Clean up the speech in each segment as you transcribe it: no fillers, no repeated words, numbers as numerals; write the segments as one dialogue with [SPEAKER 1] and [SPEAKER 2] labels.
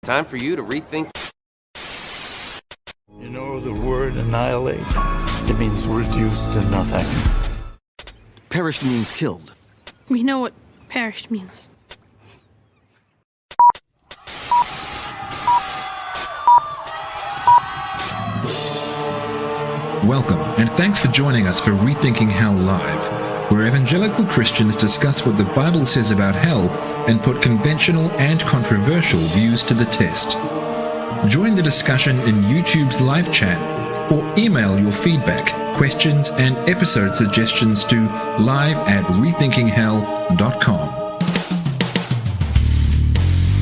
[SPEAKER 1] Time for you to rethink.
[SPEAKER 2] You know the word annihilate? It means reduced to nothing.
[SPEAKER 3] Perished means killed.
[SPEAKER 4] We know what perished means.
[SPEAKER 5] Welcome, and thanks for joining us for Rethinking Hell Live, where evangelical Christians discuss what the Bible says about hell and put conventional and controversial views to the test. Join the discussion in YouTube's live chat, or email your feedback, questions, and episode suggestions to live@rethinkinghell.com.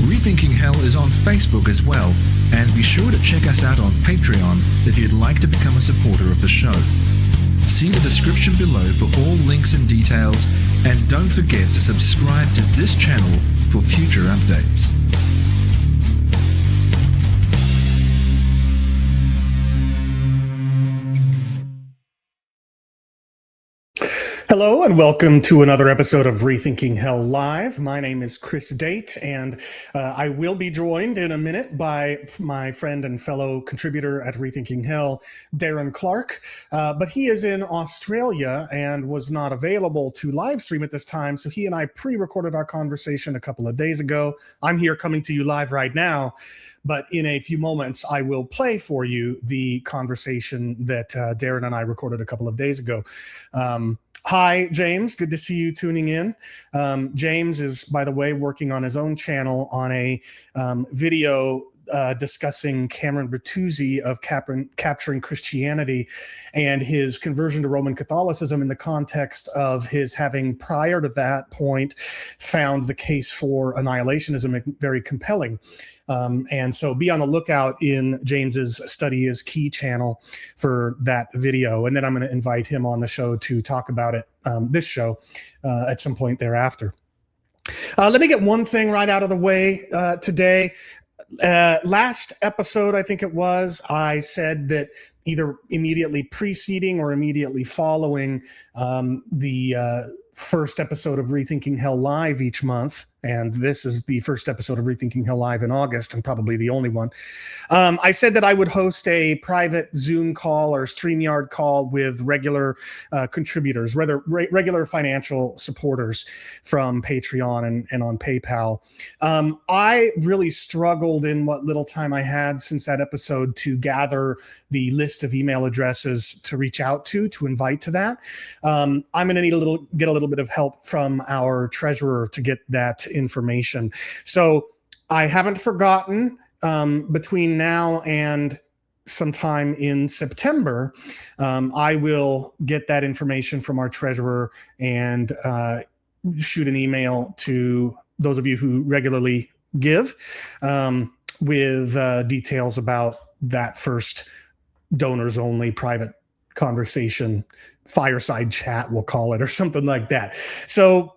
[SPEAKER 5] Rethinking Hell is on Facebook as well, and be sure to check us out on Patreon if you'd like to become a supporter of the show. See the description below for all links and details, and don't forget to subscribe to this channel for future updates.
[SPEAKER 6] Hello and welcome to another episode of Rethinking Hell Live. My name is Chris Date, and I will be joined in a minute by my friend and fellow contributor at Rethinking Hell, Darren Clark. But he is in Australia and was not available to live stream at this time, so he and I pre-recorded our conversation a couple of days ago. I'm here coming to you live right now, but in a few moments I will play for you the conversation that Darren and I recorded a couple of days ago. Hi, James. Good to see you tuning in. James is, by the way, working on his own channel on a video discussing Cameron Bertuzzi of Capturing Christianity and his conversion to Roman Catholicism in the context of his having, prior to that point, found the case for annihilationism very compelling. And so be on the lookout in James's Study is Key channel for that video. And then I'm going to invite him on the show to talk about it, this show, at some point thereafter. Let me get one thing right out of the way today. Last episode, I think it was, I said that either immediately preceding or immediately following the first episode of Rethinking Hell Live each month, and this is the first episode of Rethinking Hell Live in August, and probably the only one. I said that I would host a private Zoom call or StreamYard call with regular contributors, regular financial supporters from Patreon and on PayPal. I really struggled in what little time I had since that episode to gather the list of email addresses to reach out to invite to that. I'm going to need get a little bit of help from our treasurer to get that information. So I haven't forgotten. Between now and sometime in September, I will get that information from our treasurer and shoot an email to those of you who regularly give with details about that first donors only private conversation, fireside chat, we'll call it, or something like that. So,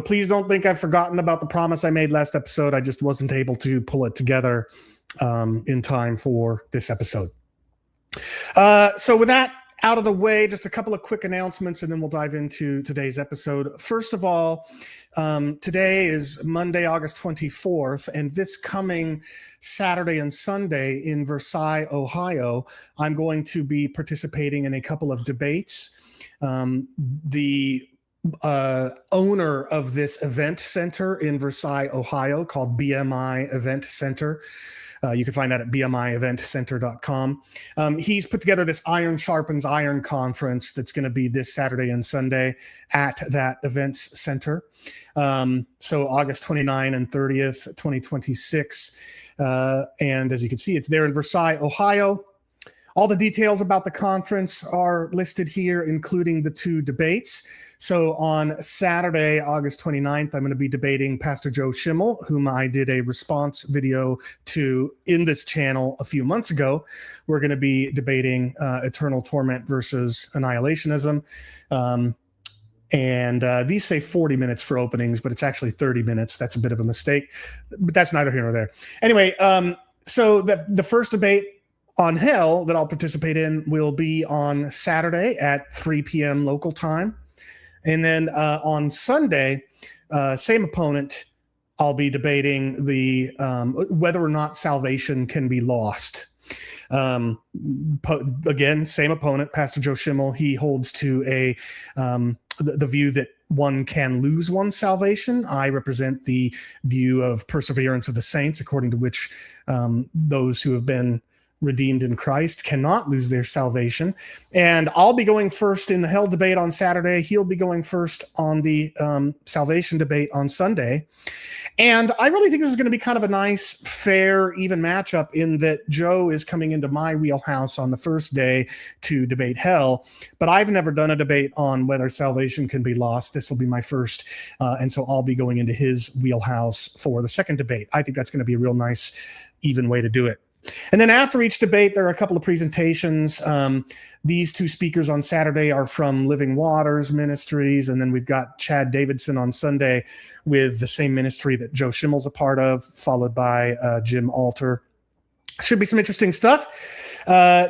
[SPEAKER 6] please don't think I've forgotten about the promise I made last episode. I just wasn't able to pull it together in time for this episode. So with that out of the way, just a couple of quick announcements, and then we'll dive into today's episode. First of all, today is Monday, August 24th, and this coming Saturday and Sunday in Versailles, Ohio, I'm going to be participating in a couple of debates. The owner of this event center in Versailles, Ohio, called BMI Event Center. You can find that at bmieventcenter.com. He's put together this Iron Sharpens Iron conference that's going to be this Saturday and Sunday at that events center. So August 29 and 30th, 2026. And as you can see, it's there in Versailles, Ohio. All the details about the conference are listed here, including the two debates. So on Saturday, August 29th, I'm going to be debating Pastor Joe Schimmel, whom I did a response video to in this channel a few months ago. We're going to be debating eternal torment versus annihilationism. And these say 40 minutes for openings, but it's actually 30 minutes. That's a bit of a mistake, but that's neither here nor there. Anyway, so the first debate on hell that I'll participate in will be on Saturday at 3 p.m. local time. And then on Sunday, same opponent, I'll be debating the whether or not salvation can be lost. Again, same opponent, Pastor Joe Schimmel. He holds to the view that one can lose one's salvation. I represent the view of perseverance of the saints, according to which those who have been redeemed in Christ cannot lose their salvation. And I'll be going first in the hell debate on Saturday. He'll be going first on the salvation debate on Sunday. And I really think this is going to be kind of a nice, fair, even matchup in that Joe is coming into my wheelhouse on the first day to debate hell. But I've never done a debate on whether salvation can be lost. This will be my first. And so I'll be going into his wheelhouse for the second debate. I think that's going to be a real nice, even way to do it. And then after each debate, there are a couple of presentations. These two speakers on Saturday are from Living Waters Ministries, and then we've got Chad Davidson on Sunday with the same ministry that Joe Schimmel's a part of, followed by Jim Alter. Should be some interesting stuff.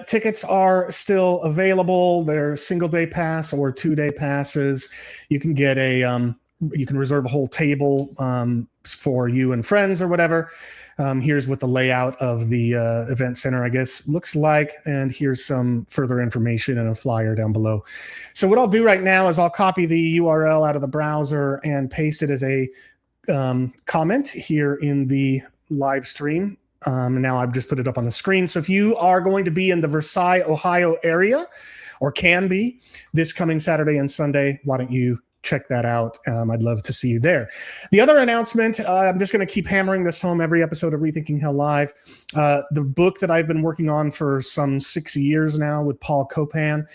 [SPEAKER 6] Tickets are still available. They're single-day pass or two-day passes. You can get you can reserve a whole table for you and friends or whatever. Here's what the layout of the event center, I guess, looks like. And here's some further information and a flyer down below. So what I'll do right now is I'll copy the URL out of the browser and paste it as a comment here in the live stream. And now I've just put it up on the screen. So if you are going to be in the Versailles, Ohio area, or can be, this coming Saturday and Sunday, why don't you check that out? I'd love to see you there. The other announcement, I'm just going to keep hammering this home every episode of Rethinking Hell Live. The book that I've been working on for some 6 years now with Paul Copan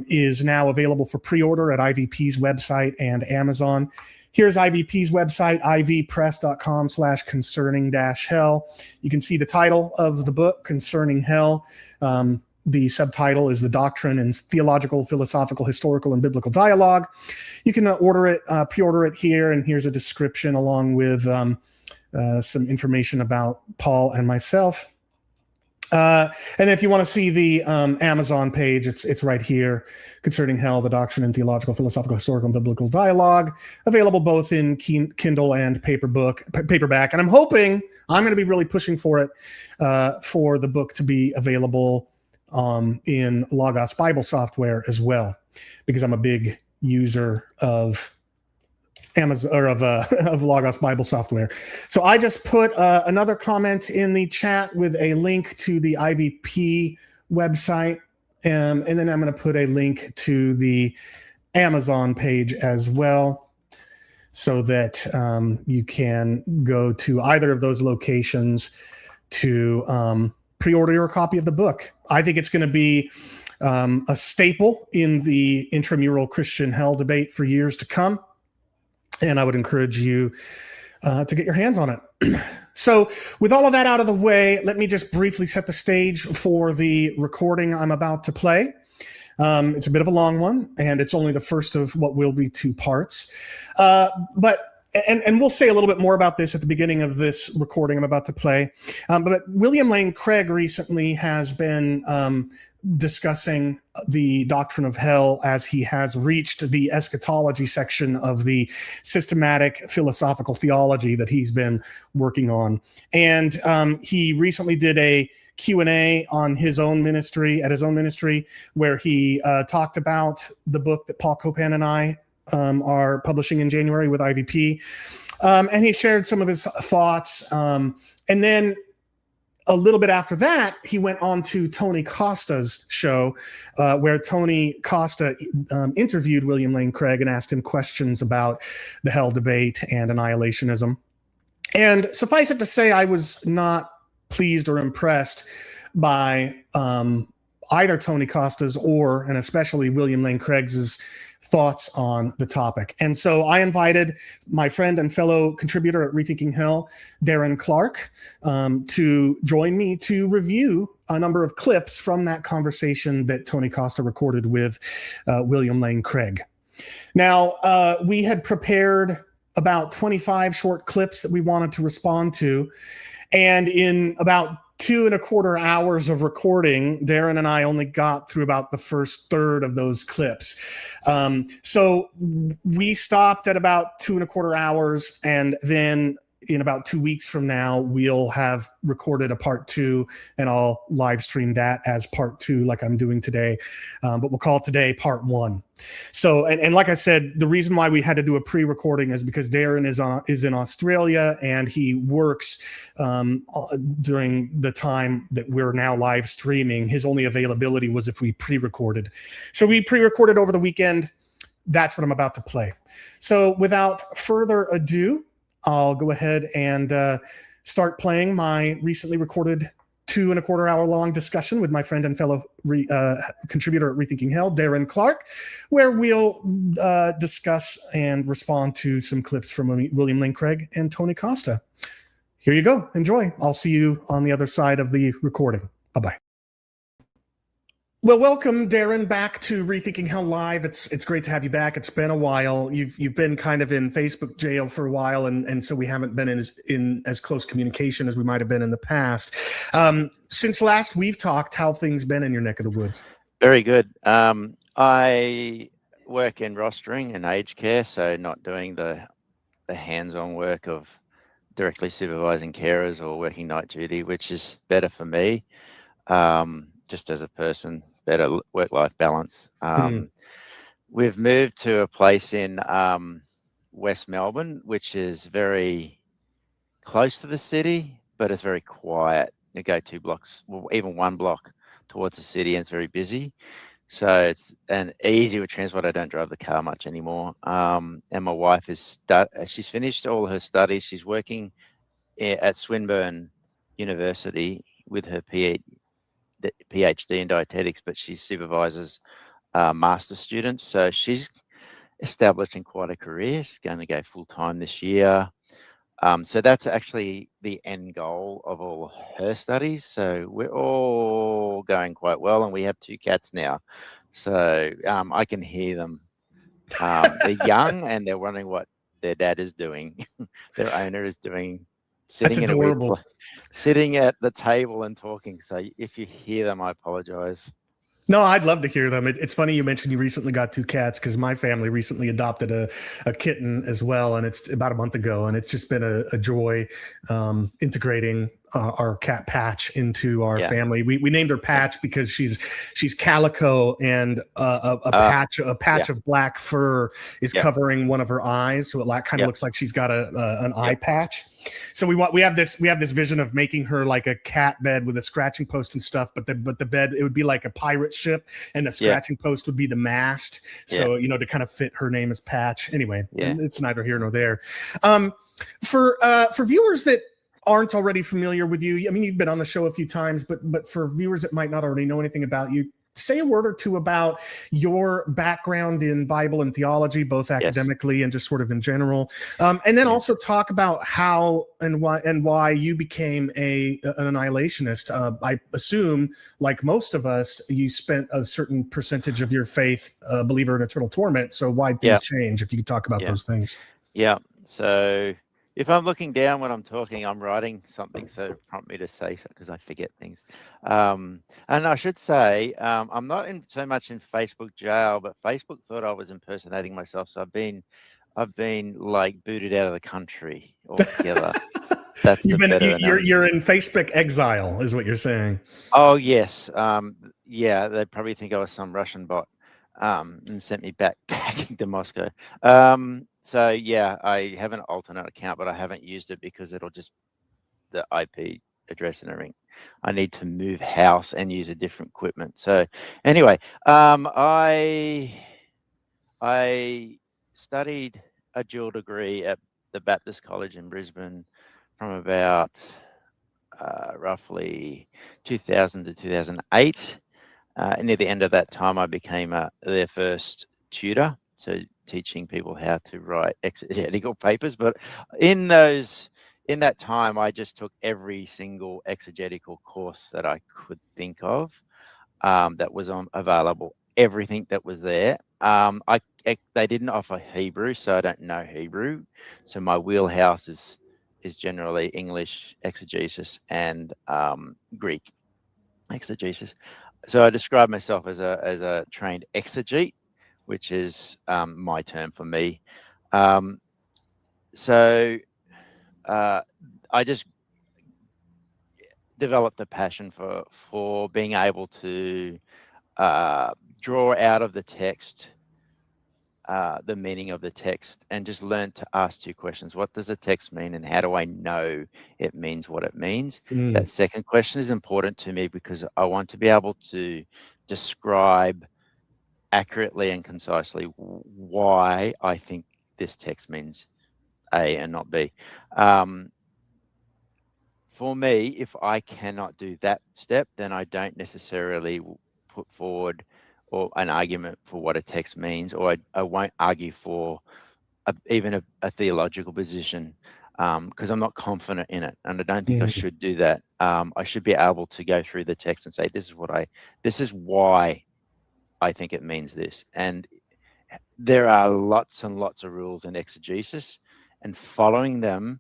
[SPEAKER 6] is now available for pre-order at IVP's website and Amazon. Here's IVP's website, ivpress.com/concerning-hell. You can see the title of the book, Concerning Hell. The subtitle is The Doctrine and Theological, Philosophical, Historical, and Biblical Dialogue. You can order it, pre-order it here, and here's a description along with some information about Paul and myself. And if you want to see the Amazon page, it's right here, Concerning Hell, The Doctrine and Theological, Philosophical, Historical, and Biblical Dialogue, available both in Kindle and paperback. And I'm hoping, I'm going to be really pushing for it, for the book to be available in Logos Bible software as well, because I'm a big user of Amazon or of Logos Bible software. So I just put another comment in the chat with a link to the IVP website, and then I'm going to put a link to the Amazon page as well, so that you can go to either of those locations to pre-order your copy of the book. I think it's going to be a staple in the intramural Christian hell debate for years to come. And I would encourage you to get your hands on it. So with all of that out of the way, let me just briefly set the stage for the recording I'm about to play. It's a bit of a long one, and it's only the first of what will be two parts. But we'll say a little bit more about this at the beginning of this recording I'm about to play. But William Lane Craig recently has been discussing the doctrine of hell as he has reached the eschatology section of the systematic philosophical theology that he's been working on. And he recently did a Q&A on his own ministry, where he talked about the book that Paul Copan and I are publishing in January with IVP. And he shared some of his thoughts. And then a little bit after that, he went on to Tony Costa's show, where Tony Costa interviewed William Lane Craig and asked him questions about the hell debate and annihilationism. And suffice it to say, I was not pleased or impressed by either Tony Costa's and especially William Lane Craig's thoughts on the topic. And so I invited my friend and fellow contributor at Rethinking Hell, Darren Clark, to join me to review a number of clips from that conversation that Tony Costa recorded with William Lane Craig. Now, we had prepared about 25 short clips that we wanted to respond to. And in about 2.25 hours of recording, Darren and I only got through about the first third of those clips. So we stopped at about 2.25 hours, and then in about 2 weeks from now, we'll have recorded a part 2, and I'll live stream that as part 2, like I'm doing today. But we'll call today part 1. So, and like I said, the reason why we had to do a pre-recording is because Darren is in Australia, and he works during the time that we're now live streaming. His only availability was if we pre-recorded. So we pre-recorded over the weekend. That's what I'm about to play. So without further ado, I'll go ahead and start playing my recently recorded 2.25 hour long discussion with my friend and fellow contributor at Rethinking Hell, Darren Clark, where we'll discuss and respond to some clips from William Lane Craig and Tony Costa. Here you go. Enjoy. I'll see you on the other side of the recording. Bye-bye. Well, welcome, Darren, back to Rethinking Hell Live. It's great to have you back. It's been a while. You've been kind of in Facebook jail for a while, and so we haven't been in as close communication as we might have been in the past. Since last we've talked, how have things been in your neck of the woods?
[SPEAKER 1] Very good. I work in rostering and aged care, so not doing the hands-on work of directly supervising carers or working night duty, which is better for me. Just as a person, better work-life balance. We've moved to a place in West Melbourne, which is very close to the city, but it's very quiet. You go 2 blocks, well, even 1 block towards the city, and it's very busy. So it's easy with transport. I don't drive the car much anymore. And my wife she's finished all her studies. She's working at Swinburne University with her PhD in dietetics, but she supervises master students. So she's establishing quite a career. She's going to go full time this year. So that's actually the end goal of all her studies. So we're all going quite well, and we have 2 cats now. So I can hear them. They're young, and they're wondering what their dad is doing. Their owner is doing. Sitting
[SPEAKER 6] That's adorable.
[SPEAKER 1] Sitting at the table and talking. So if you hear them, I apologize.
[SPEAKER 6] No, I'd love to hear them. It's funny you mentioned you recently got 2 cats, because my family recently adopted a kitten as well, and it's about a month ago, and it's just been a joy integrating our cat Patch into our family. We named her Patch because she's calico, and a patch of black fur is covering one of her eyes, so it kind of looks like she's got an eye patch. So we have this vision of making her like a cat bed with a scratching post and stuff, but the bed, it would be like a pirate ship, and the scratching post would be the mast. So to kind of fit her name as Patch. Anyway, it's neither here nor there. For viewers that aren't already familiar with you, I mean, you've been on the show a few times, but for viewers that might not already know anything about you, say a word or two about your background in Bible and theology, both academically and just sort of in general, and then also talk about how and why you became an annihilationist. I assume, like most of us, you spent a certain percentage of your faith a believer in eternal torment. So why things change? If you could talk about those things. Yeah.
[SPEAKER 1] So if I'm looking down when I'm talking, I'm writing something, so prompt me to say so, because I forget things. And I should say, I'm not so much in Facebook jail, but Facebook thought I was impersonating myself. So I've been like booted out of the country altogether. That's you're
[SPEAKER 6] in Facebook exile, is what you're saying.
[SPEAKER 1] Oh yes, they probably think I was some Russian bot, and sent me back to Moscow. So I have an alternate account, but I haven't used it because it'll just the IP address and everything. I need to move house and use a different equipment. So anyway, I studied a dual degree at the Baptist College in Brisbane from about roughly 2000 to 2008. And near the end of that time, I became their first tutor, so teaching people how to write exegetical papers. But in that time, I just took every single exegetical course that I could think of that was available, everything that was there. They didn't offer Hebrew, so I don't know Hebrew. So my wheelhouse is generally English exegesis and Greek exegesis. So I describe myself as a trained exegete, which is my term for me. So I just developed a passion for being able to draw out of the text the meaning of the text, and just learn to ask two questions. What does the text mean, and how do I know it means what it means? That second question is important to me because I want to be able to describe accurately and concisely why I think this text means A and not B. For me, if I cannot do that step, then I don't necessarily put forward or an argument for what a text means, or I won't argue for even a theological position, because I'm not confident in it, and I don't think I should do that. I should be able to go through the text and say, this is why I think it means this. And there are lots and lots of rules in exegesis, and following them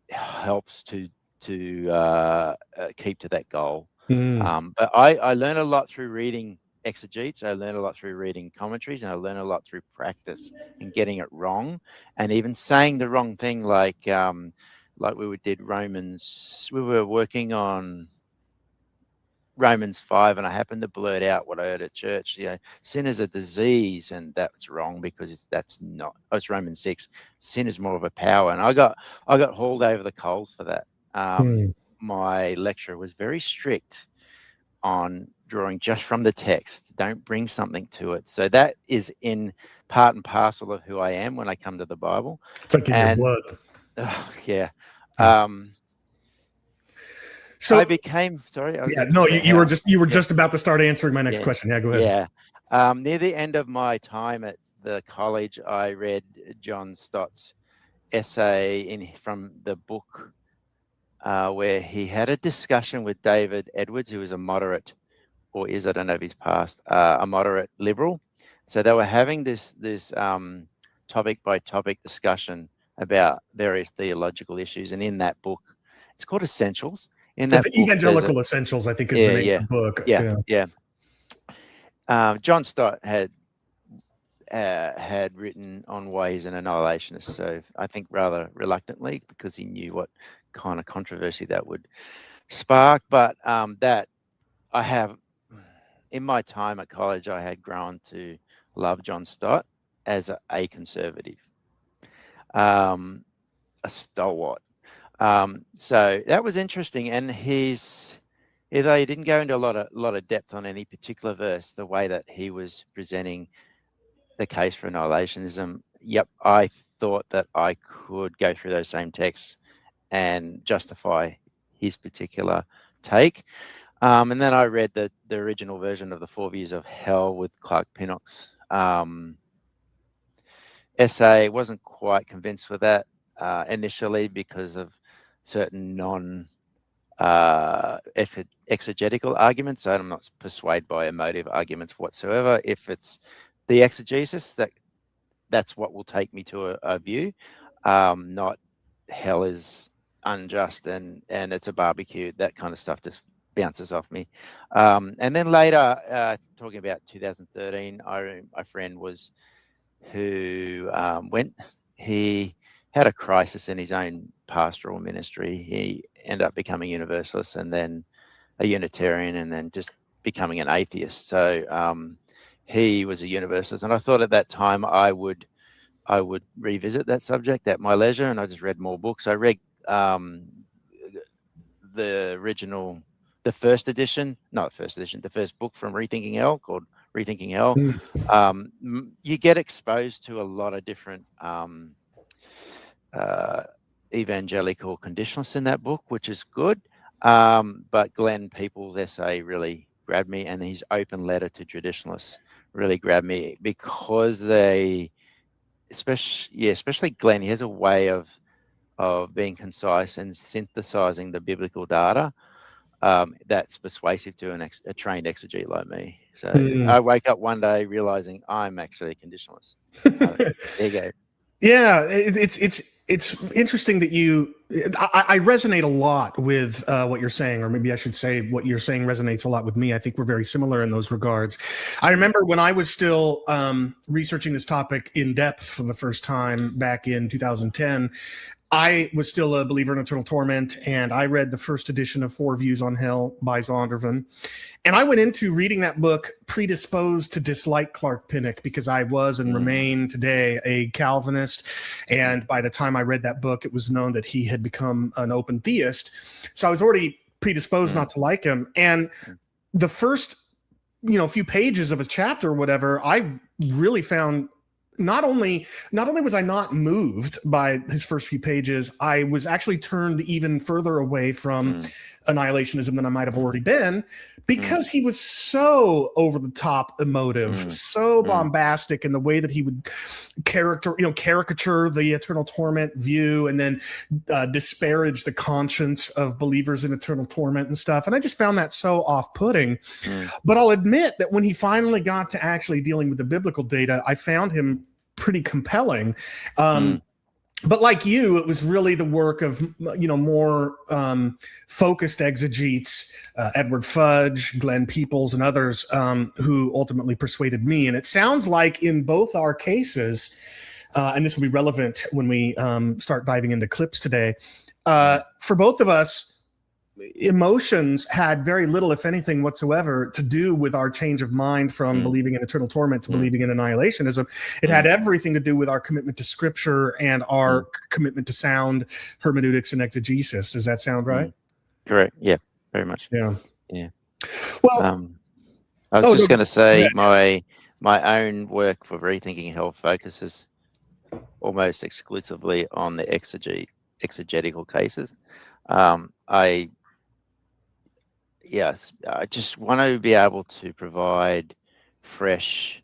[SPEAKER 1] helps to keep to that goal. But I learn a lot through reading exegetes. I learn a lot through reading commentaries, and I learn a lot through practice and getting it wrong, and even saying the wrong thing. Like we did Romans. We were working on Romans 5, and I happened to blurt out what I heard at church. Sin is a disease, and that's wrong because that's not. Oh, it's Romans 6. Sin is more of a power, and I got hauled over the coals for that. My lecturer was very strict on drawing just from the text. Don't bring something to it. So that is in part and parcel of who I am when I come to the Bible.
[SPEAKER 6] It's like in your blood.
[SPEAKER 1] Yeah.
[SPEAKER 6] So
[SPEAKER 1] I became sorry.
[SPEAKER 6] You were just about to start answering my next question. Yeah, go ahead.
[SPEAKER 1] Yeah. Near the end of my time at the college, I read John Stott's essay from the book where he had a discussion with David Edwards, who was a moderate, or is, I don't know if he's passed, a moderate liberal. So they were having this topic by topic discussion about various theological issues, and in that book, it's called Essentials. In that book,
[SPEAKER 6] Evangelical Essentials, I think, is the name of the book.
[SPEAKER 1] Yeah. John Stott had written on why he's an annihilationist, so I think rather reluctantly, because he knew what kind of controversy that would spark. But that I have, in my time at college, I had grown to love John Stott as a conservative, a stalwart. So that was interesting, and although he didn't go into a lot of depth on any particular verse, the way that he was presenting the case for annihilationism, I thought that I could go through those same texts and justify his particular take. And then I read the original version of the 4 Views of Hell with Clark Pinnock's essay. Wasn't quite convinced with that initially because of certain exegetical arguments. So I'm not persuaded by emotive arguments whatsoever. If it's the exegesis, that's what will take me to a view, not hell is unjust and it's a barbecue. That kind of stuff just bounces off me. And then later, talking about 2013, my friend he had a crisis in his own pastoral ministry. He ended up becoming a Universalist, and then a Unitarian, and then just becoming an atheist. So he was a Universalist, and I thought at that time I would revisit that subject at my leisure, and I just read more books. I read the first book from Rethinking Hell, called Rethinking Hell. You get exposed to a lot of different evangelical conditionalists in that book, which is good. But Glenn Peoples' essay really grabbed me, and his open letter to traditionalists really grabbed me, because especially Glenn, he has a way of being concise and synthesizing the biblical data that's persuasive to a trained exegete like me. So I wake up one day realizing I'm actually a conditionalist. There you go.
[SPEAKER 6] Yeah, it's interesting that I resonate a lot with what you're saying, or maybe I should say what you're saying resonates a lot with me. I think we're very similar in those regards. I remember when I was still researching this topic in depth for the first time back in 2010, I was still a believer in eternal torment, and I read the first edition of Four Views on Hell by Zondervan. And I went into reading that book predisposed to dislike Clark Pinnock because I was and remain today a Calvinist. And by the time I read that book, it was known that he had become an open theist. So I was already predisposed not to like him. And the first, few pages of his chapter or whatever, I really found not only was I not moved by his first few pages, I was actually turned even further away from annihilationism than I might have already been, because he was so over the top emotive, so bombastic in the way that he would caricature the eternal torment view, and then disparage the conscience of believers in eternal torment and stuff. And I just found that so off-putting. But I'll admit that when he finally got to actually dealing with the biblical data, I found him pretty compelling. But like you, it was really the work of, more focused exegetes, Edward Fudge, Glenn Peoples, and others who ultimately persuaded me. And it sounds like in both our cases, and this will be relevant when we start diving into clips today, for both of us, emotions had very little, if anything whatsoever, to do with our change of mind from believing in eternal torment to believing in annihilationism. It had everything to do with our commitment to scripture and our commitment to sound hermeneutics and exegesis. Does that sound right?
[SPEAKER 1] Correct. Yeah, very much.
[SPEAKER 6] Yeah.
[SPEAKER 1] Well, I was just going to say my own work for Rethinking Hell focuses almost exclusively on the exegetical cases. I just want to be able to provide fresh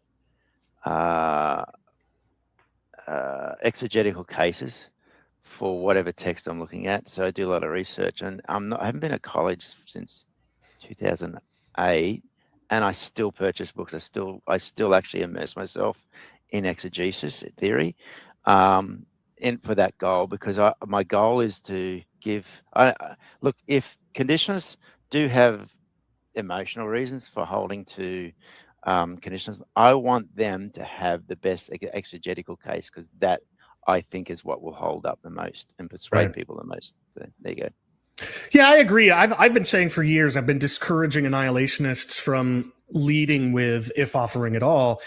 [SPEAKER 1] exegetical cases for whatever text I'm looking at. So I do a lot of research, and I haven't been at college since 2008, and I still purchase books. I still actually immerse myself in exegesis theory, and for that goal, because my goal is to give. Look, if conditionalists do have emotional reasons for holding to conditions, I want them to have the best exegetical case, because that, I think, is what will hold up the most and persuade people the most. So there you go.
[SPEAKER 6] Yeah, I agree. I've been saying for years, I've been discouraging annihilationists from leading with, if offering at all,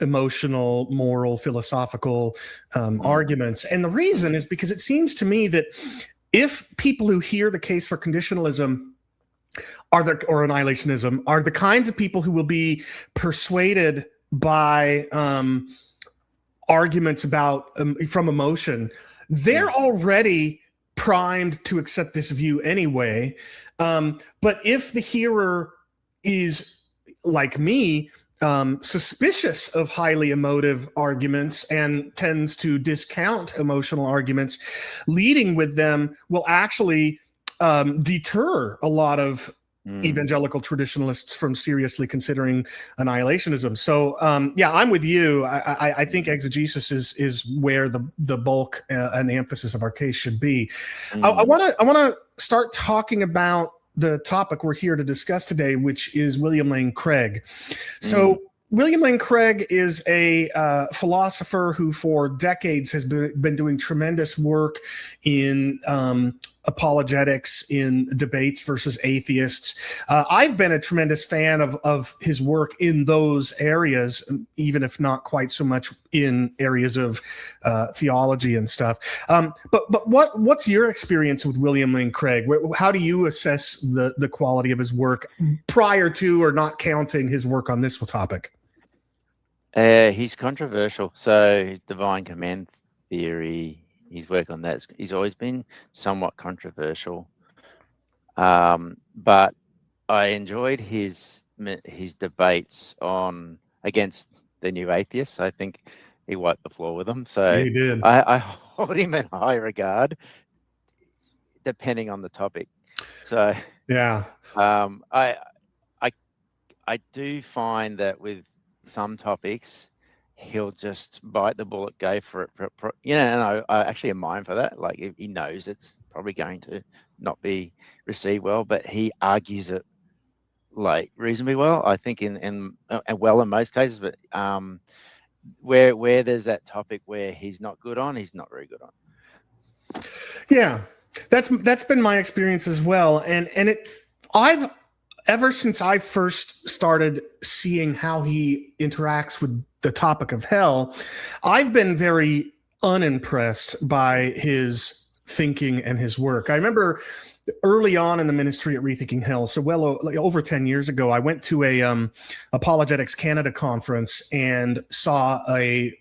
[SPEAKER 6] emotional, moral, philosophical arguments. And the reason is because it seems to me that if people who hear the case for conditionalism or annihilationism are the kinds of people who will be persuaded by arguments about from emotion, they're already primed to accept this view anyway. But if the hearer is like me, suspicious of highly emotive arguments and tends to discount emotional arguments, leading with them will actually deter a lot of evangelical traditionalists from seriously considering annihilationism. So I'm with you. I think exegesis is where the bulk and the emphasis of our case should be. I want to start talking about the topic we're here to discuss today, which is William Lane Craig. So William Lane Craig is a philosopher who for decades has been doing tremendous work in apologetics, in debates versus atheists. I've been a tremendous fan of his work in those areas, even if not quite so much in areas of theology and stuff. But what's your experience with William Lane Craig? How do you assess the quality of his work prior to or not counting his work on this topic?
[SPEAKER 1] He's controversial. So divine command theory, his work on that, he's always been somewhat controversial. But I enjoyed his debates against the new atheists. I think he wiped the floor with them. So
[SPEAKER 6] he did.
[SPEAKER 1] I hold him in high regard, depending on the topic. So
[SPEAKER 6] yeah,
[SPEAKER 1] I do find that with some topics, he'll just bite the bullet, go for it. And I actually admire for that. Like, if he knows it's probably going to not be received well, but he argues it like reasonably well. I think in most cases, but where there's that topic where he's not good on, he's not very good on.
[SPEAKER 6] Yeah, that's been my experience as well, and I've ever since I first started seeing how he interacts with the topic of hell, I've been very unimpressed by his thinking and his work. I remember early on in the ministry at Rethinking Hell, so over 10 years ago, I went to a Apologetics Canada conference and saw a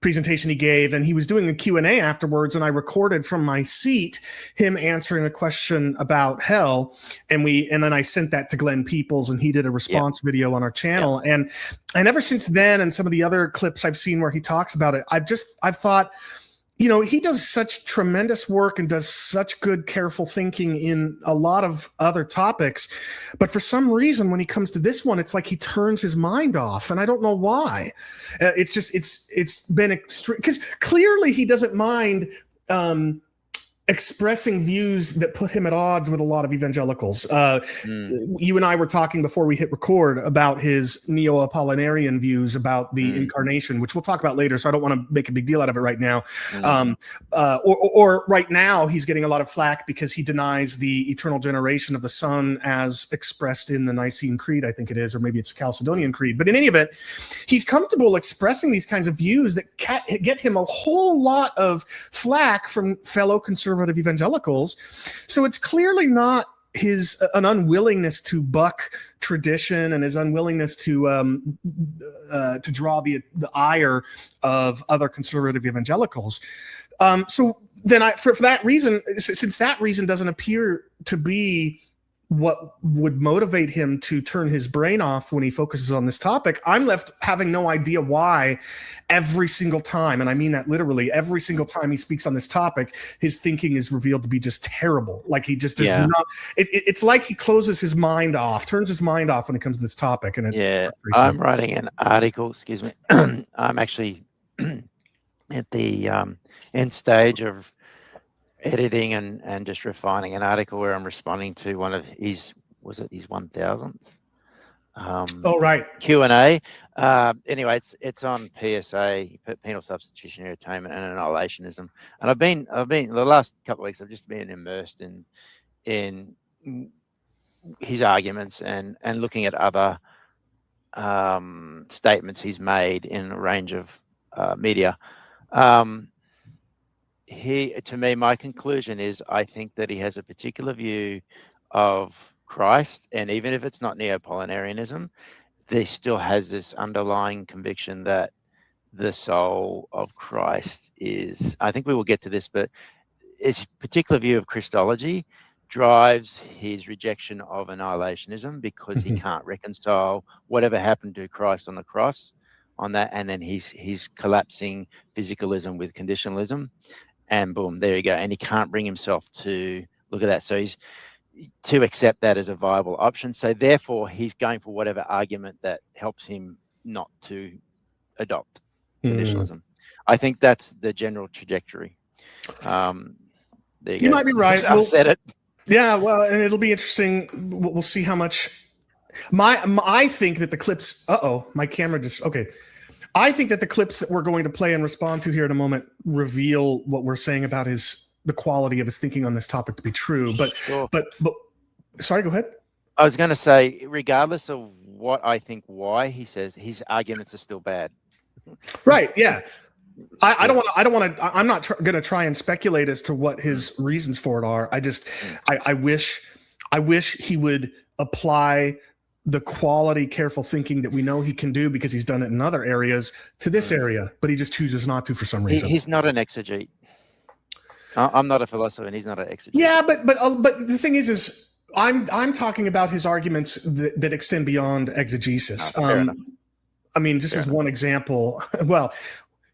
[SPEAKER 6] presentation he gave, and he was doing a Q&A afterwards, and I recorded from my seat him answering a question about hell, and then I sent that to Glenn Peoples, and he did a response video on our channel. And ever since then, and some of the other clips I've seen where he talks about it, I've thought, you know, he does such tremendous work and does such good, careful thinking in a lot of other topics. But for some reason, when he comes to this one, it's like he turns his mind off. And I don't know why. It's been extreme, because clearly he doesn't mind expressing views that put him at odds with a lot of evangelicals. You and I were talking before we hit record about his neo-Apollinarian views about the incarnation, which we'll talk about later, so I don't want to make a big deal out of it right now. Or right now, he's getting a lot of flack because he denies the eternal generation of the Son as expressed in the Nicene Creed, I think it is, or maybe it's Chalcedonian Creed. But in any event, he's comfortable expressing these kinds of views that get him a whole lot of flack from fellow conservative evangelicals. So it's clearly not an unwillingness to buck tradition and his unwillingness to draw the ire of other conservative evangelicals. So then for that reason, since that reason doesn't appear to be what would motivate him to turn his brain off when he focuses on this topic, I'm left having no idea why every single time, and I mean that literally, every single time he speaks on this topic, his thinking is revealed to be just terrible. Like he just does not, it's like he closes his mind off, turns his mind off when it comes to this topic. And
[SPEAKER 1] I'm writing an article, excuse me. I'm actually at the end stage of editing and just refining an article where I'm responding to one of his 1000th Q&A. Anyway, it's on PSA, penal substitutionary atonement, and annihilationism. And I've been the last couple of weeks, I've just been immersed in his arguments and looking at other statements he's made in a range of media. To me, my conclusion is I think that he has a particular view of Christ, and even if it's not Neopollinarianism, there still has this underlying conviction that the soul of Christ is, I think we will get to this, but his particular view of Christology drives his rejection of annihilationism because he can't reconcile whatever happened to Christ on the cross on that, and then he's collapsing physicalism with conditionalism. And boom, there you go. And he can't bring himself to look at that. So he's to accept that as a viable option. So therefore, he's going for whatever argument that helps him not to adopt conditionalism. I think that's the general trajectory. There you go.
[SPEAKER 6] Might be right.
[SPEAKER 1] I said it.
[SPEAKER 6] Yeah, well, and it'll be interesting. We'll see how much. I think that the clips. My camera just okay. I think that the clips that we're going to play and respond to here in a moment reveal what we're saying about the quality of his thinking on this topic to be true. But sorry, go ahead.
[SPEAKER 1] I was going to say, regardless of what I think, why he says his arguments are still bad.
[SPEAKER 6] Right. Yeah. I don't want to. I'm not going to try and speculate as to what his reasons for it are. I wish he would apply the quality, careful thinking that we know he can do because he's done it in other areas to this area, but he just chooses not to for some reason.
[SPEAKER 1] He's not an exegete. I'm not a philosopher, and he's not an exegete.
[SPEAKER 6] Yeah, but the thing is I'm talking about his arguments that extend beyond exegesis.
[SPEAKER 1] Fair
[SPEAKER 6] I mean, just as one example. Well,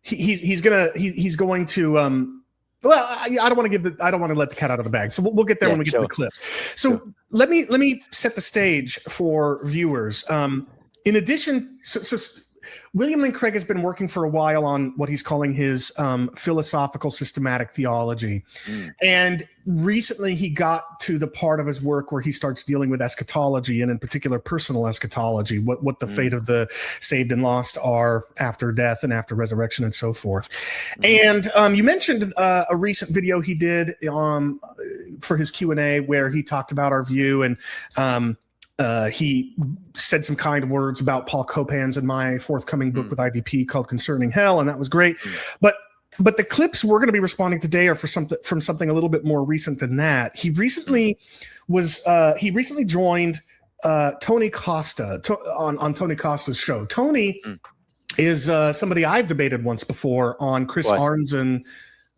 [SPEAKER 6] he's going to. Well, I don't want to let the cat out of the bag. So we'll get there when we get to the clips. So let me set the stage for viewers. In addition, so William Lane Craig has been working for a while on what he's calling his philosophical systematic theology. And recently he got to the part of his work where he starts dealing with eschatology, and in particular personal eschatology, what the fate of the saved and lost are after death and after resurrection and so forth. And you mentioned a recent video he did for his Q&A where he talked about our view, and he said some kind words about Paul Copan's and my forthcoming book with IVP called Concerning Hell, and that was great. But the clips we're going to be responding today are from something a little bit more recent than that. He recently joined Tony Costa on Tony Costa's show. Tony is somebody I've debated once before on Chris Arnzen.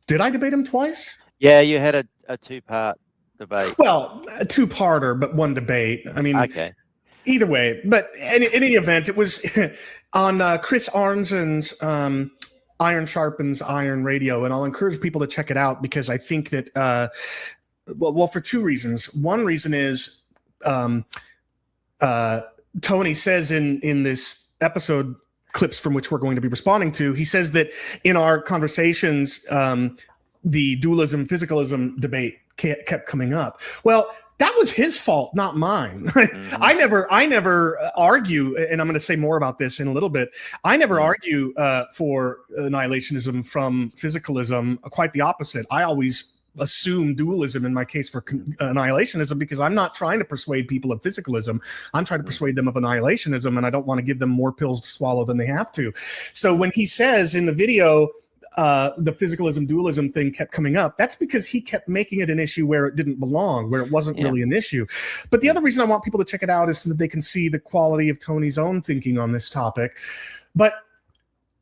[SPEAKER 6] Did I debate him twice?
[SPEAKER 1] Yeah, you had a two-part debate. Well,
[SPEAKER 6] a two-parter, but one debate. I mean,
[SPEAKER 1] okay.
[SPEAKER 6] Either way, but in any event, it was on Chris Arnzen's Iron Sharpens Iron Radio, and I'll encourage people to check it out because I think that, well, for two reasons. One reason is Tony says in this episode, clips from which we're going to be responding to, he says that in our conversations, the dualism, physicalism debate kept coming up. Well, that was his fault, not mine. I never argue, and I'm going to say more about this in a little bit. I never argue for annihilationism from physicalism. Quite the opposite. I always assume dualism in my case for annihilationism because I'm not trying to persuade people of physicalism. I'm trying to persuade them of annihilationism, and I don't want to give them more pills to swallow than they have to. So when he says in the video, the physicalism dualism thing kept coming up, that's because he kept making it an issue where it didn't belong, where it wasn't really an issue. But the other reason I want people to check it out is so that they can see the quality of Tony's own thinking on this topic. But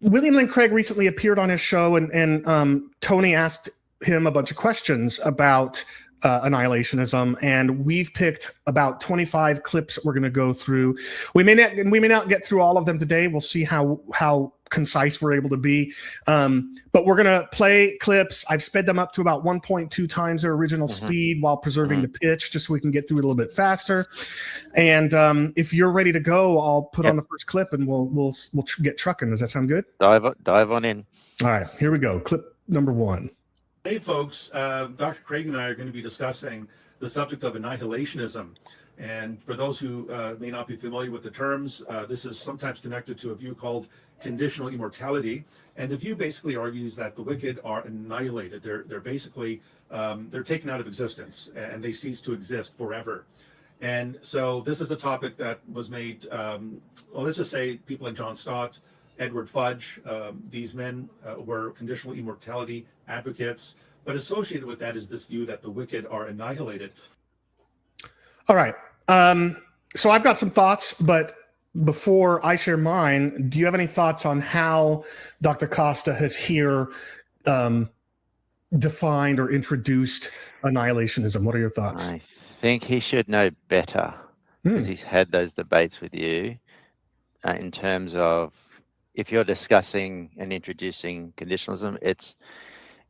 [SPEAKER 6] William Lane Craig recently appeared on his show, and Tony asked him a bunch of questions about annihilationism, and we've picked about 25 clips that we're going to go through. We may not get through all of them today. We'll see how concise we're able to be, but we're going to play clips. I've sped them up to about 1.2 times their original speed while preserving the pitch, just so we can get through it a little bit faster. And if you're ready to go, I'll put on the first clip, and we'll get trucking. Does that sound good?
[SPEAKER 1] Dive on in.
[SPEAKER 6] All right, here we go. Clip number 1.
[SPEAKER 7] Hey folks, Dr. Craig and I are going to be discussing the subject of annihilationism. And for those who may not be familiar with the terms, this is sometimes connected to a view called conditional immortality. And the view basically argues that the wicked are annihilated. They're basically, they're taken out of existence and they cease to exist forever. And so this is a topic that was made, well, let's just say people like John Stott, Edward Fudge, these men were conditional immortality advocates, but associated with that is this view that the wicked are annihilated.
[SPEAKER 6] All right. So I've got some thoughts, but before I share mine, do you have any thoughts on how Dr. Costa has here defined or introduced annihilationism? What are your thoughts?
[SPEAKER 1] I think he should know better because he's had those debates with you in terms of if you're discussing and introducing conditionalism, it's,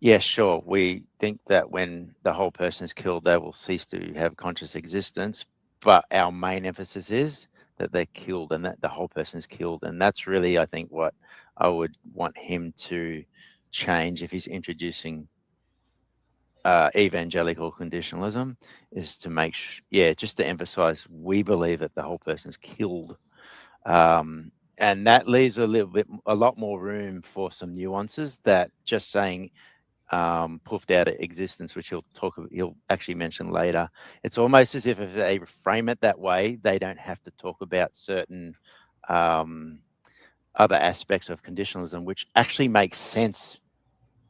[SPEAKER 1] yeah, sure, we think that when the whole person is killed, they will cease to have conscious existence. But our main emphasis is that they're killed and that the whole person is killed. And that's really, I think, what I would want him to change if he's introducing evangelical conditionalism, is to make just to emphasize we believe that the whole person is killed. And that leaves a lot more room for some nuances that just saying puffed out of existence, which he'll actually mention later. It's almost as if they frame it that way, they don't have to talk about certain other aspects of conditionalism, which actually makes sense,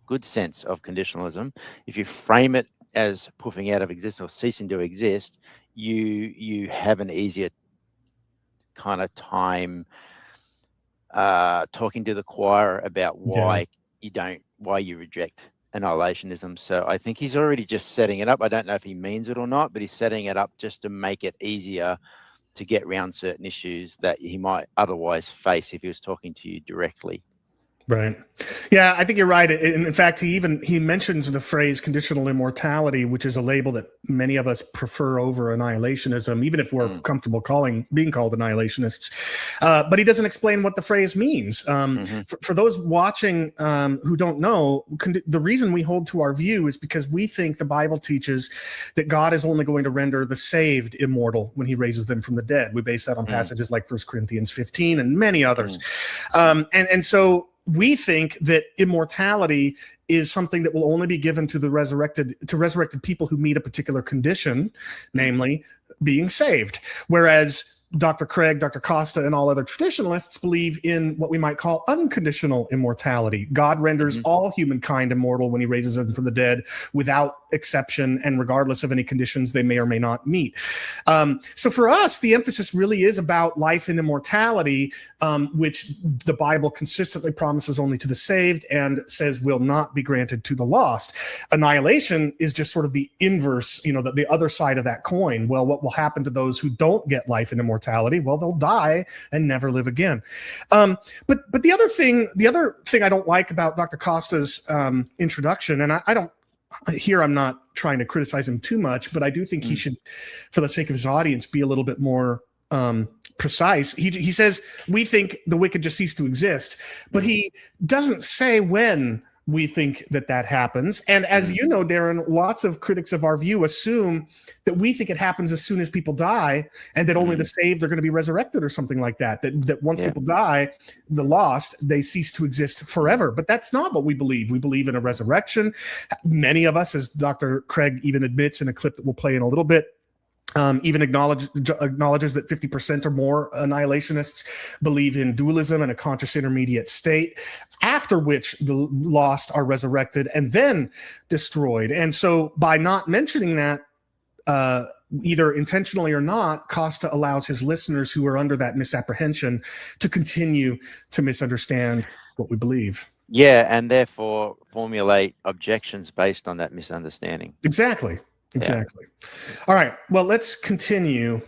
[SPEAKER 1] good sense of conditionalism. If you frame it as puffing out of existence or ceasing to exist, you have an easier kind of time talking to the choir about why you reject annihilationism. So I think he's already just setting it up. I don't know if he means it or not, but he's setting it up just to make it easier to get around certain issues that he might otherwise face if he was talking to you directly.
[SPEAKER 6] Right. Yeah, I think you're right. In fact, he mentions the phrase conditional immortality, which is a label that many of us prefer over annihilationism, even if we're comfortable being called annihilationists. But he doesn't explain what the phrase means. For those watching who don't know, the reason we hold to our view is because we think the Bible teaches that God is only going to render the saved immortal when he raises them from the dead. We base that on passages like 1 Corinthians 15 and many others. And so we think that immortality is something that will only be given to resurrected people who meet a particular condition, namely being saved. Whereas Dr. Craig, Dr. Costa, and all other traditionalists believe in what we might call unconditional immortality. God renders all humankind immortal when he raises them from the dead without exception and regardless of any conditions they may or may not meet. So for us, the emphasis really is about life and immortality, which the Bible consistently promises only to the saved and says will not be granted to the lost. Annihilation is just sort of the inverse, the other side of that coin. Well, what will happen to those who don't get life and immortality? Well, they'll die and never live again. But the other thing I don't like about Dr. Costa's introduction, and I'm not trying to criticize him too much, but I do think he should, for the sake of his audience, be a little bit more precise. He says, we think the wicked just cease to exist, but he doesn't say when we think that happens. And as you know, Darren, lots of critics of our view assume that we think it happens as soon as people die and that only the saved are going to be resurrected or something like that. That once people die, the lost, they cease to exist forever. But that's not what we believe. We believe in a resurrection. Many of us, as Dr. Craig even admits in a clip that we'll play in a little bit, even acknowledges that 50% or more annihilationists believe in dualism and a conscious intermediate state, after which the lost are resurrected and then destroyed. And so by not mentioning that, either intentionally or not, Costa allows his listeners who are under that misapprehension to continue to misunderstand what we believe.
[SPEAKER 1] Yeah, and therefore formulate objections based on that misunderstanding.
[SPEAKER 6] Exactly. All right. Well, let's continue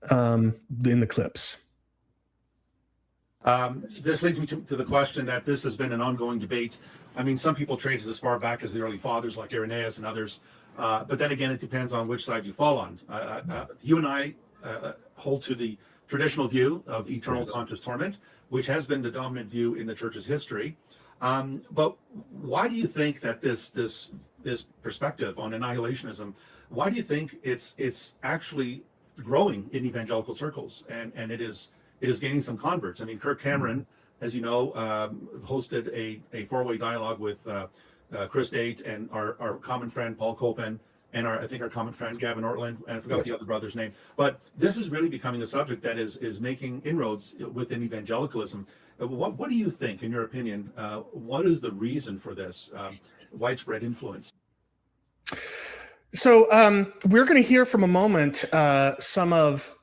[SPEAKER 6] in the clips.
[SPEAKER 7] This leads me to the question that this has been an ongoing debate. I mean, some people trace as far back as the early fathers like Irenaeus and others. But then again, it depends on which side you fall on. You and I hold to the traditional view of eternal conscious torment, which has been the dominant view in the church's history. But why do you think that this perspective on annihilationism, why do you think it's actually growing in evangelical circles and it is gaining some converts? I mean, Kirk Cameron, as you know, hosted a four-way dialogue with Chris Date and our common friend Paul Copen and I think our common friend Gavin Ortland, and I forgot the other brother's name. But this is really becoming a subject that is making inroads within evangelicalism. What do you think, in your opinion, what is the reason for this widespread influence?
[SPEAKER 6] So we're going to hear from a moment some of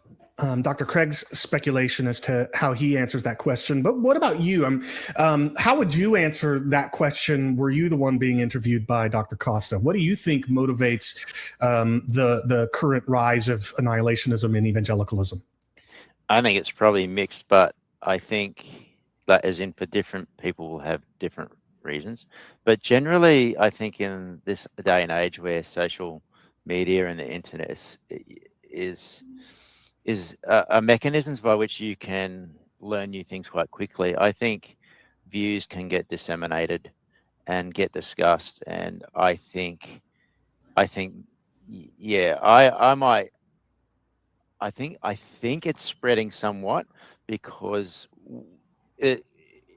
[SPEAKER 6] Dr. Craig's speculation as to how he answers that question. But what about you? How would you answer that question? Were you the one being interviewed by Dr. Costa? What do you think motivates the current rise of annihilationism in evangelicalism?
[SPEAKER 1] I think it's probably mixed, but I think that as in for different people will have different reasons. But generally, I think in this day and age where social media and the internet is mechanisms by which you can learn new things quite quickly, I think views can get disseminated and get discussed. And I think it's spreading somewhat because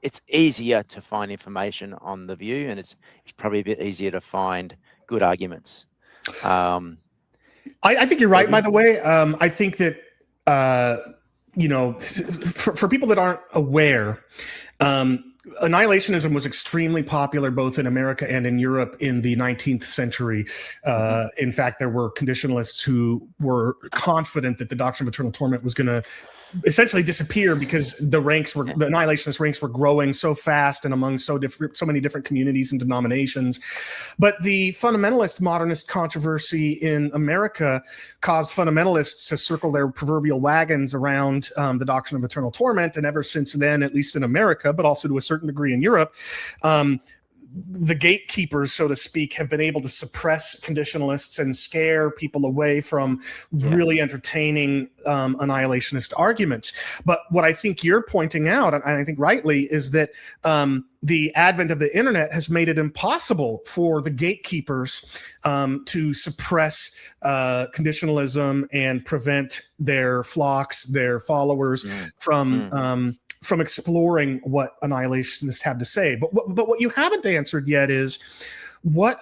[SPEAKER 1] it's easier to find information on the view, and it's probably a bit easier to find good arguments.
[SPEAKER 6] I think you're right, by the way. I think that for people that aren't aware, annihilationism was extremely popular both in America and in Europe in the 19th century. In fact, there were conditionalists who were confident that the doctrine of eternal torment was going to essentially disappear because the annihilationist ranks were growing so fast and among so many different communities and denominations. But the fundamentalist modernist controversy in America caused fundamentalists to circle their proverbial wagons around the doctrine of eternal torment. And ever since then, at least in America, but also to a certain degree in Europe, the gatekeepers, so to speak, have been able to suppress conditionalists and scare people away from really entertaining annihilationist arguments. But what I think you're pointing out, and I think rightly, is that the advent of the internet has made it impossible for the gatekeepers to suppress conditionalism and prevent their flocks, their followers from exploring what annihilationists have to say. But what you haven't answered yet is what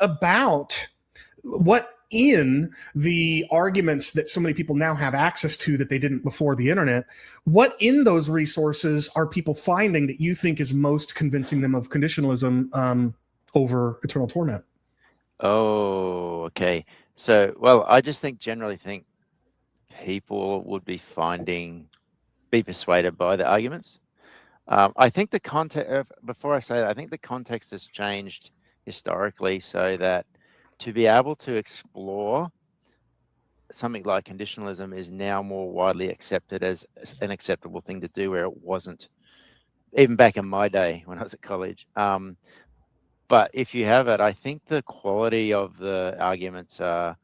[SPEAKER 6] in the arguments that so many people now have access to that they didn't before the internet, what in those resources are people finding that you think is most convincing them of conditionalism over eternal torment?
[SPEAKER 1] Oh, okay. So, well, I just generally think people would be persuaded by the arguments. I think the context, before I say that, I think the context has changed historically so that to be able to explore something like conditionalism is now more widely accepted as an acceptable thing to do, where it wasn't even back in my day when I was at college. But if you have it, I think the quality of the arguments are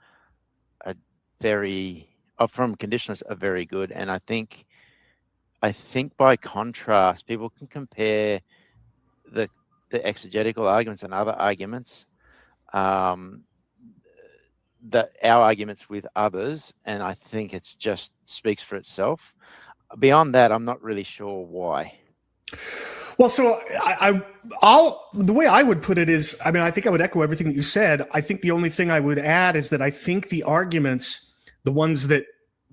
[SPEAKER 1] from conditionalists are very good. And I think by contrast, people can compare the exegetical arguments and other arguments, our arguments with others, and I think it's just speaks for itself. Beyond that, I'm not really sure why.
[SPEAKER 6] Well, so the way I would put it is, I mean, I think I would echo everything that you said. I think the only thing I would add is that I think the arguments, the ones that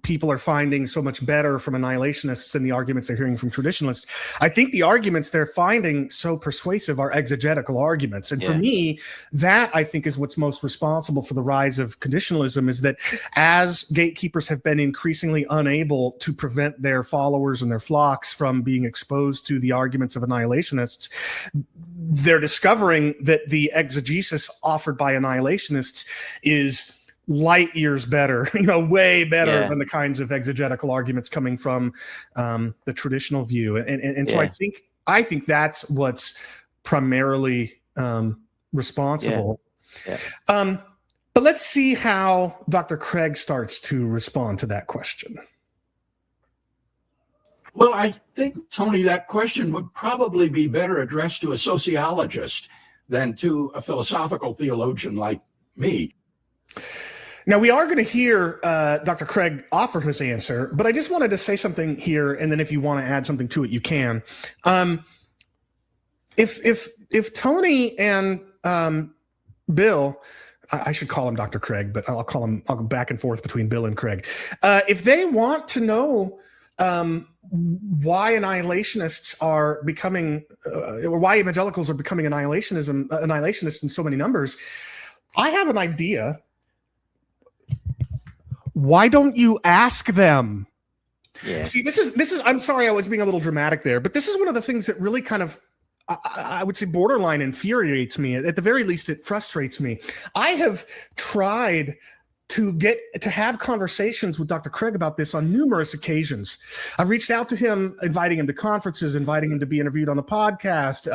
[SPEAKER 6] people are finding so much better from annihilationists than the arguments they're hearing from traditionalists, I think the arguments they're finding so persuasive are exegetical arguments. And for me, that I think is what's most responsible for the rise of conditionalism, is that as gatekeepers have been increasingly unable to prevent their followers and their flocks from being exposed to the arguments of annihilationists, they're discovering that the exegesis offered by annihilationists is light years better, way better than the kinds of exegetical arguments coming from the traditional view. And so I think that's what's primarily responsible. But let's see how Dr. Craig starts to respond to that question.
[SPEAKER 8] Well, I think, Tony, that question would probably be better addressed to a sociologist than to a philosophical theologian like me.
[SPEAKER 6] Now, we are going to hear Dr. Craig offer his answer, but I just wanted to say something here, and then if you want to add something to it, you can. If Tony and Bill, I should call him Dr. Craig, but I'll go back and forth between Bill and Craig. If they want to know why annihilationists are becoming, or why evangelicals are becoming annihilationists in so many numbers, I have an idea. Why don't you ask them? Yeah. See, this is. I'm sorry, I was being a little dramatic there, but this is one of the things that really kind of, I would say, borderline infuriates me. At the very least, it frustrates me. I have tried to have conversations with Dr. Craig about this on numerous occasions. I've reached out to him, inviting him to conferences, inviting him to be interviewed on the podcast,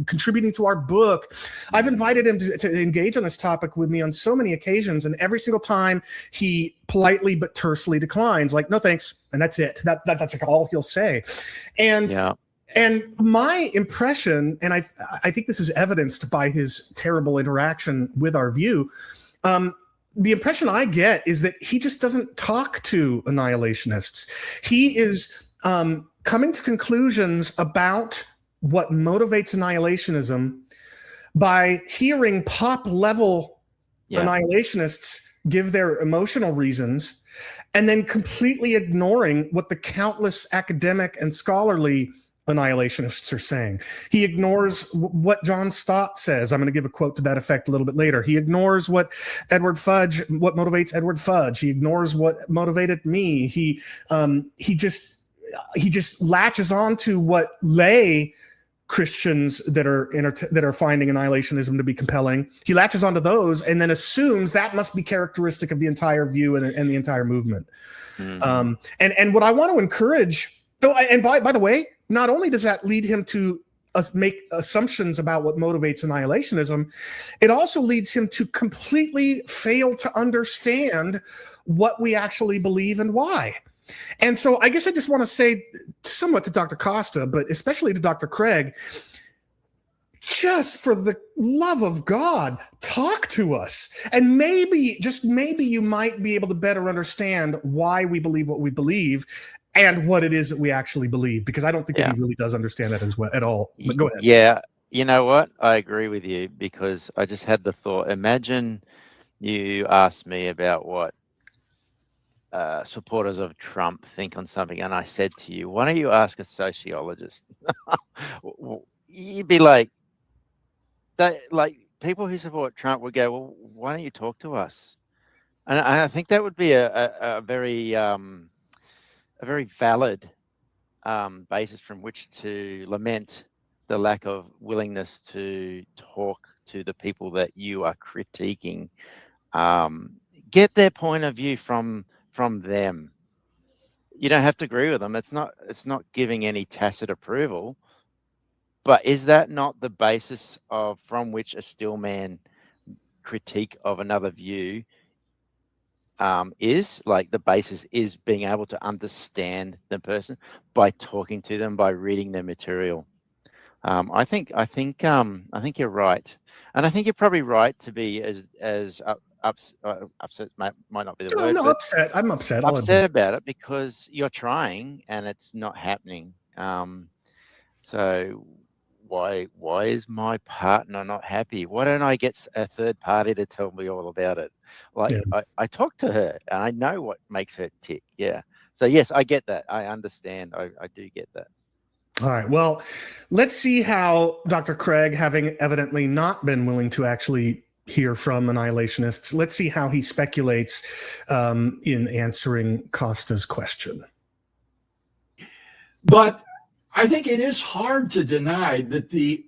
[SPEAKER 6] contributing to our book. I've invited him to engage on this topic with me on so many occasions, and every single time he politely but tersely declines, like, no thanks, and that's it. That's like all he'll say. And my impression, and I think this is evidenced by his terrible interaction with our view, the impression I get is that he just doesn't talk to annihilationists. He is coming to conclusions about what motivates annihilationism by hearing pop-level annihilationists give their emotional reasons and then completely ignoring what the countless academic and scholarly annihilationists are saying. He ignores what John Stott says. I'm going to give a quote to that effect a little bit later. He ignores what motivates Edward Fudge. He ignores what motivated me. He just he just latches on to what lay Christians that are finding annihilationism to be compelling. He latches onto those and then assumes that must be characteristic of the entire view and the entire movement. Mm-hmm. And what I want to encourage, and by the way, not only does that lead him to make assumptions about what motivates annihilationism, it also leads him to completely fail to understand what we actually believe and why. And so I guess I just want to say somewhat to Dr. Costa, but especially to Dr. Craig, just for the love of God, talk to us. And maybe, just maybe, you might be able to better understand why we believe what we believe and what it is that we actually believe, because I don't think that he really does understand that as well at all. But go ahead.
[SPEAKER 1] Yeah, you know what? I agree with you, because I just had the thought. Imagine you asked me about what supporters of Trump think on something, and I said to you, why don't you ask a sociologist? You'd be like, people who support Trump would go, well, why don't you talk to us? And I think that would be a very valid basis from which to lament the lack of willingness to talk to the people that you are critiquing. Get their point of view from them. You don't have to agree with them. It's not giving any tacit approval. But is that not the basis from which a stillman critique of another view is? Like, the basis is being able to understand the person by talking to them, by reading their material. I think you're right, and I think you're probably right to be as upset. Might not be the word.
[SPEAKER 6] No, upset. I'm upset.
[SPEAKER 1] Upset about it because you're trying and it's not happening. So why is my partner not happy? Why don't I get a third party to tell me all about it? Like, I talk to her and I know what makes her tick. Yeah. So yes, I get that. I understand. I do get that.
[SPEAKER 6] All right. Well, let's see how Dr. Craig, having evidently not been willing to actually hear from annihilationists, let's see how he speculates in answering Costa's question.
[SPEAKER 8] But I think it is hard to deny that the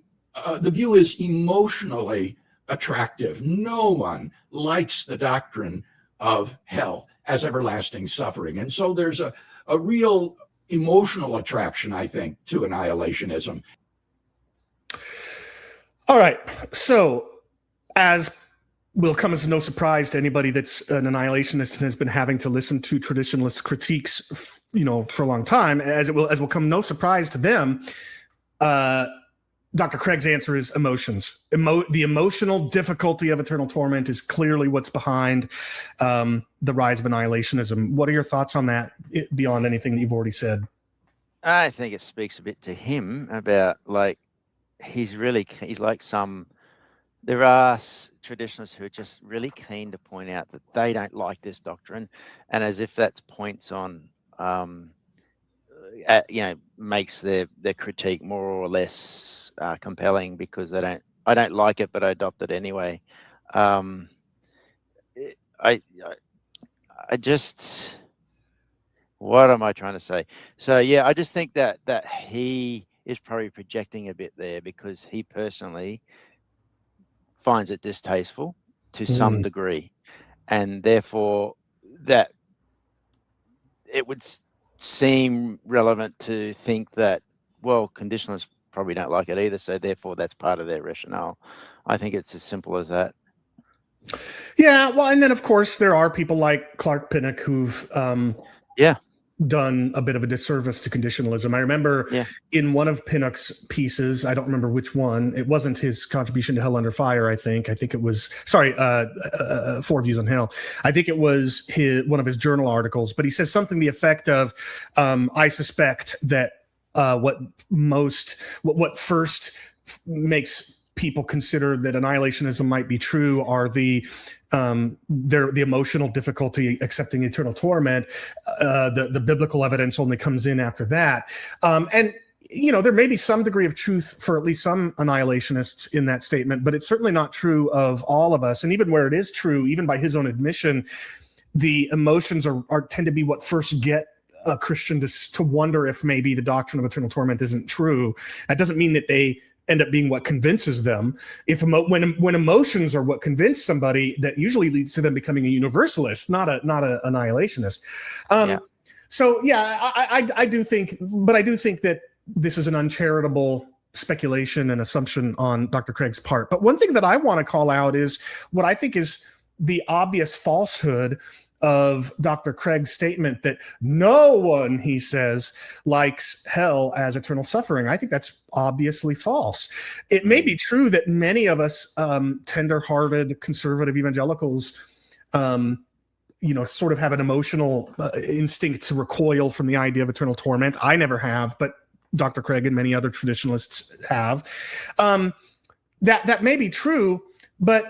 [SPEAKER 8] view is emotionally attractive. No one likes the doctrine of hell as everlasting suffering. And so there's a real emotional attraction, I think, to annihilationism.
[SPEAKER 6] All right. So, as will come as no surprise to anybody that's an annihilationist and has been having to listen to traditionalist critiques, for a long time, as will come no surprise to them, Dr. Craig's answer is emotions. The emotional difficulty of eternal torment is clearly what's behind the rise of annihilationism. What are your thoughts on that, beyond anything that you've already said?
[SPEAKER 1] I think it speaks a bit to him about, like, he's like some. There are traditionalists who are just really keen to point out that they don't like this doctrine, and as if that points on, makes their critique more or less compelling because I don't like it, but I adopt it anyway. What am I trying to say? So yeah, I just think that he is probably projecting a bit there because he personally finds it distasteful to some degree, and therefore that it would seem relevant to think that, well, conditionalists probably don't like it either, so therefore that's part of their rationale. I think it's as simple as that.
[SPEAKER 6] Yeah, well, and then of course there are people like Clark Pinnock who've done a bit of a disservice to conditionalism. I remember in one of Pinnock's pieces, I don't remember which one, it wasn't his contribution to Hell Under Fire, I think it was, Four Views on Hell. I think it was one of his journal articles, but he says something to the effect of, I suspect that what first makes people consider that annihilationism might be true are the emotional difficulty accepting eternal torment. The biblical evidence only comes in after that. And there may be some degree of truth for at least some annihilationists in that statement, but it's certainly not true of all of us. And even where it is true, even by his own admission, the emotions tend to be what first get a Christian to wonder if maybe the doctrine of eternal torment isn't true. That doesn't mean that they end up being what convinces them. When emotions are what convince somebody, that usually leads to them becoming a universalist, not a annihilationist. So yeah, I do think that this is an uncharitable speculation and assumption on Dr. Craig's part. But one thing that I want to call out is what I think is the obvious falsehood of Dr. Craig's statement that no one, he says, likes hell as eternal suffering. I think that's obviously false. It may be true that many of us tender-hearted conservative evangelicals sort of have an emotional instinct to recoil from the idea of eternal torment. I never have, but Dr. Craig and many other traditionalists have. That may be true, but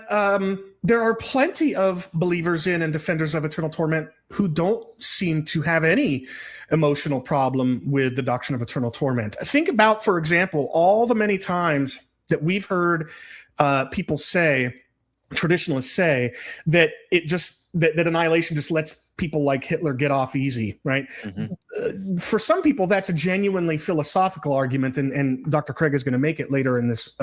[SPEAKER 6] there are plenty of believers in and defenders of eternal torment who don't seem to have any emotional problem with the doctrine of eternal torment. Think about, for example, all the many times that we've heard people say, traditionalists say, that that annihilation just lets people like Hitler get off easy, right? For some people, that's a genuinely philosophical argument, and Dr. Craig is going to make it later in this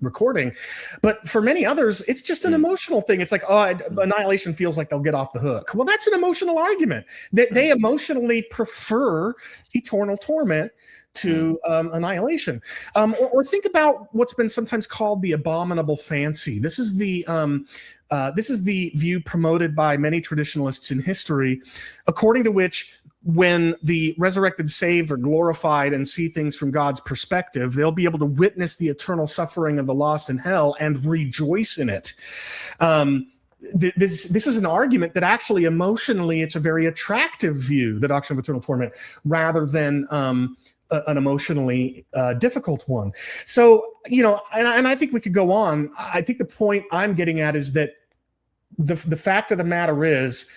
[SPEAKER 6] recording. But for many others, it's just an emotional thing. It's like, annihilation feels like they'll get off the hook. Well, that's an emotional argument. They emotionally prefer eternal torment to annihilation. Or think about what's been sometimes called the abominable fancy. This is the view promoted by many traditionalists in history, according to which when the resurrected saved are glorified and see things from God's perspective, they'll be able to witness the eternal suffering of the lost in hell and rejoice in it. This is an argument that actually emotionally it's a very attractive view, the doctrine of eternal torment, rather than an emotionally difficult one. So, and I think we could go on. I think the point I'm getting at is that the fact of the matter is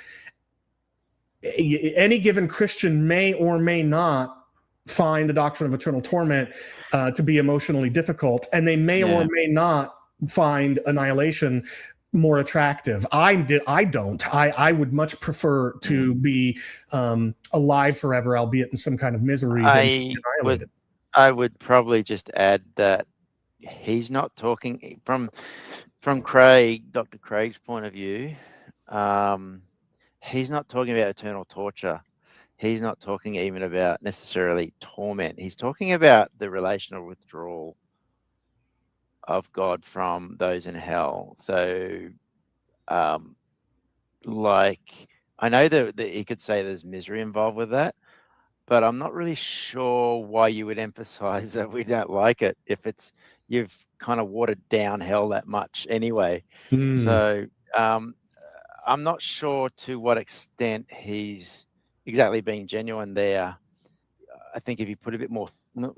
[SPEAKER 6] any given Christian may or may not find the doctrine of eternal torment to be emotionally difficult, and they may or may not find annihilation more attractive. I don't. I would much prefer to be alive forever, albeit in some kind of misery.
[SPEAKER 1] I would probably just add that he's not talking from Craig, Dr. Craig's point of view. He's not talking about eternal torture. He's not talking even about necessarily torment. He's talking about the relational withdrawal of God from those in hell. So, I know that he could say there's misery involved with that, but I'm not really sure why you would emphasize that we don't like it if you've kind of watered down hell that much anyway. So, I'm not sure to what extent he's exactly being genuine there. I think if you put a bit more,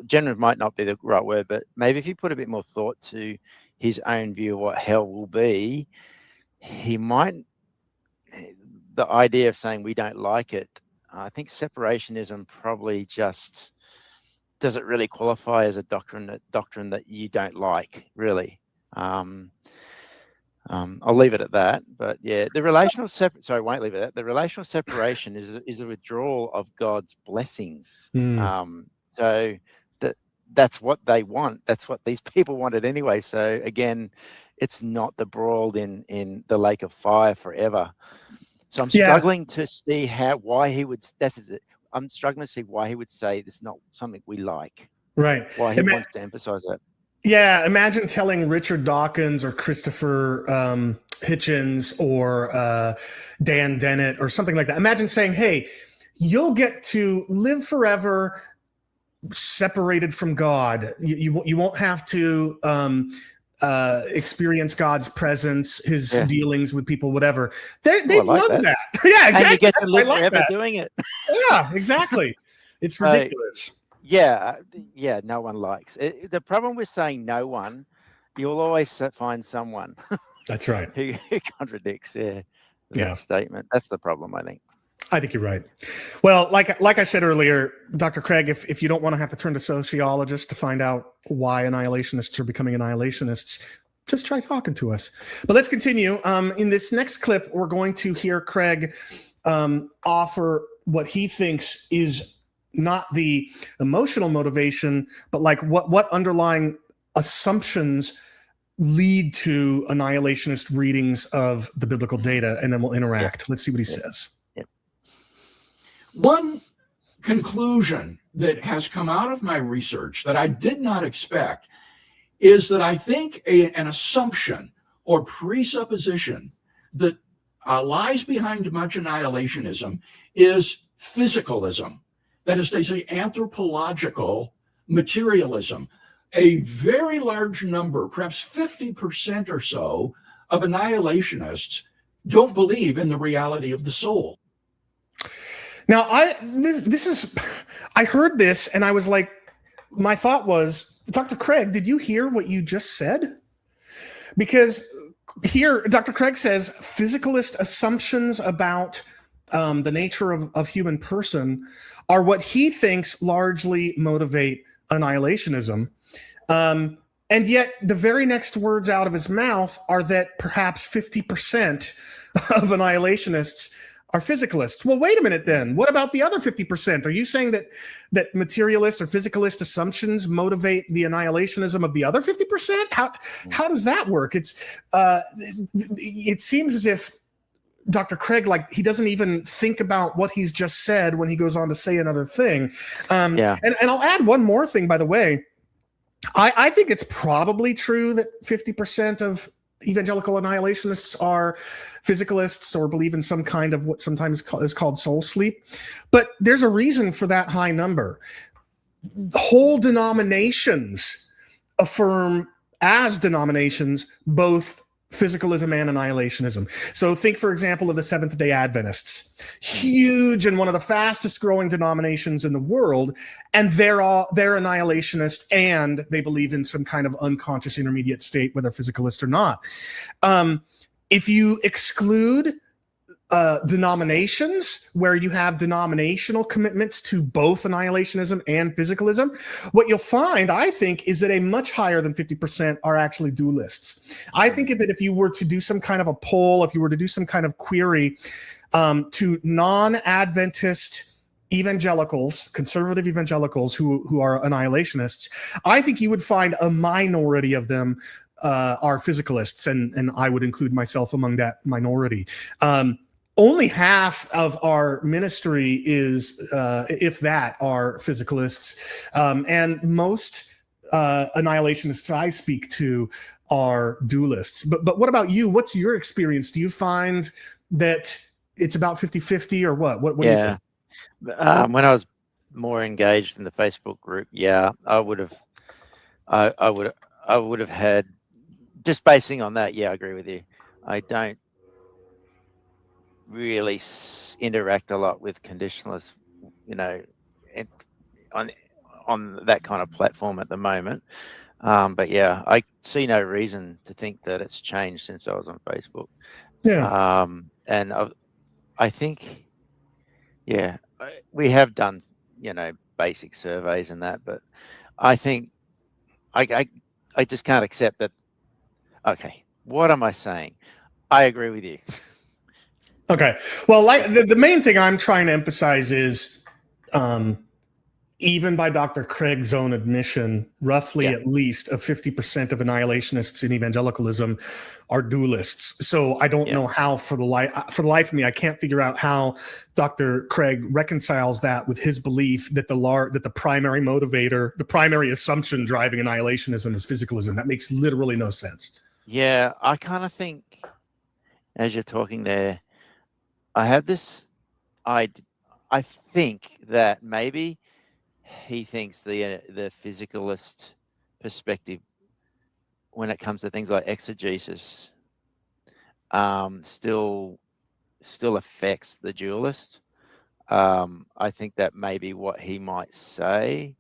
[SPEAKER 1] genuine might not be the right word, but maybe if you put a bit more thought to his own view of what hell will be, he might, the idea of saying we don't like it, I think separationism probably just doesn't really qualify as a doctrine that you don't like, really. I'll leave it at that, but yeah, the relational I won't leave it at that. The relational separation is a withdrawal of God's blessings. So that's what they want. That's what these people wanted anyway. So again, it's not the broiled in the lake of fire forever. So I'm struggling to see why he would. I'm struggling to see why he would say this is not something we like.
[SPEAKER 6] Right.
[SPEAKER 1] Why he wants to emphasize that.
[SPEAKER 6] Yeah, imagine telling Richard Dawkins or Christopher Hitchens or Dan Dennett or something like that. Imagine saying, hey, you'll get to live forever separated from God. You won't have to experience God's presence, his dealings with people, whatever. They love that. Yeah, exactly.
[SPEAKER 1] And you get to live forever doing it.
[SPEAKER 6] Yeah, exactly. It's ridiculous.
[SPEAKER 1] Yeah, no one likes it. The problem with saying no one, you'll always find someone.
[SPEAKER 6] That's right.
[SPEAKER 1] who contradicts that statement. That's the problem, I think.
[SPEAKER 6] I think you're right. Well, like I said earlier, Dr. Craig, if you don't want to have to turn to sociologists to find out why annihilationists are becoming annihilationists, just try talking to us. But let's continue. In this next clip, we're going to hear Craig offer what he thinks is not the emotional motivation, but like what underlying assumptions lead to annihilationist readings of the biblical data, and then we'll interact. Let's see what he says.
[SPEAKER 8] One conclusion that has come out of my research that I did not expect is that I think an assumption or presupposition that lies behind much annihilationism is physicalism. That is to say, anthropological materialism. A very large number, perhaps 50% or so, of annihilationists don't believe in the reality of the soul.
[SPEAKER 6] Now, I heard this and I was like, my thought was, Dr. Craig, did you hear what you just said? Because here, Dr. Craig says physicalist assumptions about the nature of human person are what he thinks largely motivate annihilationism. And yet the very next words out of his mouth are that perhaps 50% of annihilationists are physicalists. Well, wait a minute then. What about the other 50%? Are you saying that materialist or physicalist assumptions motivate the annihilationism of the other 50%? How does that work? It seems as if Dr. Craig, like, he doesn't even think about what he's just said when he goes on to say another thing. And I'll add one more thing, by the way. I think it's probably true that 50% of evangelical annihilationists are physicalists or believe in some kind of what sometimes is called soul sleep. But there's a reason for that high number. Whole denominations affirm as denominations both physicalism and annihilationism. So think, for example, of the Seventh-day Adventists, huge and one of the fastest growing denominations in the world, and they're annihilationist, and they believe in some kind of unconscious intermediate state, whether physicalist or not. If you exclude denominations where you have denominational commitments to both annihilationism and physicalism, what you'll find, I think, is that a much higher than 50% are actually dualists. I think that if you were to do some kind of a poll, if you were to do some kind of query to non-Adventist evangelicals, conservative evangelicals who are annihilationists, I think you would find a minority of them are physicalists, and I would include myself among that minority. Only half of our ministry is, if that, are physicalists. And most annihilationists I speak to are dualists. But what about you? What's your experience? Do you find that it's about 50-50 or what? What do you think?
[SPEAKER 1] When I was more engaged in the Facebook group, I would have had, just basing on that, I agree with you. I don't really interact a lot with conditionalists, on that kind of platform at the moment. But I see no reason to think that it's changed since I was on Facebook. And I think, we have done, basic surveys and that, but I think I just can't accept that. Okay, what am I saying? I agree with you.
[SPEAKER 6] Okay. Well, the main thing I'm trying to emphasize is, even by Dr. Craig's own admission, roughly at least 50% of annihilationists in evangelicalism are dualists. So I don't know how, for the life of me, I can't figure out how Dr. Craig reconciles that with his belief that the primary motivator, the primary assumption driving annihilationism is physicalism. That makes literally no sense.
[SPEAKER 1] Yeah, I kind of think, as you're talking there, I have this, I think that maybe he thinks the physicalist perspective, when it comes to things like exegesis, still affects the dualist. I think that may be what he might say,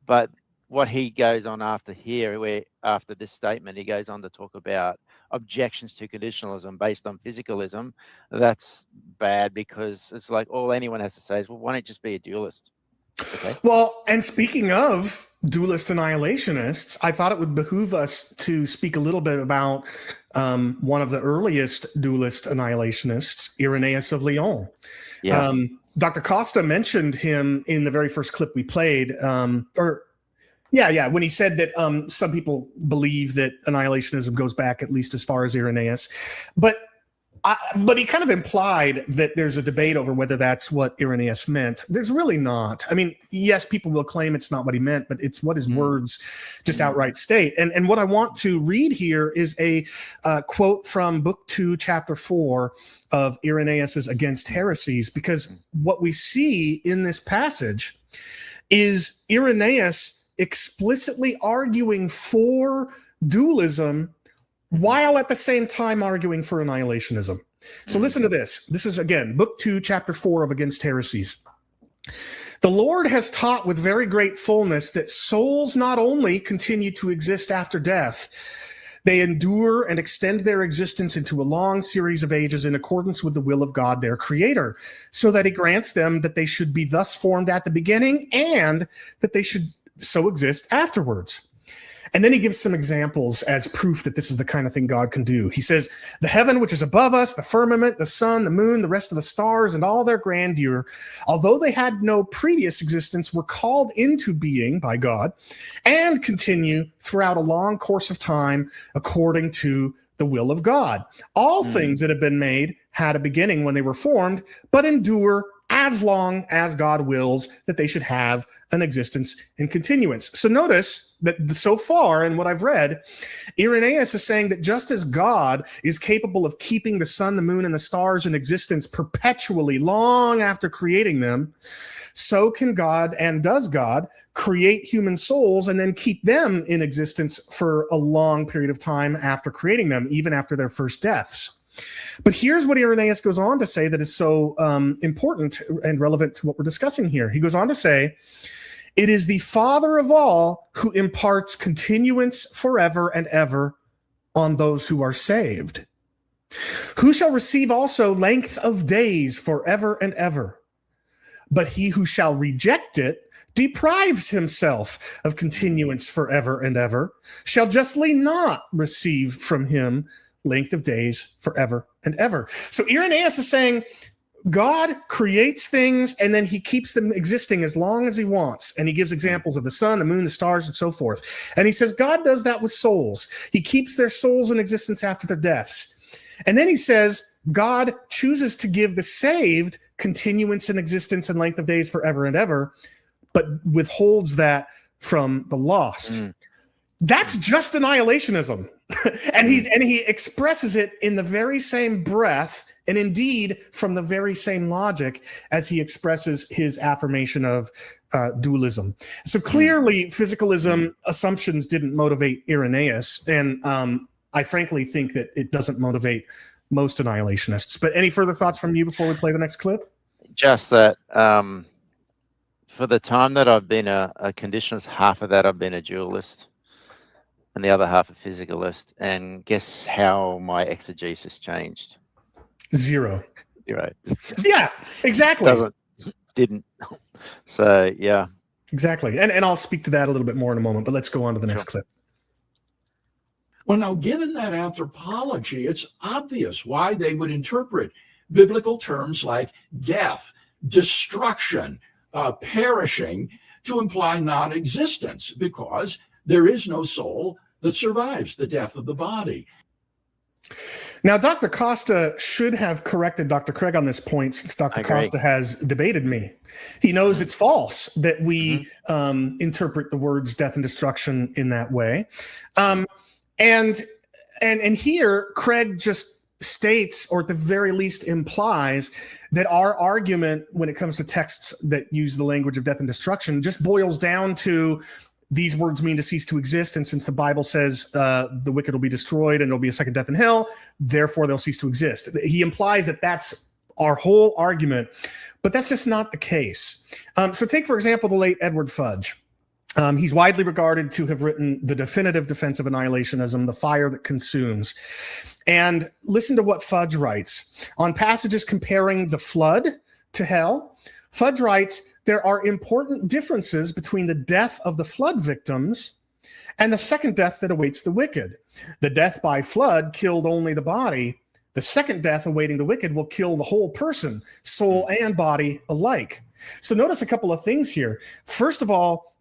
[SPEAKER 1] but what he goes on after here, where after this statement, he goes on to talk about objections to conditionalism based on physicalism. That's bad, because it's like all anyone has to say is, well, why don't you just be a dualist? Okay.
[SPEAKER 6] Well, and speaking of dualist annihilationists, I thought it would behoove us to speak a little bit about one of the earliest dualist annihilationists, Irenaeus of Lyon.
[SPEAKER 1] Yeah.
[SPEAKER 6] Dr. Costa mentioned him in the very first clip we played, when he said that some people believe that annihilationism goes back at least as far as Irenaeus, but he kind of implied that there's a debate over whether that's what Irenaeus meant. There's really not. I mean, yes, people will claim it's not what he meant, but it's what his words just outright state. And what I want to read here is a quote from Book 2, Chapter 4 of Irenaeus's Against Heresies, because what we see in this passage is Irenaeus explicitly arguing for dualism while at the same time arguing for annihilationism. So listen to this. This is, again, Book 2, Chapter 4 of Against Heresies. The Lord has taught with very great fullness that souls not only continue to exist after death, they endure and extend their existence into a long series of ages in accordance with the will of God, their Creator, so that He grants them that they should be thus formed at the beginning and that they should so exist afterwards. And then he gives some examples as proof that this is the kind of thing God can do. He says, the heaven which is above us, the firmament, the sun, the moon, the rest of the stars, and all their grandeur, although they had no previous existence, were called into being by God and continue throughout a long course of time according to the will of God. All things that have been made had a beginning when they were formed, but endure as long as God wills that they should have an existence and continuance. So notice that so far in what I've read, Irenaeus is saying that just as God is capable of keeping the sun, the moon, and the stars in existence perpetually long after creating them, so can God and does God create human souls and then keep them in existence for a long period of time after creating them, even after their first deaths. But here's what Irenaeus goes on to say that is so important and relevant to what we're discussing here. He goes on to say, it is the Father of all who imparts continuance forever and ever on those who are saved, who shall receive also length of days forever and ever. But he who shall reject it deprives himself of continuance forever and ever, shall justly not receive from him length of days forever and ever. So Irenaeus is saying God creates things and then he keeps them existing as long as he wants. And he gives examples of the sun, the moon, the stars, and so forth. And he says God does that with souls. He keeps their souls in existence after their deaths. And then he says God chooses to give the saved continuance in existence and length of days forever and ever, but withholds that from the lost. That's just annihilationism. and he expresses it in the very same breath, and indeed from the very same logic as he expresses his affirmation of dualism. So clearly physicalism assumptions didn't motivate Irenaeus, and I frankly think that it doesn't motivate most annihilationists. But any further thoughts from you before we play the next clip?
[SPEAKER 1] Just that for the time that I've been a conditionalist, half of that I've been a dualist and the other half a physicalist. And guess how my exegesis changed?
[SPEAKER 6] Zero.
[SPEAKER 1] Yeah,
[SPEAKER 6] exactly.
[SPEAKER 1] Didn't. So, yeah.
[SPEAKER 6] Exactly. And I'll speak to that a little bit more in a moment, but let's go on to the next clip.
[SPEAKER 8] Well, now, given that anthropology, it's obvious why they would interpret biblical terms like death, destruction, perishing to imply non-existence, because there is no soul that survives the death of the body.
[SPEAKER 6] Now, Dr. Costa should have corrected Dr. Craig on this point, since Dr. Costa has debated me. He knows it's false that we interpret the words death and destruction in that way. And here, Craig just states, or at the very least implies, that our argument when it comes to texts that use the language of death and destruction just boils down to these words mean to cease to exist, and since the Bible says the wicked will be destroyed and there'll be a second death in hell, therefore they'll cease to exist. He implies that that's our whole argument, but that's just not the case. So take, for example, the late Edward Fudge. He's widely regarded to have written the definitive defense of annihilationism, The Fire That Consumes. And listen to what Fudge writes. On passages comparing the flood to hell, Fudge writes, there are important differences between the death of the flood victims and the second death that awaits the wicked. The death by flood killed only the body. The second death awaiting the wicked will kill the whole person, soul and body alike. So notice a couple of things here. First of all,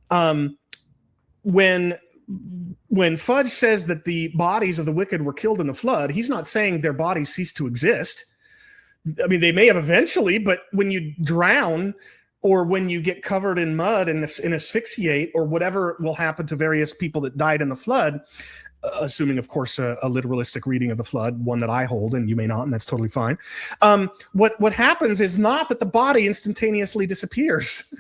[SPEAKER 6] when Fudge says that the bodies of the wicked were killed in the flood, he's not saying their bodies ceased to exist. I mean, they may have eventually, but when you drown or when you get covered in mud and asphyxiate or whatever will happen to various people that died in the flood, assuming, of course, a literalistic reading of the flood, one that I hold, and you may not, and that's totally fine. What happens is not that the body instantaneously disappears.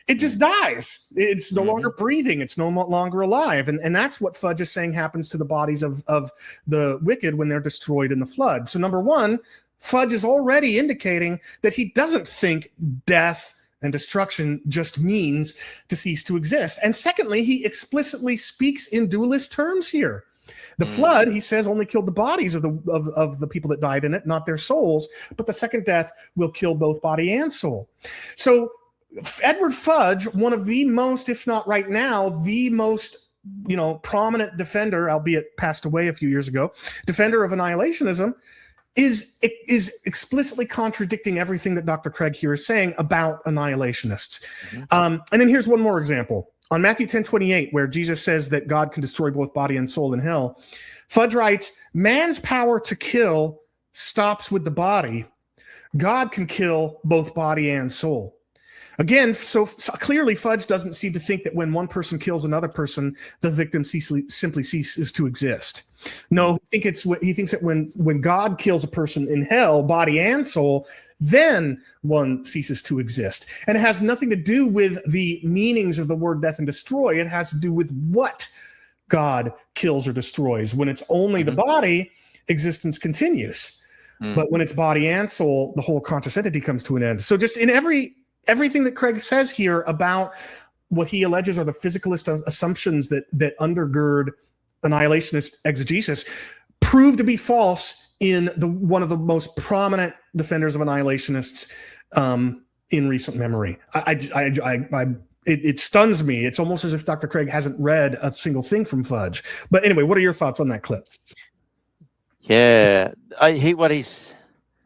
[SPEAKER 6] It just dies. It's no longer breathing. It's no longer alive. And that's what Fudge is saying happens to the bodies of the wicked when they're destroyed in the flood. So number one, Fudge is already indicating that he doesn't think death and destruction just means to cease to exist. And secondly, he explicitly speaks in dualist terms here. The flood, he says, only killed the bodies of the people that died in it, not their souls. But the second death will kill both body and soul. So Edward Fudge, one of the most, if not right now, the most prominent defender, albeit passed away a few years ago, defender of annihilationism, is explicitly contradicting everything that Dr. Craig here is saying about annihilationists. And then here's one more example. On Matthew 10:28, where Jesus says that God can destroy both body and soul in hell, Fudge writes, man's power to kill stops with the body. God can kill both body and soul. Again, so clearly Fudge doesn't seem to think that when one person kills another person, the victim simply ceases to exist. No, he thinks that when God kills a person in hell, body and soul, then one ceases to exist. And it has nothing to do with the meanings of the word death and destroy. It has to do with what God kills or destroys. When it's only the body, existence continues. But when it's body and soul, the whole conscious entity comes to an end. So just in everything that Craig says here about what he alleges are the physicalist assumptions that undergird annihilationist exegesis prove to be false in one of the most prominent defenders of annihilationists in recent memory. It stuns me. It's almost as if Dr. Craig hasn't read a single thing from Fudge. But anyway, what are your thoughts on that clip?
[SPEAKER 1] Yeah, I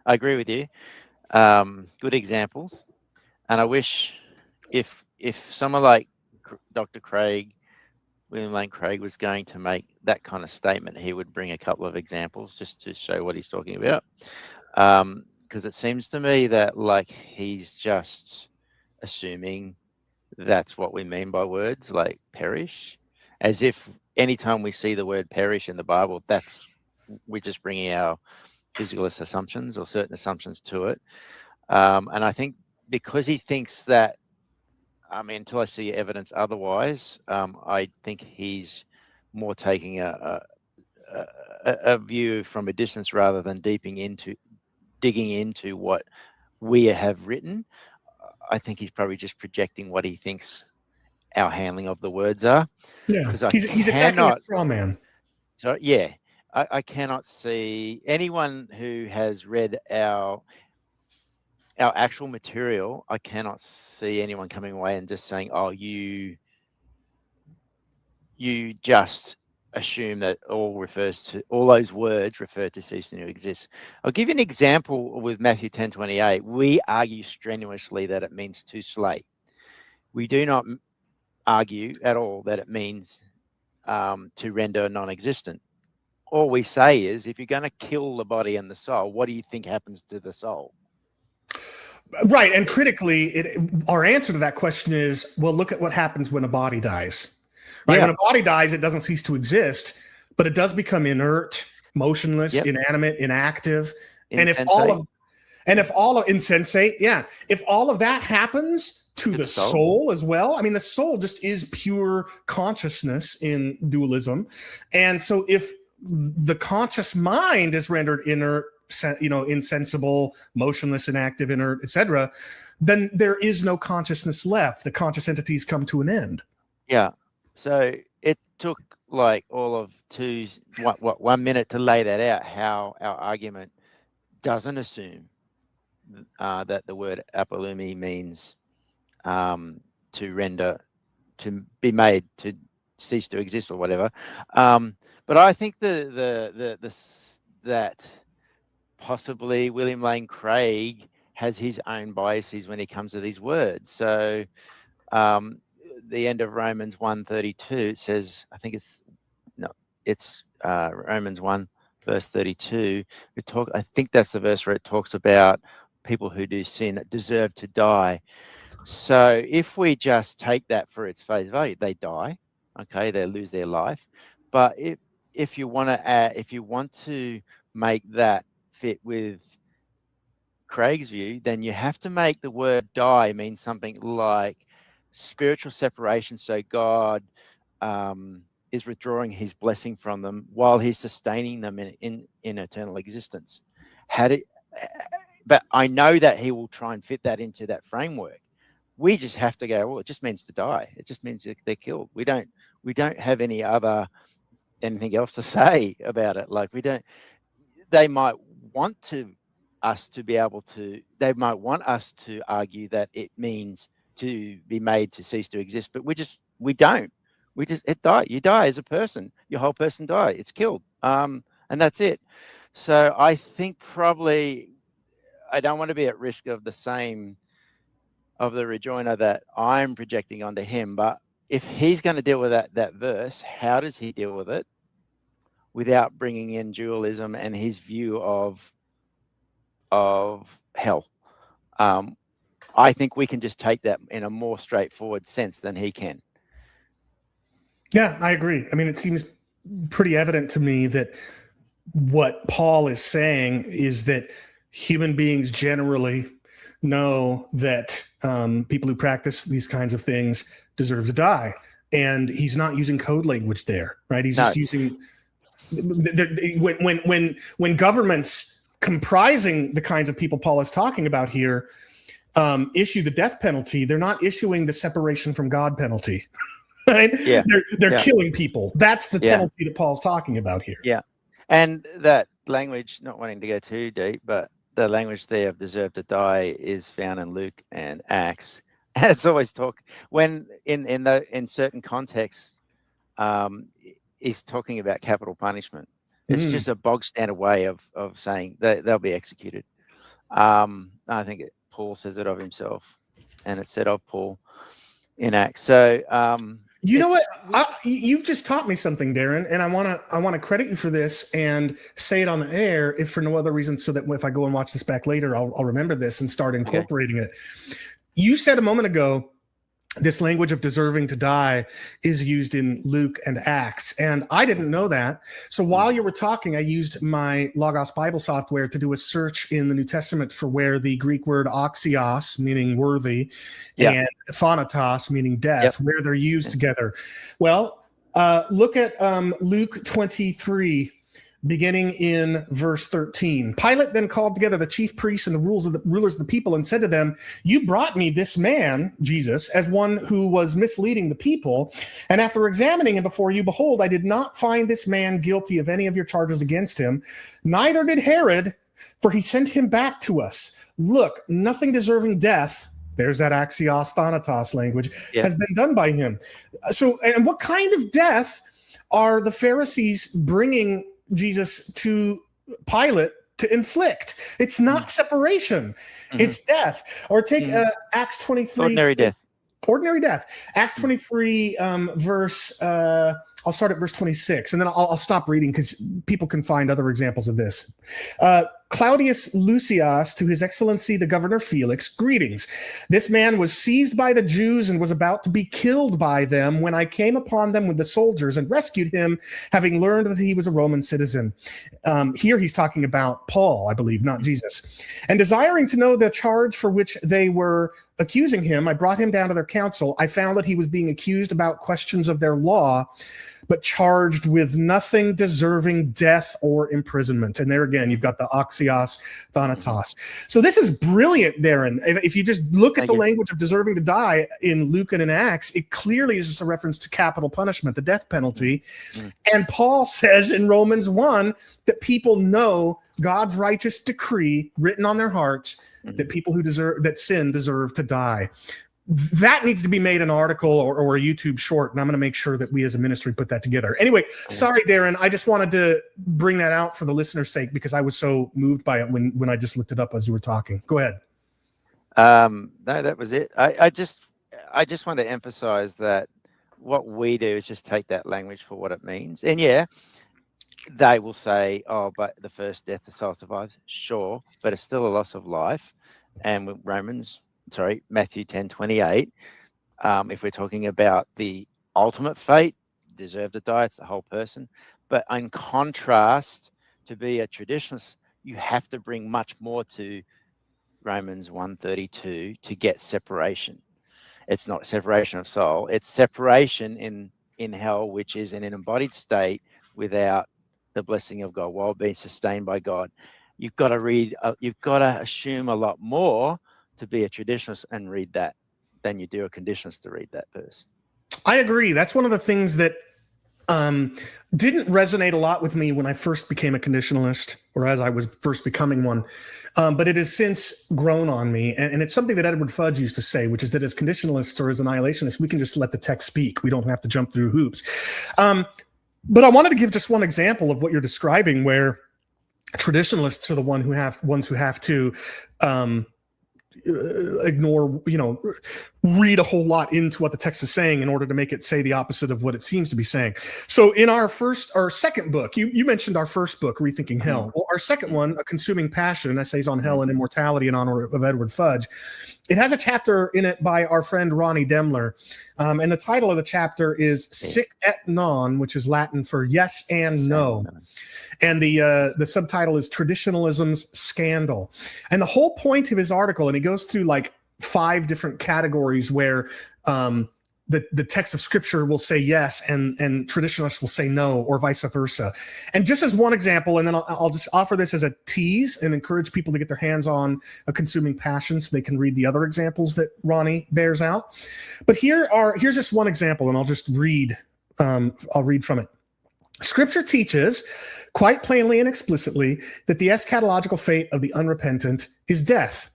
[SPEAKER 1] agree with you. Good examples. And I wish if someone like Dr. Craig, William Lane Craig, was going to make that kind of statement, he would bring a couple of examples just to show what he's talking about. Because it seems to me that he's just assuming that's what we mean by words like perish, as if anytime we see the word perish in the Bible, we're just bringing our physicalist assumptions or certain assumptions to it. And I think because he thinks that, until I see evidence otherwise, I think he's more taking a view from a distance rather than digging into what we have written. I think he's probably just projecting what he thinks our handling of the words are.
[SPEAKER 6] Yeah, he's attacking a straw man.
[SPEAKER 1] So yeah, I cannot see anyone who has read our actual material. I cannot see anyone coming away and just saying, "Oh, you just assume that all those words refer to ceasing to exist." I'll give you an example with Matthew 10:28. We argue strenuously that it means to slay. We do not argue at all that it means to render non-existent. All we say is, if you're going to kill the body and the soul, what do you think happens to the soul?
[SPEAKER 6] Right. And critically, our answer to that question is, well, look at what happens when a body dies. Right. Yeah. When a body dies, it doesn't cease to exist, but it does become inert, motionless, inanimate, inactive. Insensate. And if all of insensate, if all of that happens to the soul as well, the soul just is pure consciousness in dualism. And so if the conscious mind is rendered inert, insensible, motionless, inactive, inert, etc., then there is no consciousness left. The conscious entities come to an end.
[SPEAKER 1] Yeah. So it took all of 1 minute to lay that out, how our argument doesn't assume that the word apolumi means to render, to be made, to cease to exist, or whatever. But I think that possibly William Lane Craig has his own biases when he comes to these words. So the end of Romans 1:32, it says, it's Romans 1 verse 32. I think that's the verse where it talks about people who do sin deserve to die. So if we just take that for its face value, they die. Okay, they lose their life. But if you want to make that fit with Craig's view, then you have to make the word die mean something like spiritual separation. So God is withdrawing his blessing from them while he's sustaining them in eternal existence. But I know that he will try and fit that into that framework. We just have to go, well, it just means to die. It just means that they're killed. We don't have anything else to say about it. Like they might want us to argue that it means to be made to cease to exist, but we don't. It die. You die as a person. Your whole person die. It's killed. And that's it. So I think probably I don't want to be at risk of the rejoinder that I'm projecting onto him. But if he's going to deal with that verse, how does he deal with it without bringing in dualism and his view of hell? I think we can just take that in a more straightforward sense than he can.
[SPEAKER 6] Yeah, I agree. I mean, it seems pretty evident to me that what Paul is saying is that human beings generally know that people who practice these kinds of things deserve to die. And he's not using code language there, right? He's just using when governments comprising the kinds of people Paul is talking about here issue the death penalty, they're not issuing the separation from God penalty. Right?
[SPEAKER 1] Yeah.
[SPEAKER 6] They're killing people. That's the penalty that Paul's talking about here.
[SPEAKER 1] Yeah. And that language, not wanting to go too deep, but the language there of deserve to die is found in Luke and Acts. And it's always when in certain contexts, he's talking about capital punishment. It's just a bog standard way of saying that they'll be executed. I think Paul says it of himself, and it's said of Paul in Acts. So
[SPEAKER 6] you know what? You've just taught me something, Darren, and I want to credit you for this and say it on the air, if for no other reason, so that if I go and watch this back later, I'll remember this and start incorporating it. You said a moment ago, this language of deserving to die is used in Luke and Acts, and I didn't know that. So while you were talking, I used my Logos Bible software to do a search in the New Testament for where the Greek word axios, meaning worthy, and thanatos, meaning death, where they're used together. Well, look at Luke 23, beginning in verse 13. Pilate then called together the chief priests and the rulers of the people and said to them, "You brought me this man, Jesus, as one who was misleading the people. And after examining him before you, behold, I did not find this man guilty of any of your charges against him. Neither did Herod, for he sent him back to us. Look, nothing deserving death," there's that axios thanatos language, "has been done by him." So, and what kind of death are the Pharisees bringing Jesus to Pilate to inflict? It's not separation, it's death. Or take Acts 23. Ordinary death. Acts 23 verse, I'll start at verse 26, and then I'll stop reading because people can find other examples of this. Claudius Lucius, to his excellency the governor Felix, greetings. This man was seized by the Jews and was about to be killed by them when I came upon them with the soldiers and rescued him, having learned that he was a Roman citizen. Here he's talking about Paul, I believe, not Jesus. And desiring to know the charge for which they were accusing him, I brought him down to their council. I found that he was being accused about questions of their law, but charged with nothing deserving death or imprisonment. And there again, you've got the axios thanatos. So this is brilliant, Darren. If you just look at the language of deserving to die in Luke and in Acts, it clearly is just a reference to capital punishment, the death penalty. And Paul says in Romans 1 that people know God's righteous decree written on their hearts that people that sin deserve to die. That needs to be made an article or a YouTube short, and I'm going to make sure that we as a ministry put that together. Anyway, sorry, Darren. I just wanted to bring that out for the listener's sake because I was so moved by it when I just looked it up as you were talking. Go ahead.
[SPEAKER 1] No, that was it. I just want to emphasize that what we do is just take that language for what it means. And yeah, they will say, oh, but the first death, the soul survives. Sure, but it's still a loss of life. And with Matthew 10:28, if we're talking about the ultimate fate, deserve to die, it's the whole person. But in contrast, to be a traditionalist, you have to bring much more to Romans 1:32 to get separation. It's not separation of soul, it's separation in hell, which is in an embodied state without the blessing of God while being sustained by God. You've got to assume a lot more to be a traditionalist and read that than you do a conditionalist to read that verse.
[SPEAKER 6] I agree. That's one of the things that didn't resonate a lot with me when I first became a conditionalist, or as I was first becoming one. But it has since grown on me. And it's something that Edward Fudge used to say, which is that as conditionalists or as annihilationists, we can just let the text speak. We don't have to jump through hoops. But I wanted to give just one example of what you're describing, where traditionalists are the ones who have to ignore, read a whole lot into what the text is saying in order to make it say the opposite of what it seems to be saying. So in our second book, you mentioned our first book, Rethinking Hell. Well, our second one, A Consuming Passion, Essays on Hell and Immortality in honor of Edward Fudge, it has a chapter in it by our friend Ronnie Demler. And the title of the chapter is Sic et Non, which is Latin for yes and no. And the subtitle is Traditionalism's Scandal. And the whole point of his article, and he goes through like 5 different categories where the text of scripture will say yes and traditionalists will say no, or vice versa. And just as one example, and then I'll just offer this as a tease and encourage people to get their hands on A Consuming Passion so they can read the other examples that Ronnie bears out. But here's just one example, and I'll just read. I'll read from it. Scripture teaches quite plainly and explicitly that the eschatological fate of the unrepentant is death.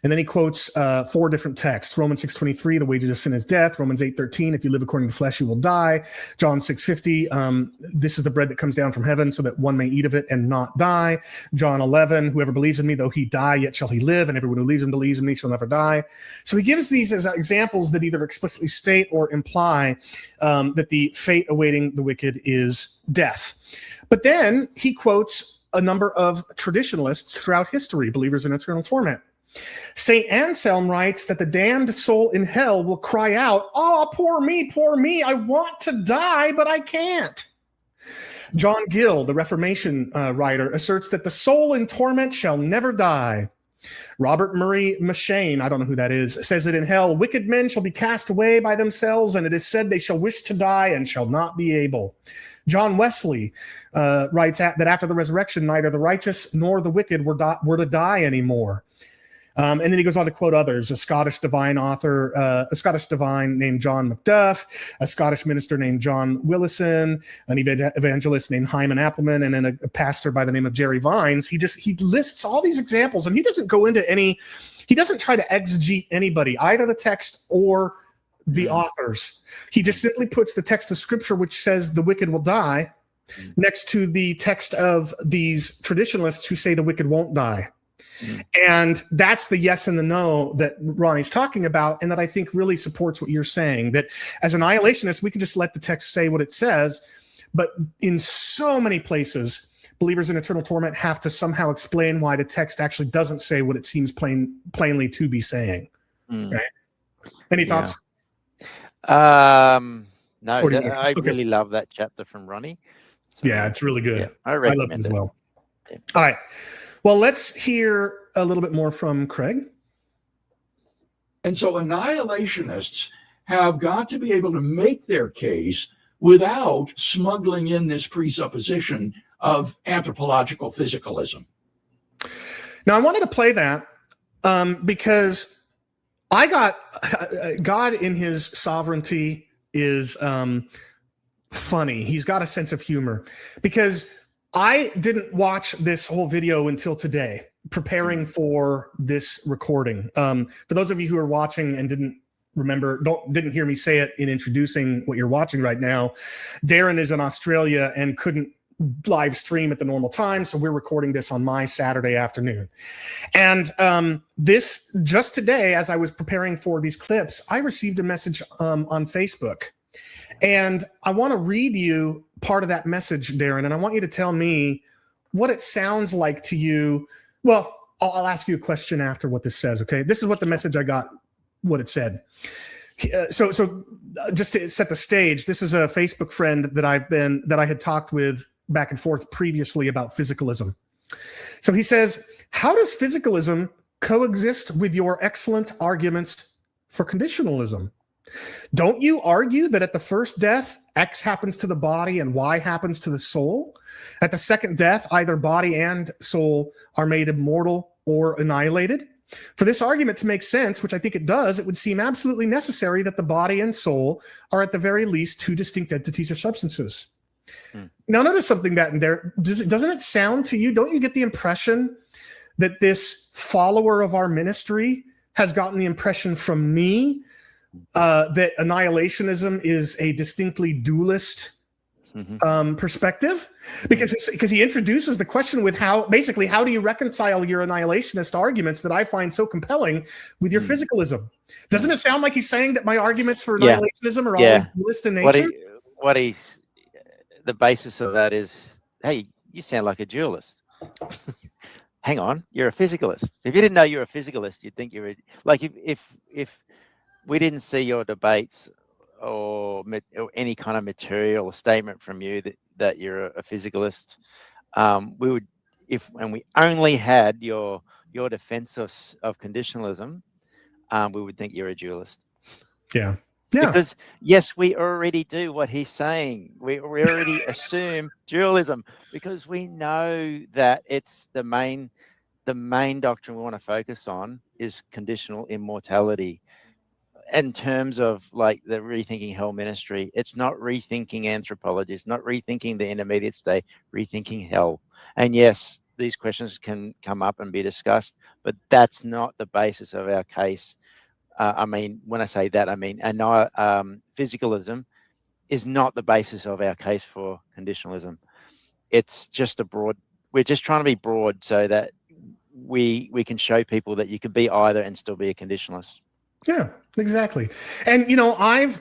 [SPEAKER 6] And then he quotes 4 different texts. Romans 6:23, the wages of sin is death. Romans 8:13, if you live according to the flesh, you will die. John 6:50, this is the bread that comes down from heaven so that one may eat of it and not die. John 11, whoever believes in me, though he die, yet shall he live. And everyone who believes in me shall never die. So he gives these as examples that either explicitly state or imply that the fate awaiting the wicked is death. But then he quotes a number of traditionalists throughout history, believers in eternal torment. St. Anselm writes that the damned soul in hell will cry out, "Oh, poor me, I want to die, but I can't." John Gill, the Reformation writer, asserts that the soul in torment shall never die. Robert Murray M'Cheyne, I don't know who that is, says that in hell, wicked men shall be cast away by themselves, and it is said they shall wish to die and shall not be able. John Wesley writes that after the resurrection, neither the righteous nor the wicked were to die anymore. And then he goes on to quote others, a Scottish divine named John Macduff, a Scottish minister named John Willison, an evangelist named Hyman Appleman, and then a pastor by the name of Jerry Vines. He lists all these examples, and he doesn't go into he doesn't try to exegete anybody, either the text or the authors. He just simply puts the text of scripture, which says the wicked will die, next to the text of these traditionalists who say the wicked won't die. And that's the yes and the no that Ronnie's talking about, and that I think really supports what you're saying, that as annihilationists, we can just let the text say what it says. But in so many places, believers in eternal torment have to somehow explain why the text actually doesn't say what it seems plainly to be saying. Right? Any thoughts?
[SPEAKER 1] No, I really love that chapter from Ronnie. So,
[SPEAKER 6] yeah, it's really good.
[SPEAKER 1] Yeah, I recommend
[SPEAKER 6] love it as
[SPEAKER 1] it.
[SPEAKER 6] well.
[SPEAKER 1] Yeah.
[SPEAKER 6] All right. Well, let's hear a little bit more from Craig.
[SPEAKER 8] And so annihilationists have got to be able to make their case without smuggling in this presupposition of anthropological physicalism.
[SPEAKER 6] Now, I wanted to play that because I got God in his sovereignty is funny. He's got a sense of humor, because I didn't watch this whole video until today, preparing for this recording. For those of you who are watching and didn't hear me say it in introducing what you're watching right now, Darren is in Australia and couldn't live stream at the normal time, so we're recording this on my Saturday afternoon. And this, just today, as I was preparing for these clips, I received a message on Facebook. And I want to read you part of that message, Darren, and I want you to tell me what it sounds like to you. Well, I'll ask you a question after what this says, okay? This is what the message I got, what it said. So just to set the stage, this is a Facebook friend that I had talked with back and forth previously about physicalism. So he says, how does physicalism coexist with your excellent arguments for conditionalism? Don't you argue that at the first death, X happens to the body and Y happens to the soul? At the second death, either body and soul are made immortal or annihilated? For this argument to make sense, which I think it does, it would seem absolutely necessary that the body and soul are at the very least two distinct entities or substances. Now, notice something that in there, doesn't it sound to you, don't you get the impression that this follower of our ministry has gotten the impression from me that annihilationism is a distinctly dualist perspective? Because he introduces the question with how do you reconcile your annihilationist arguments that I find so compelling with your physicalism? Doesn't it sound like he's saying that my arguments for annihilationism are always dualist in nature?
[SPEAKER 1] The basis of that is, hey, you sound like a dualist. Hang on, you're a physicalist. If you didn't know you're a physicalist, you'd think you're like if we didn't see your debates or any kind of material statement from you that you're a physicalist, we would, and we only had your defense of conditionalism, we would think you're a dualist.
[SPEAKER 6] Yeah.
[SPEAKER 1] Because yes, we already do what he's saying. We already assume dualism because we know that it's the main doctrine we want to focus on is conditional immortality. In terms of like the Rethinking Hell ministry, it's not rethinking anthropology, it's not rethinking the intermediate state, rethinking hell. And yes, these questions can come up and be discussed, but that's not the basis of our case. I mean, when I say that, I mean, physicalism is not the basis of our case for conditionalism. It's just we're just trying to be broad so that we can show people that you could be either and still be a conditionalist.
[SPEAKER 6] Yeah, exactly. And, I've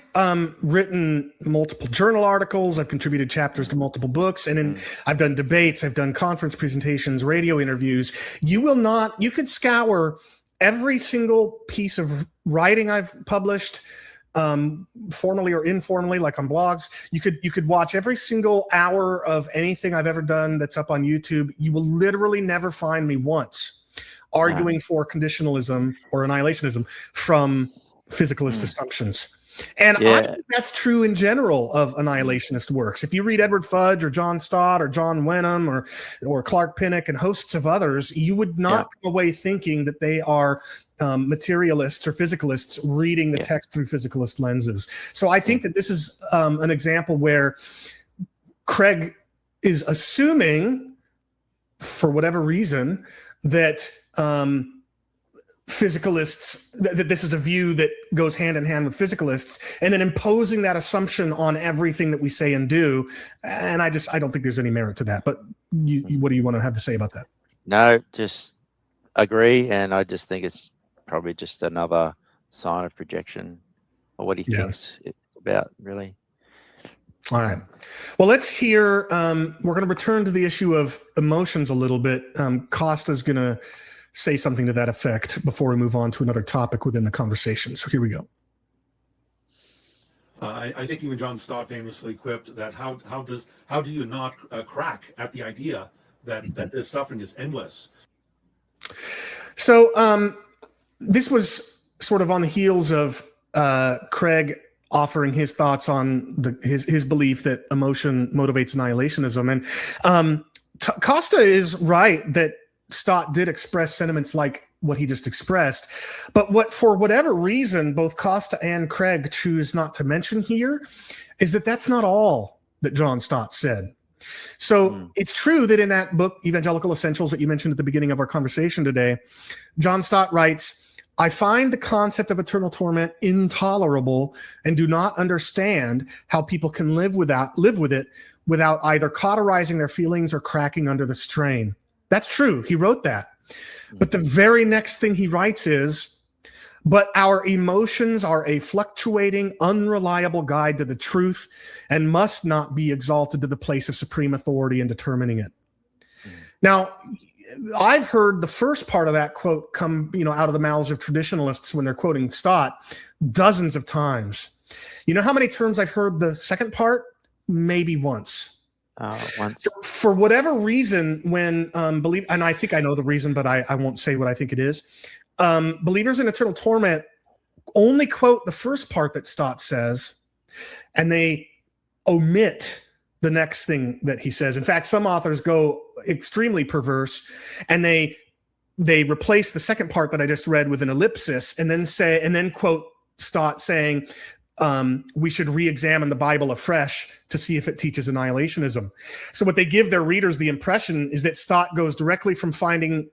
[SPEAKER 6] written multiple journal articles. I've contributed chapters to multiple books, and I've done debates. I've done conference presentations, radio interviews. You could scour every single piece of writing I've published, formally or informally, like on blogs. You could watch every single hour of anything I've ever done that's up on YouTube. You will literally never find me once arguing for conditionalism or annihilationism from physicalist assumptions. And I think that's true in general of annihilationist works. If you read Edward Fudge or John Stott or John Wenham or Clark Pinnock and hosts of others, you would not come away thinking that they are materialists or physicalists reading the text through physicalist lenses. So I think that this is an example where Craig is assuming, for whatever reason, that physicalists, that this is a view that goes hand in hand with physicalists, and then imposing that assumption on everything that we say and do. And I don't think there's any merit to that. But what do you want to have to say about that?
[SPEAKER 1] No, just agree. And I just think it's probably just another sign of projection or what he thinks it's about, really.
[SPEAKER 6] All right. Well, let's hear, we're going to return to the issue of emotions a little bit. Costa's going to say something to that effect before we move on to another topic within the conversation. So here we go.
[SPEAKER 7] I think even John Stott famously quipped that how do you not crack at the idea that this suffering is endless?
[SPEAKER 6] So this was sort of on the heels of Craig offering his thoughts on his belief that emotion motivates annihilationism. And Costa is right that Stott did express sentiments like what he just expressed, but for whatever reason, both Costa and Craig choose not to mention here is that that's not all that John Stott said. So it's true that in that book, Evangelical Essentials, that you mentioned at the beginning of our conversation today, John Stott writes, I find the concept of eternal torment intolerable and do not understand how people can live with it without either cauterizing their feelings or cracking under the strain. That's true. He wrote that. But the very next thing he writes is, but our emotions are a fluctuating, unreliable guide to the truth and must not be exalted to the place of supreme authority in determining it. Now, I've heard the first part of that quote come, out of the mouths of traditionalists when they're quoting Stott dozens of times. You know how many times I've heard the second part? Maybe once.
[SPEAKER 1] Once.
[SPEAKER 6] For whatever reason, when and I think I know the reason, but I won't say what I think it is. Believers in eternal torment only quote the first part that Stott says, and they omit the next thing that he says. In fact, some authors go extremely perverse, and they replace the second part that I just read with an ellipsis, and then quote Stott saying, we should re-examine the Bible afresh to see if it teaches annihilationism. So what they give their readers the impression is that Stott goes directly from finding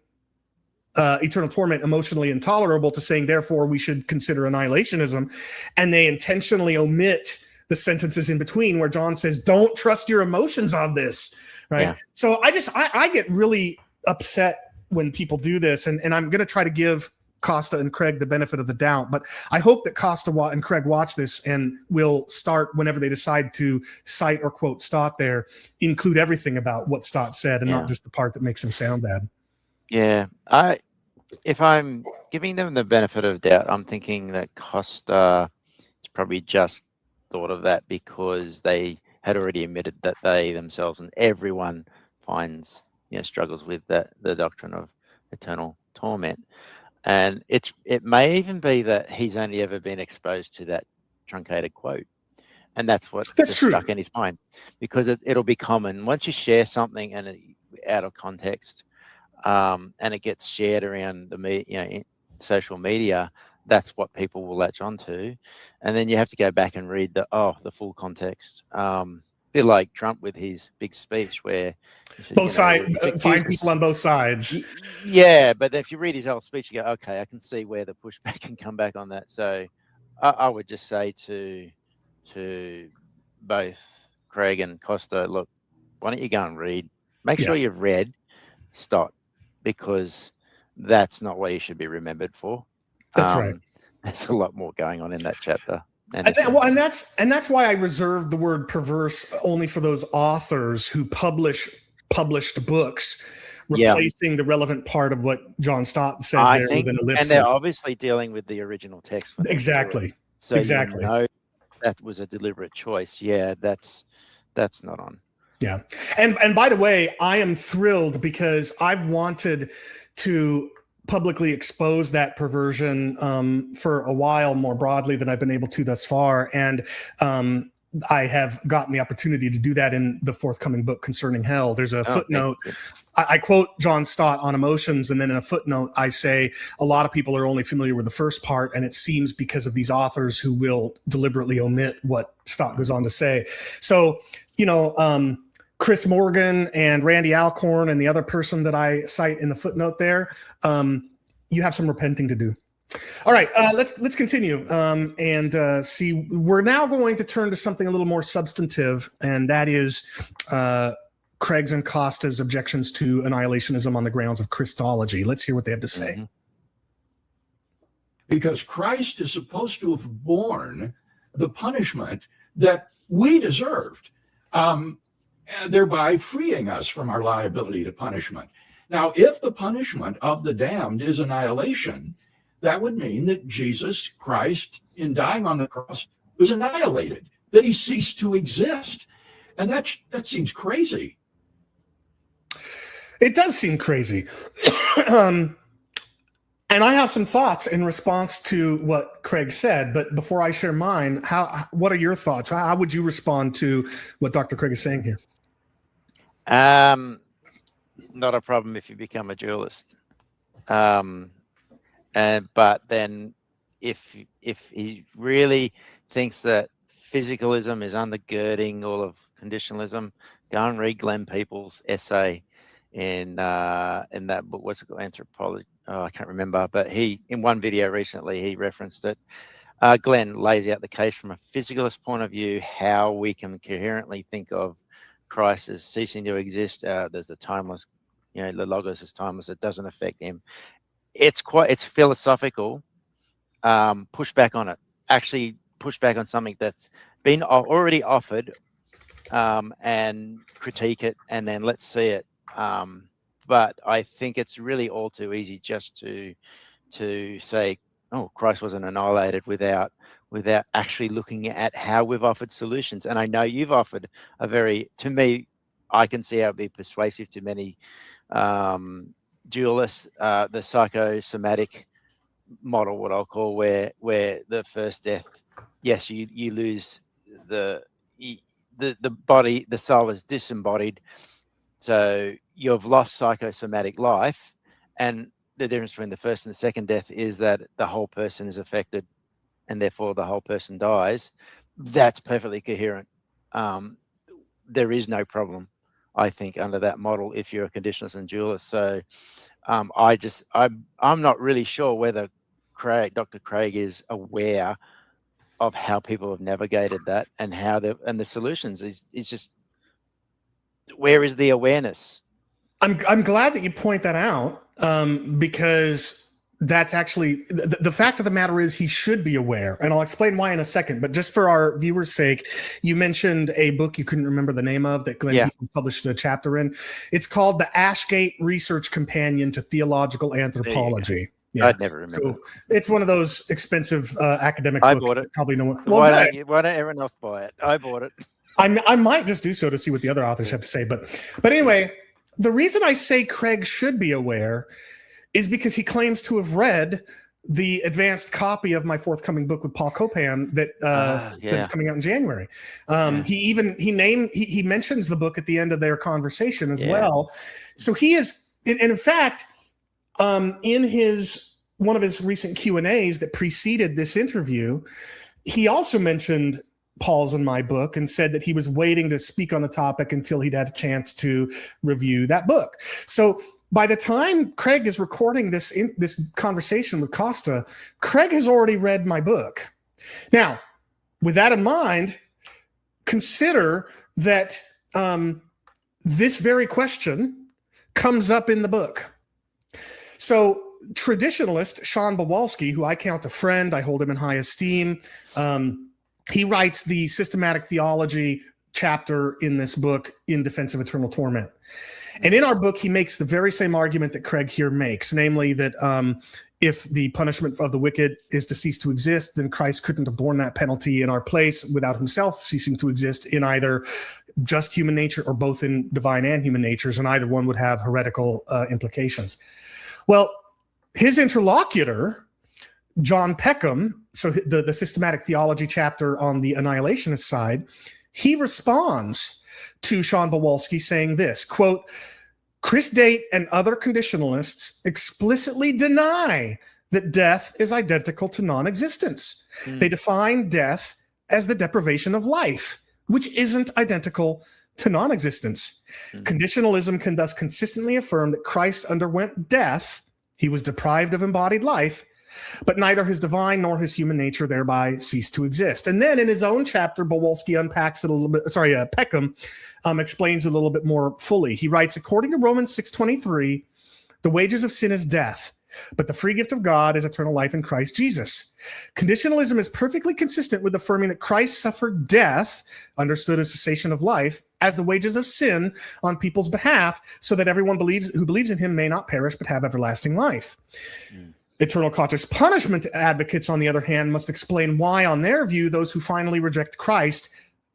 [SPEAKER 6] eternal torment emotionally intolerable to saying, therefore, we should consider annihilationism. And they intentionally omit the sentences in between where John says, don't trust your emotions on this, right? Yeah. So I get really upset when people do this, and I'm going to try to give Costa and Craig the benefit of the doubt, but I hope that Costa and Craig watch this and will start, whenever they decide to cite or quote Stott there, include everything about what Stott said and not just the part that makes him sound bad.
[SPEAKER 1] Yeah, if I'm giving them the benefit of doubt, I'm thinking that Costa probably just thought of that because they had already admitted that they themselves and everyone finds, struggles with the doctrine of eternal torment. And it may even be that he's only ever been exposed to that truncated quote. And that's what stuck in his mind, because it'll be common. Once you share something and out of context, and it gets shared around the social media, that's what people will latch onto, and then you have to go back and read the full context. A bit like Trump with his big speech, where he said,
[SPEAKER 6] both sides, find people on both sides.
[SPEAKER 1] Yeah, but if you read his whole speech, you go, okay, I can see where the pushback can come back on that. So I would just say to both Craig and Costa, look, why don't you go and read? Make sure you've read Stott, because that's not what you should be remembered for.
[SPEAKER 6] That's right.
[SPEAKER 1] There's a lot more going on in that chapter. And
[SPEAKER 6] that's why I reserved the word perverse only for those authors who published books, replacing the relevant part of what John Stott says there with an ellipsis.
[SPEAKER 1] And they're obviously dealing with the original text.
[SPEAKER 6] Exactly.
[SPEAKER 1] So
[SPEAKER 6] exactly.
[SPEAKER 1] That was a deliberate choice. Yeah, that's not on.
[SPEAKER 6] Yeah. And by the way, I am thrilled because I've wanted to publicly expose that perversion for a while more broadly than I've been able to thus far. And I have gotten the opportunity to do that in the forthcoming book concerning hell. There's a footnote. I quote John Stott on emotions, and then in a footnote, I say a lot of people are only familiar with the first part, and it seems because of these authors who will deliberately omit what Stott goes on to say. So, Chris Morgan and Randy Alcorn and the other person that I cite in the footnote there, you have some repenting to do. All right, let's continue and see. We're now going to turn to something a little more substantive, and that is Craig's and Costa's objections to annihilationism on the grounds of Christology. Let's hear what they have to say.
[SPEAKER 8] Mm-hmm. Because Christ is supposed to have borne the punishment that we deserved, thereby freeing us from our liability to punishment. Now, if the punishment of the damned is annihilation, that would mean that Jesus Christ, in dying on the cross, was annihilated, that he ceased to exist. And that seems crazy.
[SPEAKER 6] It does seem crazy. And I have some thoughts in response to what Craig said, but before I share mine, what are your thoughts? How would you respond to what Dr. Craig is saying here?
[SPEAKER 1] Not a problem if you become a dualist. But then if he really thinks that physicalism is undergirding all of conditionalism, Go and read Glenn Peoples' essay in that book. What's it called? Anthropology. Oh, I can't remember. But he, in one video recently, he referenced it. Glenn lays out the case from a physicalist point of view, how we can coherently think of Christ as ceasing to exist. There's the timeless, the Logos is timeless. It doesn't affect him. It's philosophical. Push back on it. Actually, push back on something that's been already offered, and critique it, and then let's see it. But I think it's really all too easy just to say, oh, Christ wasn't annihilated without actually looking at how we've offered solutions. And I know you've offered to me, I can see how it'd be persuasive to many dualists, the psychosomatic model, what I'll call, where the first death, yes, you lose the body, the soul is disembodied, so you've lost psychosomatic life, and the difference between the first and the second death is that the whole person is affected, and therefore the whole person dies. That's perfectly coherent. There is no problem, I think, under that model if you're a conditionalist and dualist. So I'm not really sure whether Dr. Craig is aware of how people have navigated that and how the solutions is just, where is the awareness?
[SPEAKER 6] I'm glad that you point that out, because that's actually the fact of the matter is he should be aware, and I'll explain why in a second. But just for our viewers' sake, you mentioned a book you couldn't remember the name of that Glenn Peoples published a chapter in. It's called The Ashgate Research Companion to Theological Anthropology. Yeah.
[SPEAKER 1] I'd never remember.
[SPEAKER 6] So it's one of those expensive academic
[SPEAKER 1] I
[SPEAKER 6] books.
[SPEAKER 1] bought it.
[SPEAKER 6] Probably no one.
[SPEAKER 1] Well, why don't everyone else buy it? I bought it.
[SPEAKER 6] I might just do so to see what the other authors have to say. But anyway, the reason I say Craig should be aware is because he claims to have read the advanced copy of my forthcoming book with Paul Copan that's coming out in January. He mentions the book at the end of their conversation as well. So he is, and in fact, in one of his recent Q&As that preceded this interview, he also mentioned Paul's and my book and said that he was waiting to speak on the topic until he'd had a chance to review that book. So by the time Craig is recording this conversation with Costa, Craig has already read my book. Now, with that in mind, consider that this very question comes up in the book. So traditionalist Sean Bawalski, who I count a friend, I hold him in high esteem, he writes the systematic theology chapter in this book, In Defense of Eternal Torment. And in our book, he makes the very same argument that Craig here makes, namely that if the punishment of the wicked is to cease to exist, then Christ couldn't have borne that penalty in our place without himself ceasing to exist in either just human nature or both in divine and human natures, and either one would have heretical implications. Well, his interlocutor, John Peckham, so the systematic theology chapter on the annihilationist side, he responds to Sean Bawalski saying this, quote, Chris Date and other conditionalists explicitly deny that death is identical to non-existence. They define death as the deprivation of life, which isn't identical to non-existence. Conditionalism can thus consistently affirm that Christ underwent death. He was deprived of embodied life, but neither his divine nor his human nature thereby ceased to exist. And then in his own chapter, Bawalski unpacks it a little bit. Peckham explains it a little bit more fully. He writes, according to Romans 6:23, the wages of sin is death, but the free gift of God is eternal life in Christ Jesus. Conditionalism is perfectly consistent with affirming that Christ suffered death, understood as cessation of life, as the wages of sin on people's behalf, so that everyone who believes in him may not perish but have everlasting life. Eternal conscious punishment advocates, on the other hand, must explain why, on their view, those who finally reject Christ,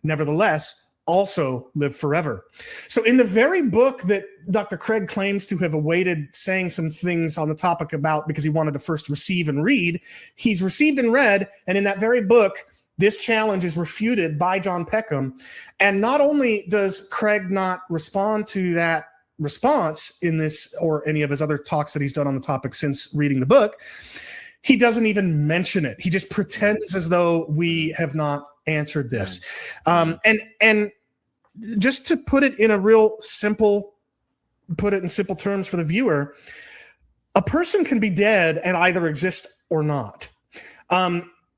[SPEAKER 6] nevertheless, also live forever. So in the very book that Dr. Craig claims to have awaited saying some things on the topic about because he wanted to first receive and read, he's received and read, and in that very book, this challenge is refuted by John Peckham. And not only does Craig not respond to that response in this or any of his other talks that he's done on the topic since reading the book, he doesn't even mention it. He just pretends as though we have not answered this. And just to put it in simple terms for the viewer, a person can be dead and either exist or not.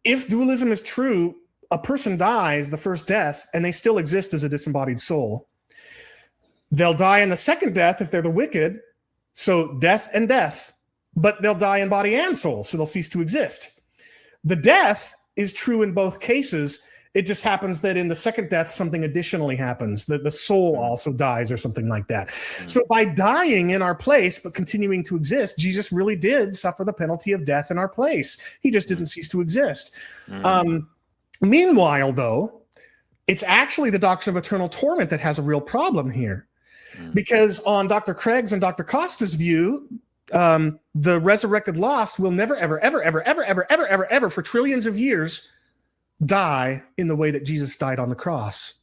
[SPEAKER 6] If dualism is true, a person dies the first death and they still exist as a disembodied soul. They'll die in the second death if they're the wicked, so death and death, but they'll die in body and soul, so they'll cease to exist. The death is true in both cases. It just happens that in the second death, something additionally happens. The soul also dies or something like that. So by dying in our place, but continuing to exist, Jesus really did suffer the penalty of death in our place. He just didn't cease to exist. Meanwhile, though, it's actually the doctrine of eternal torment that has a real problem here. Because on Dr. Craig's and Dr. Costa's view, the resurrected lost will never, ever, ever, ever, ever, ever, ever, ever, ever, for trillions of years, die in the way that Jesus died on the cross.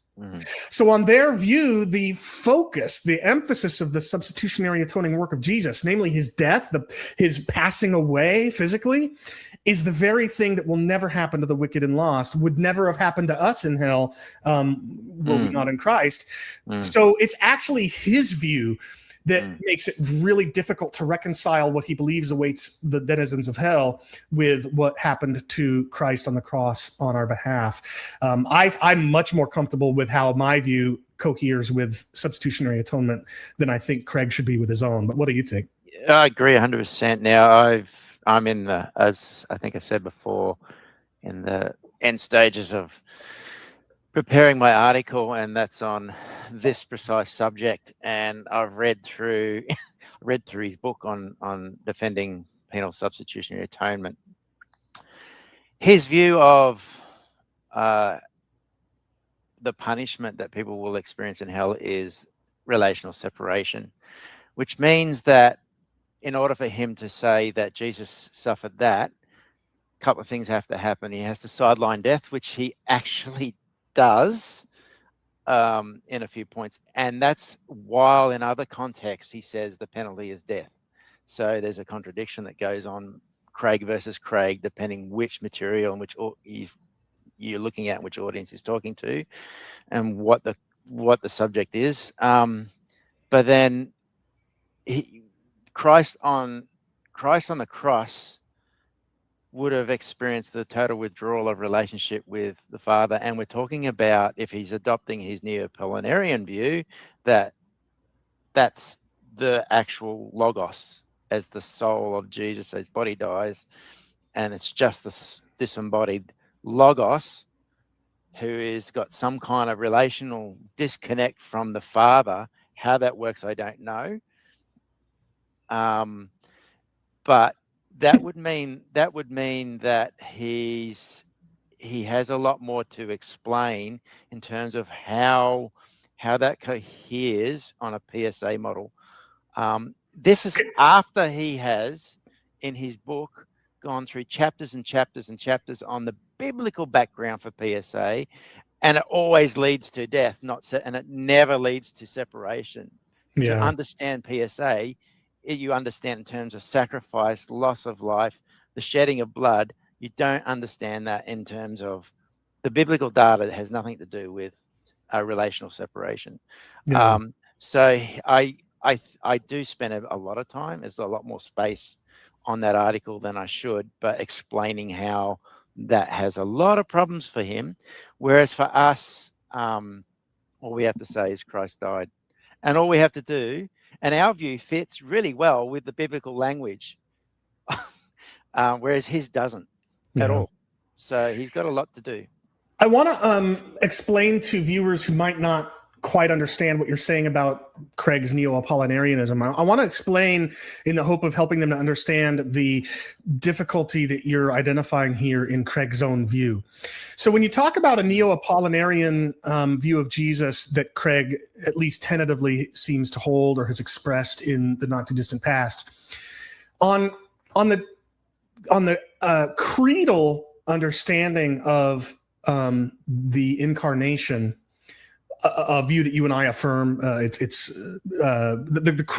[SPEAKER 6] So on their view, the focus, the emphasis of the substitutionary atoning work of Jesus, namely his death, his passing away physically, is the very thing that will never happen to the wicked and lost, would never have happened to us in hell, were we not in Christ. So it's actually his view that makes it really difficult to reconcile what he believes awaits the denizens of hell with what happened to Christ on the cross on our behalf. I'm much more comfortable with how my view coheres with substitutionary atonement than I think Craig should be with his own. But what do you think?
[SPEAKER 1] I agree 100%. Now, I'm in the, as I think I said before, in the end stages of preparing my article, and that's on this precise subject. And I've read through his book on defending penal substitutionary atonement. His view of the punishment that people will experience in hell is relational separation, which means that in order for him to say that Jesus suffered that, a couple of things have to happen. He has to sideline death, which he actually does in a few points, and that's while in other contexts he says the penalty is death. So there's a contradiction that goes on, Craig versus Craig, depending which material and which you're looking at, which audience he's talking to, and what the subject is. But then Christ on the cross would have experienced the total withdrawal of relationship with the Father. And we're talking about, if he's adopting his Neo-Apollinarian view, that's the actual Logos as the soul of Jesus. His body dies, and it's just this disembodied Logos who has got some kind of relational disconnect from the Father. How that works, I don't know. But that would mean that he has a lot more to explain in terms of how that coheres on a PSA model. This is after he has, in his book, gone through chapters and chapters and chapters on the biblical background for PSA, and it always leads to death, and it never leads to separation. To understand PSA, you understand in terms of sacrifice, loss of life, the shedding of blood. You don't understand that in terms of the biblical data that has nothing to do with relational separation. So I do spend a lot of time. There's a lot more space on that article than I should, but explaining how that has a lot of problems for him. Whereas for us, all we have to say is Christ died. And all we have to do, and our view fits really well with the biblical language, whereas his doesn't at all. So he's got a lot to do.
[SPEAKER 6] I want to explain to viewers who might not quite understand what you're saying about Craig's Neo-Apollinarianism. I want to explain in the hope of helping them to understand the difficulty that you're identifying here in Craig's own view. So when you talk about a Neo-Apollinarian view of Jesus that Craig at least tentatively seems to hold or has expressed in the not too distant past, on the creedal understanding of the incarnation, a view that you and I affirm,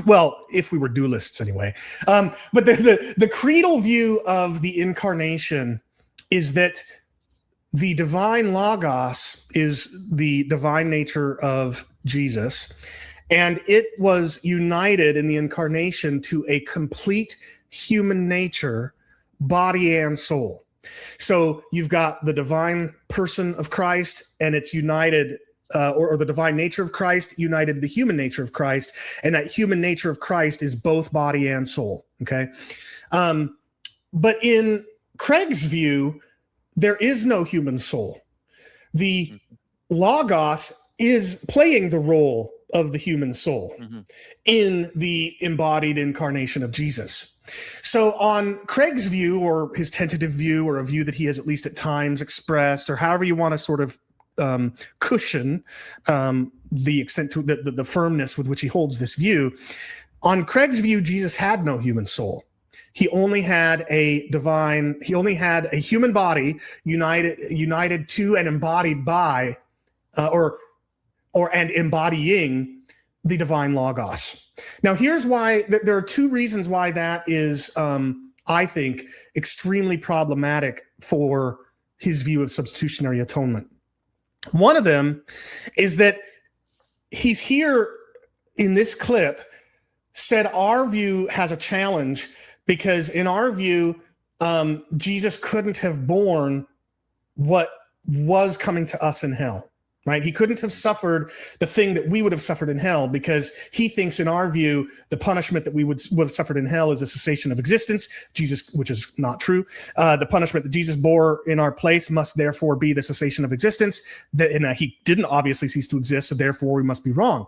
[SPEAKER 6] well, if we were dualists anyway. But the creedal view of the incarnation is that the divine logos is the divine nature of Jesus, and it was united in the incarnation to a complete human nature, body and soul. So you've got the divine person of Christ, and it's united, or the divine nature of Christ united the human nature of Christ, and that human nature of Christ is both body and soul. Okay, but in Craig's view, there is no human soul. The Logos is playing the role of the human soul in the embodied incarnation of Jesus. So on Craig's view, or his tentative view, or a view that he has at least at times expressed, or however you want to sort of cushion the extent to the firmness with which he holds this view, on Craig's view, Jesus had no human soul. He only had a human body united to and embodied by, and embodying the divine Logos. Now, here's why. There are two reasons why that is, I think, extremely problematic for his view of substitutionary atonement. One of them is that he's here in this clip said our view has a challenge, because in our view, Jesus couldn't have borne what was coming to us in hell, right? He couldn't have suffered the thing that we would have suffered in hell, because he thinks, in our view, the punishment that we would have suffered in hell is a cessation of existence, which is not true. The punishment that Jesus bore in our place must therefore be the cessation of existence. He didn't obviously cease to exist, so therefore we must be wrong.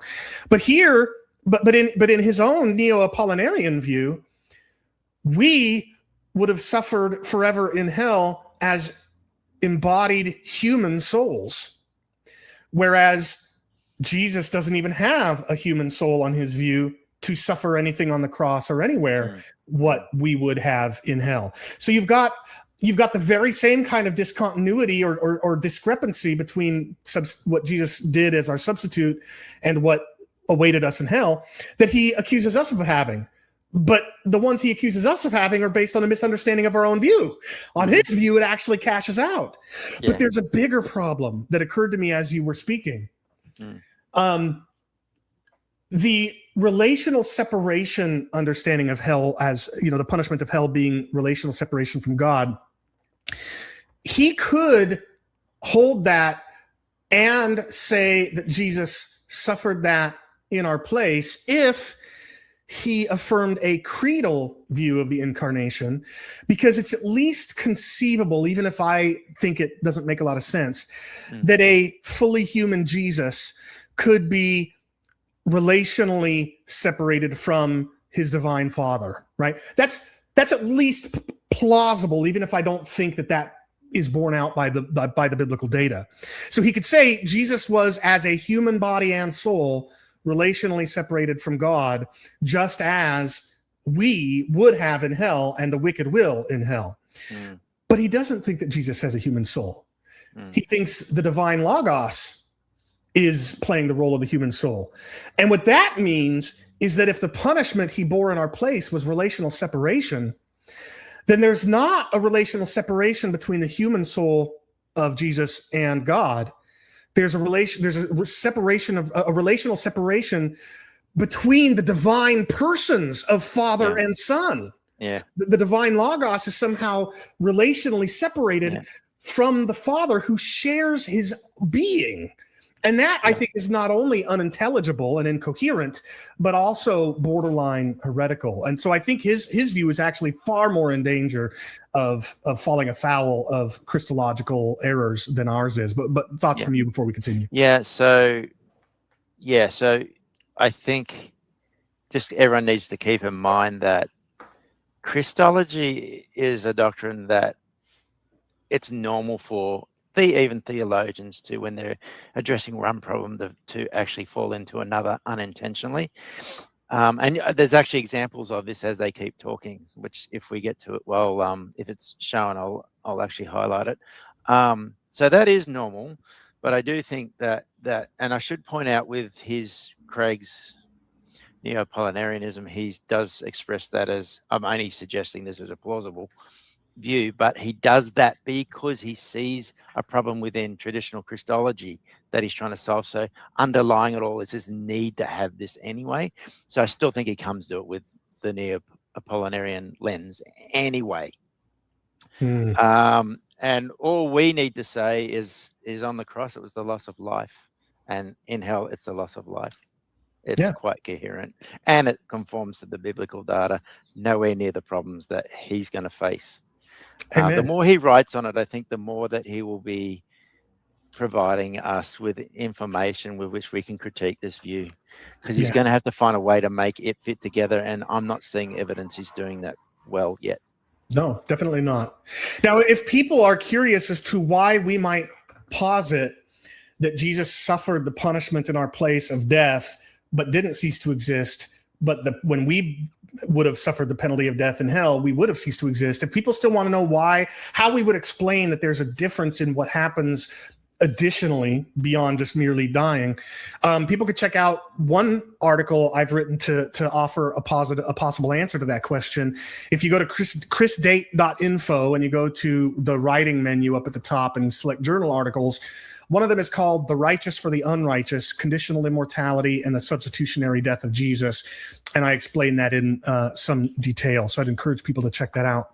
[SPEAKER 6] But here, but in his own Neo-Apollinarian view, we would have suffered forever in hell as embodied human souls, whereas Jesus doesn't even have a human soul on his view to suffer anything on the cross or anywhere what we would have in hell. So you've got the very same kind of discontinuity or discrepancy between what Jesus did as our substitute and what awaited us in hell that he accuses us of having. But the ones he accuses us of having are based on a misunderstanding of our own view. On his view, it actually cashes out. Yeah. But there's a bigger problem that occurred to me as you were speaking. The relational separation understanding of hell, as the punishment of hell being relational separation from God, he could hold that and say that Jesus suffered that in our place if he affirmed a creedal view of the incarnation, because it's at least conceivable, even if I think it doesn't make a lot of sense, that a fully human Jesus could be relationally separated from his divine Father, right? That's at least plausible, even if I don't think that is borne out by the biblical data. So he could say Jesus was, as a human body and soul, relationally separated from God, just as we would have in hell and the wicked will in hell. But he doesn't think that Jesus has a human soul. He thinks the divine Logos is playing the role of the human soul. And what that means is that if the punishment he bore in our place was relational separation, then there's not a relational separation between the human soul of Jesus and God. There's a relational separation between the divine persons of Father and Son. Yeah. The divine Logos is somehow relationally separated from the Father, who shares his being. And that, I think, is not only unintelligible and incoherent, but also borderline heretical. And so I think his view is actually far more in danger of falling afoul of Christological errors than ours is. But thoughts from you before we continue.
[SPEAKER 1] So I think just everyone needs to keep in mind that Christology is a doctrine that it's normal for even theologians to, when they're addressing one problem, to actually fall into another unintentionally. And there's actually examples of this as they keep talking, which if we get to it, if it's shown, I'll actually highlight it. So that is normal, but I do think that, and I should point out with Craig's Neo-Apollinarianism, he does express that as, I'm only suggesting this as a plausible, view, but he does that because he sees a problem within traditional Christology that he's trying to solve. So underlying it all is this need to have this anyway. So I still think he comes to it with the Neo-Apollinarian lens anyway. And all we need to say is on the cross, it was the loss of life, and in hell, it's the loss of life. It's quite coherent, and it conforms to the biblical data, nowhere near the problems that he's going to face. The more he writes on it, I think the more that he will be providing us with information with which we can critique this view, because he's going to have to find a way to make it fit together, and I'm not seeing evidence he's doing that well yet.
[SPEAKER 6] No, definitely not. Now, if people are curious as to why we might posit that Jesus suffered the punishment in our place of death, but didn't cease to exist, but when we would have suffered the penalty of death in hell, we would have ceased to exist. If people still want to know how we would explain that there's a difference in what happens additionally beyond just merely dying, people could check out one article I've written to offer a possible answer to that question. If you go to chrisdate.info and you go to the writing menu up at the top and select journal articles, one of them is called The Righteous for the Unrighteous, Conditional Immortality and the Substitutionary Death of Jesus. And I explain that in some detail. So I'd encourage people to check that out.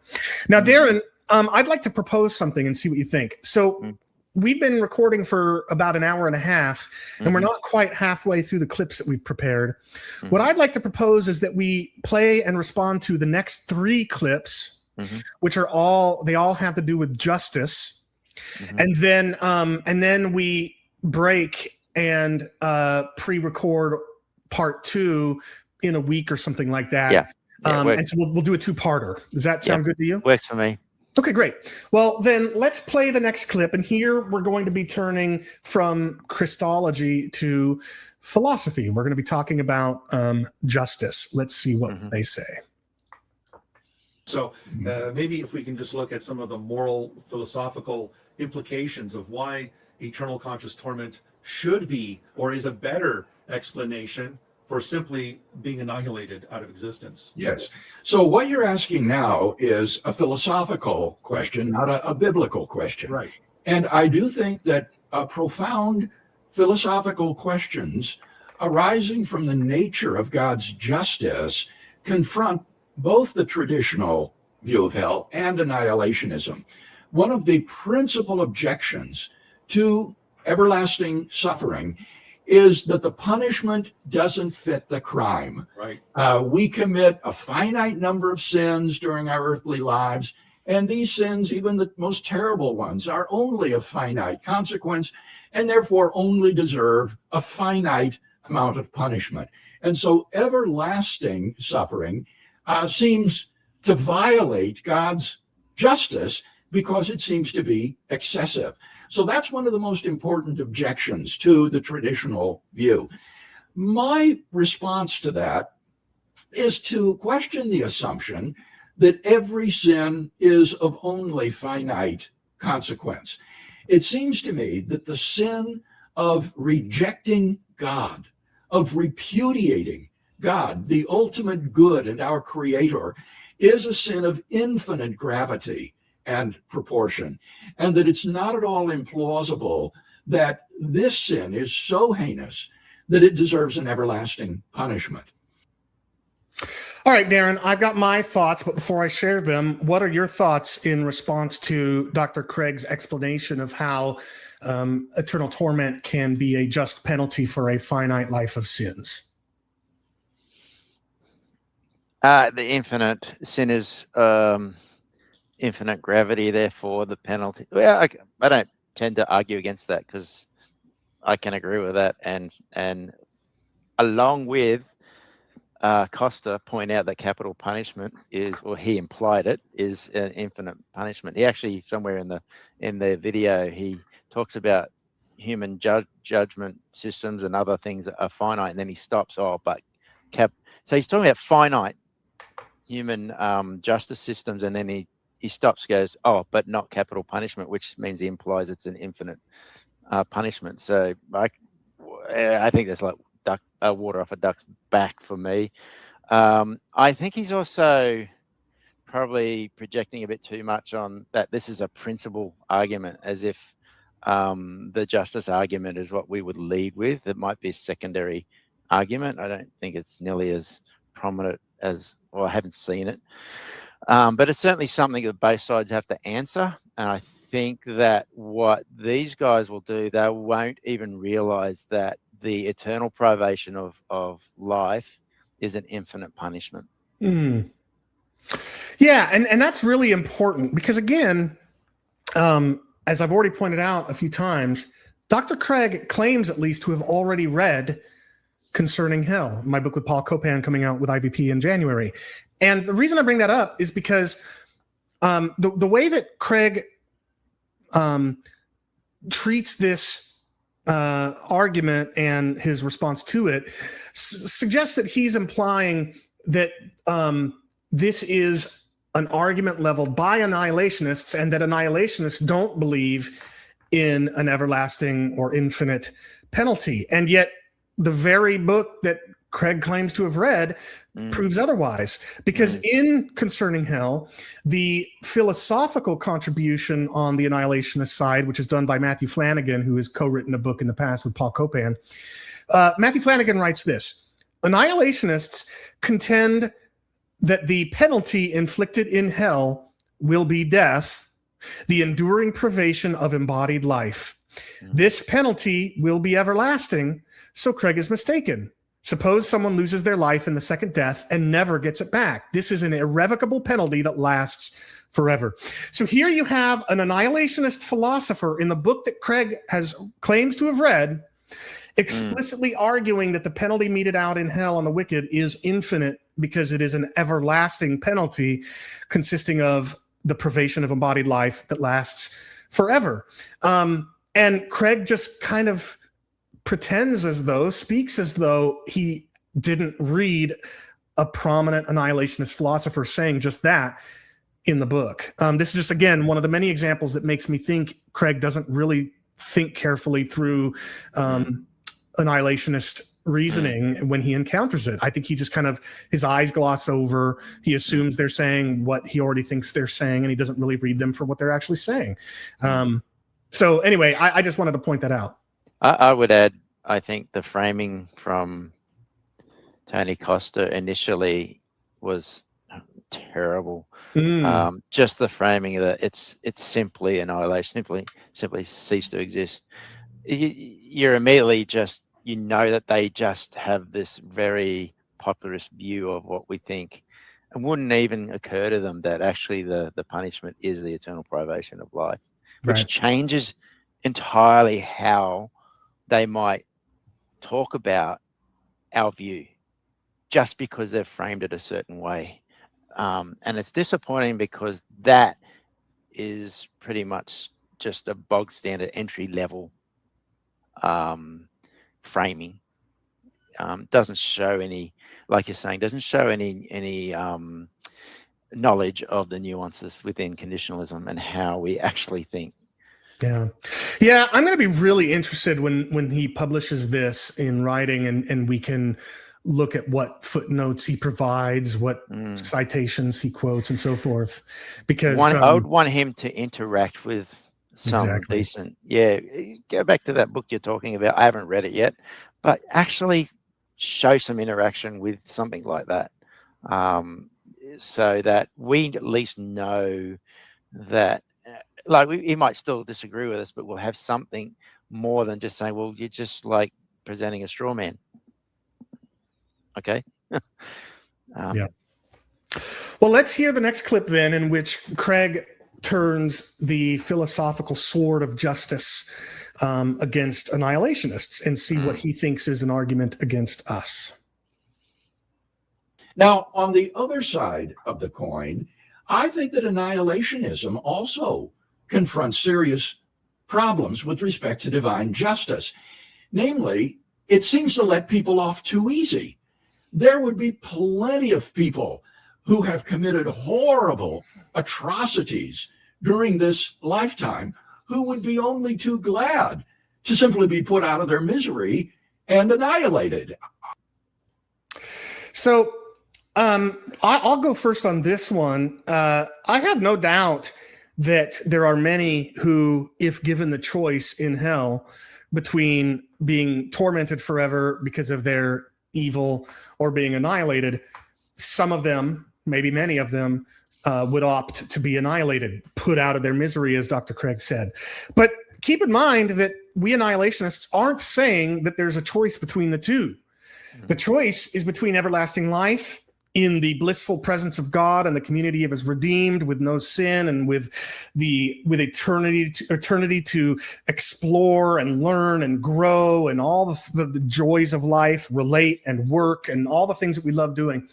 [SPEAKER 6] Now, Darren, I'd like to propose something and see what you think. So we've been recording for about an hour and a half, and we're not quite halfway through the clips that we've prepared. What I'd like to propose is that we play and respond to the next 3 clips, which are all have to do with justice. And then we break and pre-record part 2 in a week or something like that. And so we'll do a 2-parter. Does that sound good to you?
[SPEAKER 1] Works for me.
[SPEAKER 6] Okay, great. Well, then let's play the next clip. And here we're going to be turning from Christology to philosophy. We're going to be talking about justice. Let's see what they say.
[SPEAKER 7] So maybe if we can just look at some of the moral, philosophical implications of why eternal conscious torment should be or is a better explanation for simply being annihilated out of existence.
[SPEAKER 8] Yes. So what you're asking now is a philosophical question, not a biblical question.
[SPEAKER 7] Right.
[SPEAKER 8] And I do think that profound philosophical questions arising from the nature of God's justice confront both the traditional view of hell and annihilationism. One of the principal objections to everlasting suffering is that the punishment doesn't fit the crime.
[SPEAKER 7] Right.
[SPEAKER 8] We commit a finite number of sins during our earthly lives, and these sins, even the most terrible ones, are only of finite consequence and therefore only deserve a finite amount of punishment. And so everlasting suffering seems to violate God's justice because it seems to be excessive. So that's one of the most important objections to the traditional view. My response to that is to question the assumption that every sin is of only finite consequence. It seems to me that the sin of rejecting God, of repudiating God, the ultimate good and our creator, is a sin of infinite gravity and proportion, and that it's not at all implausible that this sin is so heinous that it deserves an everlasting punishment.
[SPEAKER 6] All right, Darren, I've got my thoughts, but before I share them, what are your thoughts in response to Dr. Craig's explanation of how eternal torment can be a just penalty for a finite life of sins?
[SPEAKER 1] The infinite sin is infinite gravity, therefore the penalty. Well, I don't tend to argue against that because I can agree with that, and along with Costa point out that capital punishment is, or he implied it, is an infinite punishment. He actually, somewhere in the video, he talks about human judgment systems and other things that are finite, and then he stops. So he's talking about finite human justice systems, and then he stops, goes, but not capital punishment, which means he implies it's an infinite punishment. So I think that's like water off a duck's back for me. I think he's also probably projecting a bit too much on that. This is a principal argument, as if the justice argument is what we would lead with. It might be a secondary argument. I don't think it's nearly as prominent as, well, I haven't seen it. But it's certainly something that both sides have to answer. And I think that what these guys will do, they won't even realize that the eternal privation of life is an infinite punishment.
[SPEAKER 6] Mm. Yeah, and that's really important because, again, as I've already pointed out a few times, Dr. Craig claims at least to have already read Concerning Hell, my book with Paul Copan coming out with IVP in January. And the reason I bring that up is because the way that Craig treats this argument and his response to it suggests that he's implying that this is an argument leveled by annihilationists, and that annihilationists don't believe in an everlasting or infinite penalty. And yet the very book that Craig claims to have read proves otherwise. Because in Concerning Hell, the philosophical contribution on the annihilationist side, which is done by Matthew Flanagan, who has co-written a book in the past with Paul Copan, Matthew Flanagan writes this: annihilationists contend that the penalty inflicted in hell will be death, the enduring privation of embodied life. This penalty will be everlasting, so Craig is mistaken. Suppose someone loses their life in the second death and never gets it back. This is an irrevocable penalty that lasts forever. So here you have an annihilationist philosopher in the book that Craig claims to have read, explicitly arguing that the penalty meted out in hell on the wicked is infinite because it is an everlasting penalty consisting of the privation of embodied life that lasts forever. And Craig just kind of speaks as though he didn't read a prominent annihilationist philosopher saying just that in the book. This is just, again, one of the many examples that makes me think Craig doesn't really think carefully through annihilationist reasoning when he encounters it. I think he just kind of, his eyes gloss over. He assumes they're saying what he already thinks they're saying, and he doesn't really read them for what they're actually saying. So anyway, I just wanted to point that out.
[SPEAKER 1] I would add, I think the framing from Tony Costa initially was terrible. Just the framing that it's simply annihilation, simply cease to exist. You're immediately just, you know that they just have this very popularist view of what we think, and wouldn't even occur to them that actually the punishment is the eternal privation of life, which changes entirely how they might talk about our view just because they've framed it a certain way. And it's disappointing because that is pretty much just a bog standard entry level framing. Doesn't show any, like you're saying, doesn't show any knowledge of the nuances within conditionalism and how we actually think.
[SPEAKER 6] Yeah, I'm going to be really interested when he publishes this in writing, and we can look at what footnotes he provides, what citations he quotes, and so forth. Because
[SPEAKER 1] I would want him to interact with some decent. Yeah, go back to that book you're talking about. I haven't read it yet, but actually show some interaction with something like that, so that we at least know that. Like, he might still disagree with us, but we'll have something more than just saying, well, you're just like presenting a straw man. Okay.
[SPEAKER 6] Yeah. Well, let's hear the next clip then, in which Craig turns the philosophical sword of justice against annihilationists and see what he thinks is an argument against us.
[SPEAKER 8] Now, on the other side of the coin, I think that annihilationism also confronts serious problems with respect to divine justice. Namely, it seems to let people off too easy. There would be plenty of people who have committed horrible atrocities during this lifetime who would be only too glad to simply be put out of their misery and annihilated.
[SPEAKER 6] So I'll go first on this one. I have no doubt that there are many who, if given the choice in hell between being tormented forever because of their evil or being annihilated, some of them, maybe many of them, would opt to be annihilated, put out of their misery, as Dr. Craig said. But keep in mind that we annihilationists aren't saying that there's a choice between the two. The choice is between everlasting life in the blissful presence of God and the community of his redeemed, with no sin, and with eternity to explore and learn and grow and all the joys of life, relate and work and all the things that we love doing.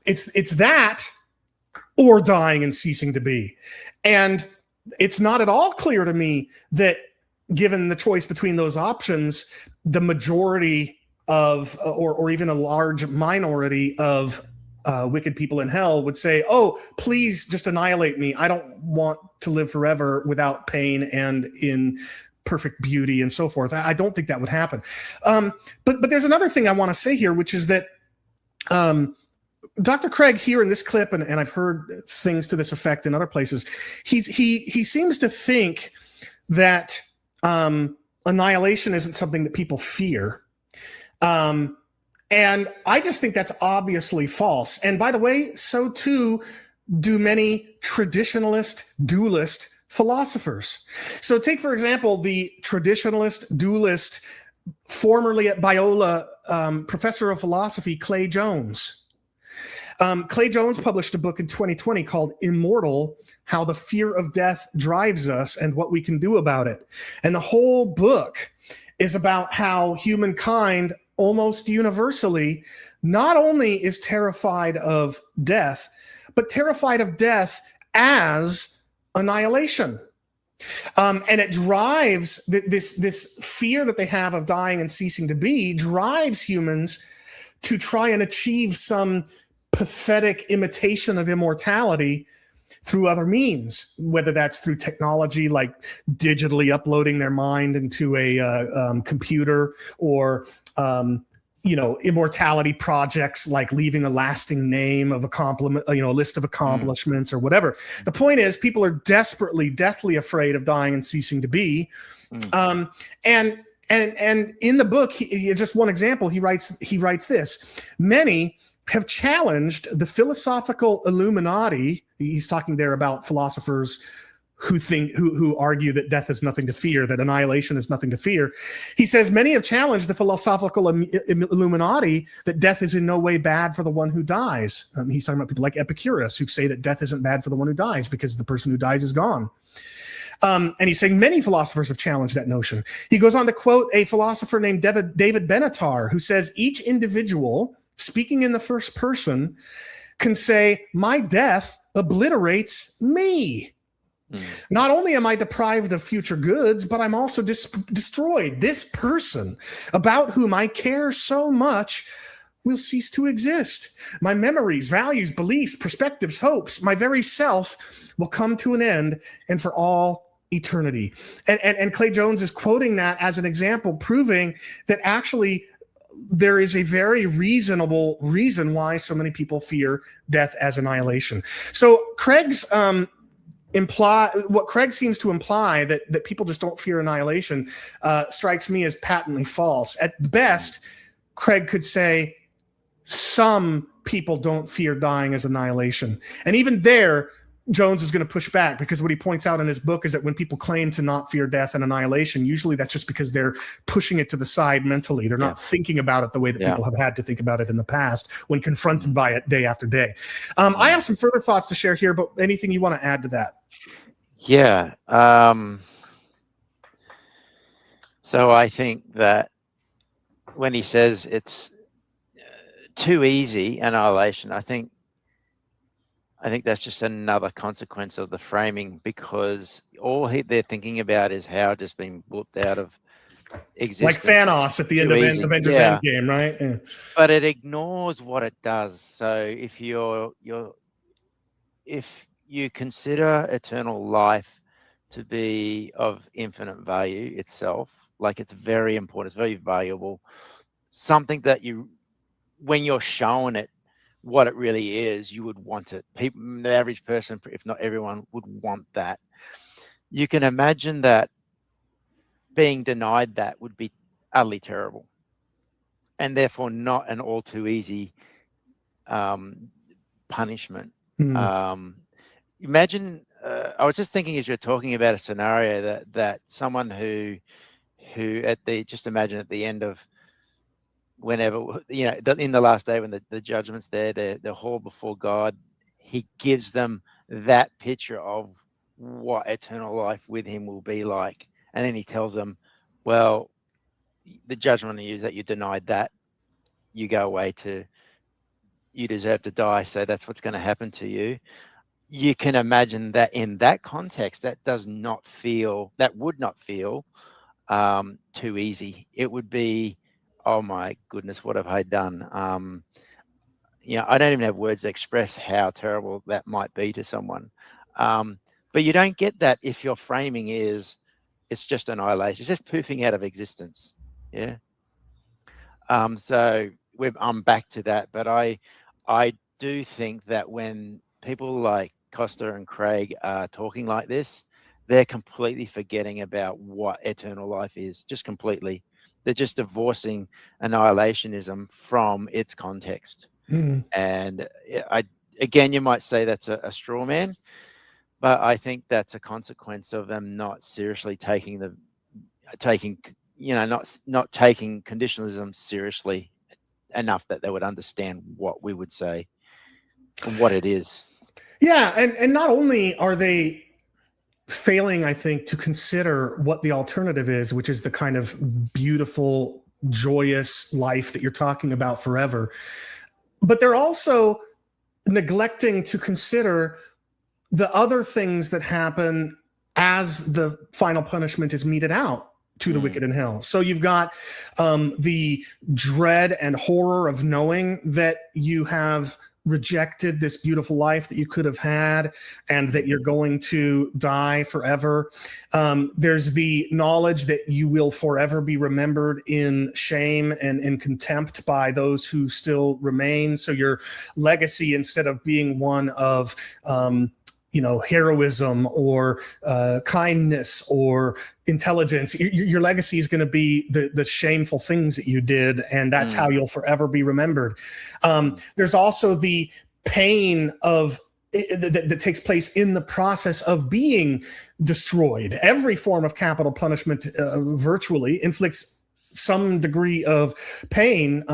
[SPEAKER 6] It's that, or dying and ceasing to be. And it's not at all clear to me that, given the choice between those options, the majority of, or even a large minority of wicked people in hell would say, oh, please just annihilate me. I don't want to live forever without pain and in perfect beauty and so forth. I don't think that would happen. But there's another thing I want to say here, which is that Dr. Craig here in this clip, and I've heard things to this effect in other places, he seems to think that annihilation isn't something that people fear. And I just think that's obviously false. And by the way, so too do many traditionalist, dualist philosophers. So take, for example, the traditionalist, dualist, formerly at Biola, professor of philosophy, Clay Jones. Clay Jones published a book in 2020 called Immortal: How the Fear of Death Drives Us and What We Can Do About It. And the whole book is about how humankind almost universally not only is terrified of death, but terrified of death as annihilation. And it drives this fear that they have of dying and ceasing to be, drives humans to try and achieve some pathetic imitation of immortality through other means, whether that's through technology, like digitally uploading their mind into a computer, or immortality projects like leaving a lasting name of a list of accomplishments or whatever. The point is, people are desperately, deathly afraid of dying and ceasing to be. And in the book, just one example, he writes this: many have challenged the philosophical Illuminati. He's talking there about philosophers who argue that death is nothing to fear, that annihilation is nothing to fear. He says many have challenged the philosophical Illuminati that death is in no way bad for the one who dies. He's talking about people like Epicurus, who say that death isn't bad for the one who dies because the person who dies is gone. And he's saying many philosophers have challenged that notion. He goes on to quote a philosopher named David Benatar, who says each individual, speaking in the first person, can say, my death obliterates me. Not only am I deprived of future goods, but I'm also destroyed. This person about whom I care so much will cease to exist. My memories, values, beliefs, perspectives, hopes, my very self will come to an end, and for all eternity. And Clay Jones is quoting that as an example, proving that actually there is a very reasonable reason why so many people fear death as annihilation. So Craig's what Craig seems to imply, that people just don't fear annihilation, strikes me as patently false. At best, Craig could say some people don't fear dying as annihilation. And even there, Jones is going to push back, because what he points out in his book is that when people claim to not fear death and annihilation, usually that's just because they're pushing it to the side mentally. They're not thinking about it the way that people have had to think about it in the past when confronted by it day after day. I have some further thoughts to share here, but anything you want to add to that?
[SPEAKER 1] Yeah. So I think that when he says it's too easy, annihilation, I think that's just another consequence of the framing, because all they're thinking about is how just being whooped out of existence.
[SPEAKER 6] Like Thanos at the end of Avengers Endgame, right? Yeah.
[SPEAKER 1] But it ignores what it does. So if you consider eternal life to be of infinite value itself, like it's very important, it's very valuable, something that when you're shown it what it really is, you would want it. People, the average person, if not everyone, would want that. You can imagine that being denied that would be utterly terrible, and therefore not an all too easy punishment. Imagine, I was just thinking as you're talking about a scenario that someone who just imagine at the end of whenever, in the last day when the judgment's there, they're hauled before God, he gives them that picture of what eternal life with him will be like. And then he tells them, well, the judgment on you is that you denied that. You go away you deserve to die. So that's what's going to happen to you. You can imagine that in that context, that would not feel too easy. It would be, oh my goodness, what have I done? I don't even have words to express how terrible that might be to someone. But you don't get that if your framing is, it's just annihilation. It's just poofing out of existence. Yeah. So I'm back to that, but I do think that when people like Costa and Craig are talking like this, they're completely forgetting about what eternal life is, just completely. They're just divorcing annihilationism from its context. And again, you might say that's a straw man, but I think that's a consequence of them not seriously not taking conditionalism seriously enough that they would understand what we would say and what it is.
[SPEAKER 6] Yeah, and not only are they failing, I think, to consider what the alternative is, which is the kind of beautiful, joyous life that you're talking about forever, but they're also neglecting to consider the other things that happen as the final punishment is meted out to the wicked in hell. So you've got the dread and horror of knowing that you have rejected this beautiful life that you could have had and that you're going to die forever. There's the knowledge that you will forever be remembered in shame and in contempt by those who still remain. So your legacy, instead of being one of heroism or kindness or intelligence, your legacy is going to be the shameful things that you did, and that's how you'll forever be remembered. There's also the pain of that takes place in the process of being destroyed. Every form of capital punishment virtually inflicts some degree of pain.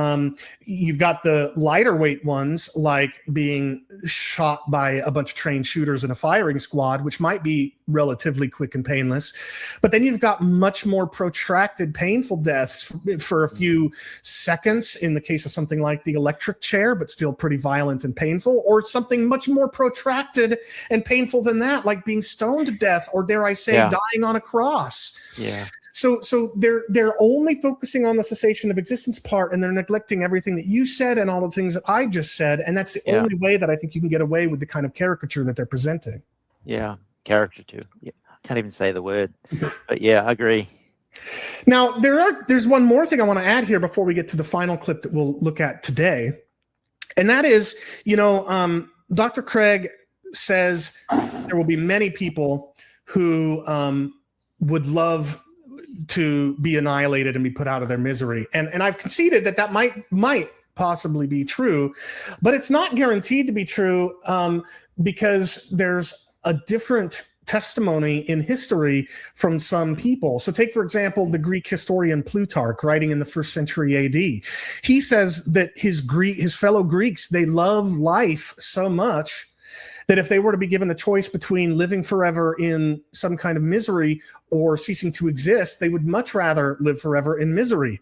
[SPEAKER 6] You've got the lighter weight ones, like being shot by a bunch of trained shooters in a firing squad, which might be relatively quick and painless. But then you've got much more protracted, painful deaths for a few seconds, in the case of something like the electric chair, but still pretty violent and painful, or something much more protracted and painful than that, like being stoned to death, or dare I say, dying on a cross.
[SPEAKER 1] Yeah.
[SPEAKER 6] So they're only focusing on the cessation of existence part, and they're neglecting everything that you said and all the things that I just said. And that's the only way that I think you can get away with the kind of caricature that they're presenting.
[SPEAKER 1] Yeah, caricature. Yeah, can't even say the word, but yeah, I agree.
[SPEAKER 6] Now there's one more thing I want to add here before we get to the final clip that we'll look at today, and that is, Dr. Craig says there will be many people who would love to be annihilated and be put out of their misery. And I've conceded that might possibly be true, but it's not guaranteed to be true, because there's a different testimony in history from some people. So take, for example, the Greek historian Plutarch, writing in the 1st century AD. He says that his fellow Greeks, they love life so much that if they were to be given the choice between living forever in some kind of misery or ceasing to exist, they would much rather live forever in misery.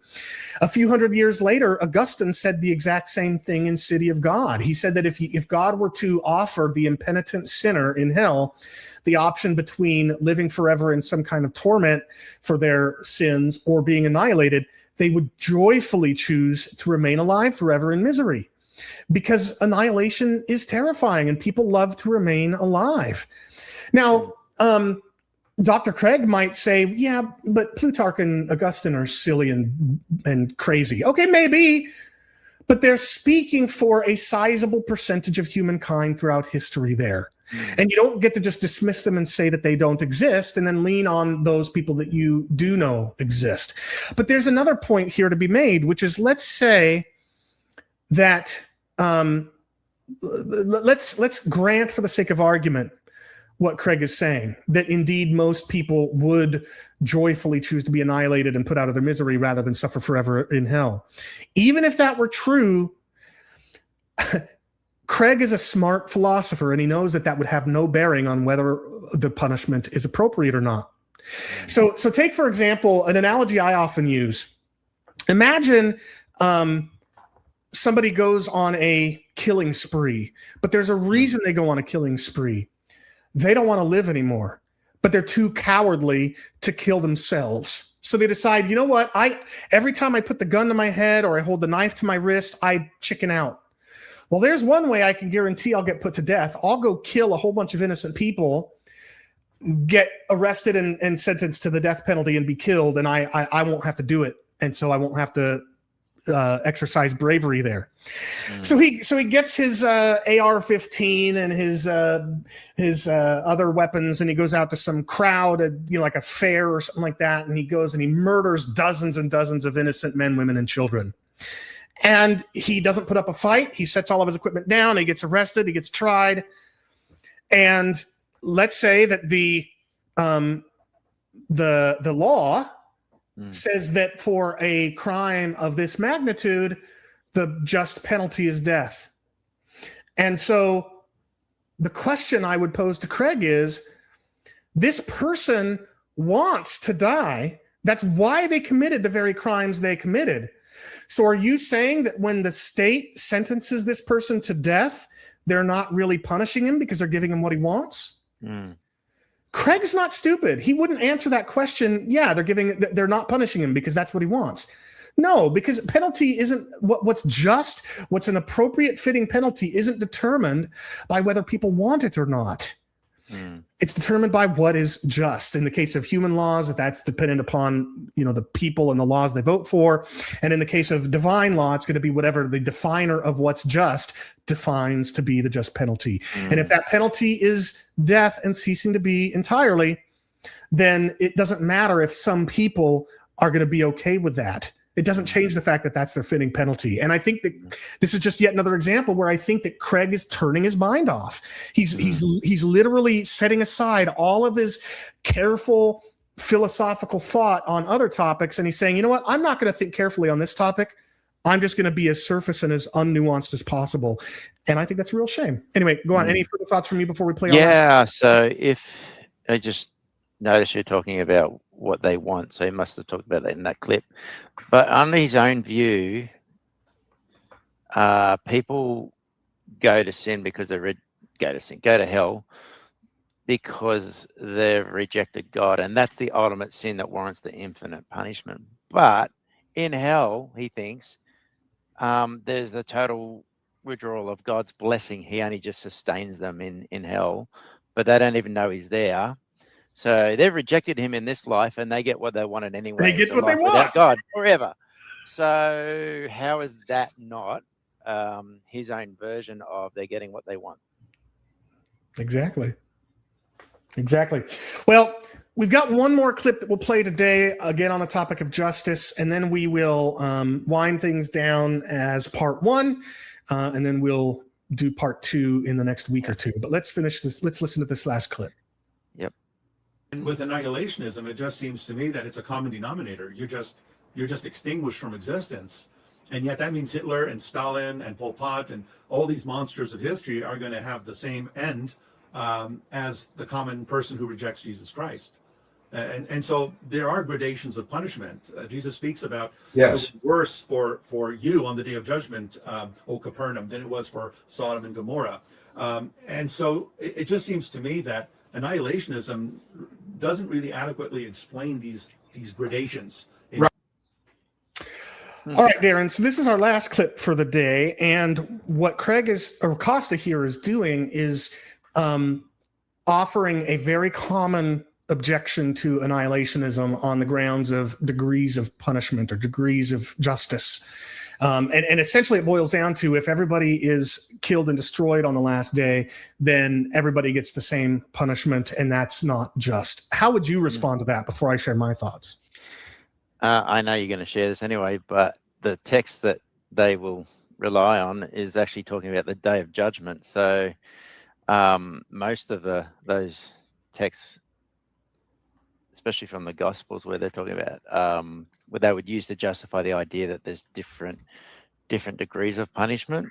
[SPEAKER 6] A few hundred years later, Augustine said the exact same thing in City of God. He said that if God were to offer the impenitent sinner in hell the option between living forever in some kind of torment for their sins or being annihilated, they would joyfully choose to remain alive forever in misery, because annihilation is terrifying and people love to remain alive. Now, Dr. Craig might say, yeah, but Plutarch and Augustine are silly and crazy. Okay, maybe, but they're speaking for a sizable percentage of humankind throughout history there. And you don't get to just dismiss them and say that they don't exist and then lean on those people that you do know exist. But there's another point here to be made, which is, let's say that let's grant, for the sake of argument, what Craig is saying, that indeed most people would joyfully choose to be annihilated and put out of their misery rather than suffer forever in hell. Even if that were true, Craig is a smart philosopher, and he knows that that would have no bearing on whether the punishment is appropriate or not. So take, for example, an analogy I often use. Imagine somebody goes on a killing spree, but there's a reason they go on a killing spree. They don't want to live anymore, but they're too cowardly to kill themselves. So they decide, you know what? Every time I put the gun to my head or I hold the knife to my wrist, I chicken out. Well, there's one way I can guarantee I'll get put to death. I'll go kill a whole bunch of innocent people, get arrested and sentenced to the death penalty and be killed, and I won't have to do it. And so I won't have to exercise bravery there. So he gets his AR-15 and his other weapons, and he goes out to some crowd, like a fair or something like that, and he goes and he murders dozens and dozens of innocent men, women, and children. And he doesn't put up a fight. He sets all of his equipment down. He gets arrested. He gets tried. And let's say that the law says that for a crime of this magnitude, the just penalty is death. And so the question I would pose to Craig is, this person wants to die. That's why they committed the very crimes they committed. So are you saying that when the state sentences this person to death, they're not really punishing him because they're giving him what he wants? Craig's not stupid. He wouldn't answer that question. Yeah, they're not punishing him because that's what he wants. No, because penalty isn't what's just, what's an appropriate fitting penalty isn't determined by whether people want it or not. It's determined by what is just. In the case of human laws, that's dependent upon, the people and the laws they vote for. And in the case of divine law, it's going to be whatever the definer of what's just defines to be the just penalty. And if that penalty is death and ceasing to be entirely, then it doesn't matter if some people are going to be okay with that. It doesn't change the fact that that's their fitting penalty. And I think that this is just yet another example where I think that Craig is turning his mind off. He's literally setting aside all of his careful philosophical thought on other topics, and he's saying, you know what, I'm not going to think carefully on this topic. I'm just going to be as surface and as unnuanced as possible. And I think that's a real shame. Anyway, go on. Any further thoughts from you before we play on?
[SPEAKER 1] Yeah, so if I just notice you're talking about what they want, so he must have talked about that in that clip. But under his own view, people go to sin because they go to hell because they've rejected God, and that's the ultimate sin that warrants the infinite punishment. But in hell, he thinks, there's the total withdrawal of God's blessing. He only just sustains them in hell, but they don't even know he's there. So they've rejected him in this life, and they get what they wanted anyway.
[SPEAKER 6] They get what they want
[SPEAKER 1] without God forever. So how is that not his own version of they're getting what they want?
[SPEAKER 6] Exactly. Well, we've got one more clip that we'll play today, again on the topic of justice, and then we will wind things down as part one, and then we'll do part two in the next week or two. But let's finish this. Let's listen to this last clip.
[SPEAKER 1] Yep.
[SPEAKER 7] And with annihilationism, it just seems to me that it's a common denominator. You're just extinguished from existence. And yet that means Hitler and Stalin and Pol Pot and all these monsters of history are going to have the same end as the common person who rejects Jesus Christ. And so there are gradations of punishment. Jesus speaks about
[SPEAKER 8] Yes.
[SPEAKER 7] it was worse for you on the day of judgment, O Capernaum, than it was for Sodom and Gomorrah. And so it just seems to me that annihilationism doesn't really adequately explain these gradations.
[SPEAKER 8] Right.
[SPEAKER 6] All right, Darren. So this is our last clip for the day, and what Costa here is doing is offering a very common objection to annihilationism on the grounds of degrees of punishment or degrees of justice. And essentially it boils down to, if everybody is killed and destroyed on the last day, then everybody gets the same punishment, and that's not just. How would you respond to that before I share my thoughts?
[SPEAKER 1] I know you're going to share this anyway, but the text that they will rely on is actually talking about the day of judgment. So most of those texts, especially from the Gospels, where they're talking about where they would use to justify the idea that there's different degrees of punishment.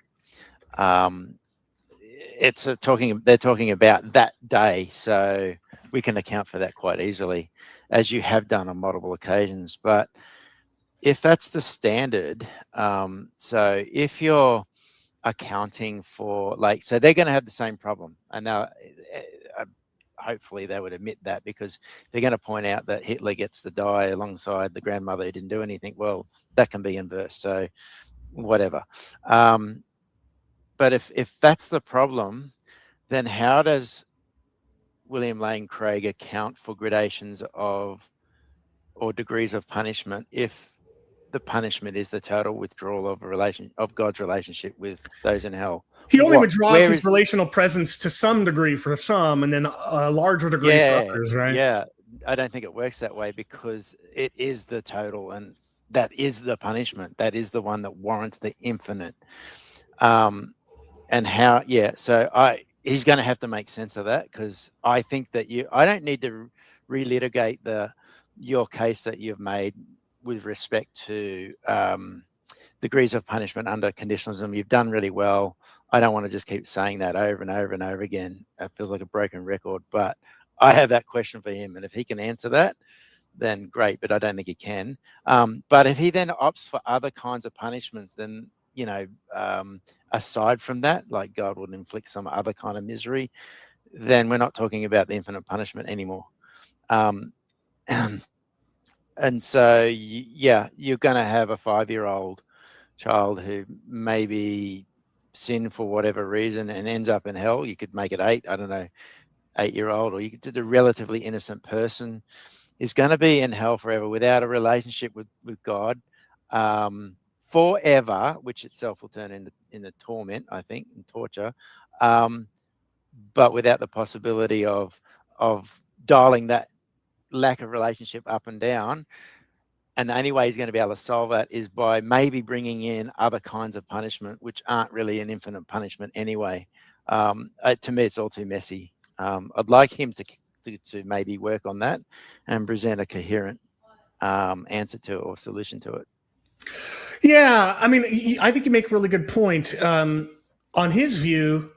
[SPEAKER 1] It's they're talking about that day, so we can account for that quite easily, as you have done on multiple occasions. But if that's the standard, so if you're accounting for, like, so they're going to have the same problem, and now hopefully they would admit that, because they're going to point out that Hitler gets to die alongside the grandmother who didn't do anything. Well, that can be inverse, so whatever. But if that's the problem, then how does William Lane Craig account for gradations of or degrees of punishment if the punishment is the total withdrawal of God's relationship with those in hell?
[SPEAKER 6] He only withdraws his relational presence to some degree for some, and then a larger degree for others, right?
[SPEAKER 1] Yeah, I don't think it works that way, because it is the total, and that is the punishment. That is the one that warrants the infinite. And how? Yeah. So he's going to have to make sense of that, because I think that I don't need to relitigate your case that you've made with respect to degrees of punishment under conditionalism. You've done really well. I don't want to just keep saying that over and over and over again. It feels like a broken record, but I have that question for him, and if he can answer that, then great, but I don't think he can. But if he then opts for other kinds of punishments, then, aside from that, like God would inflict some other kind of misery, then we're not talking about the infinite punishment anymore. And so, you're going to have a 5-year-old child who maybe sinned for whatever reason and ends up in hell. You could make it 8, I don't know, 8-year-old, or you could do the relatively innocent person is going to be in hell forever without a relationship with God forever, which itself will turn into torment, I think, and torture, but without the possibility of dialing that lack of relationship up and down. And the only way he's going to be able to solve that is by maybe bringing in other kinds of punishment, which aren't really an infinite punishment anyway. To me, it's all too messy. I'd like him to maybe work on that and present a coherent answer to it or solution to it.
[SPEAKER 6] Yeah, I mean, I think you make a really good point. On his view,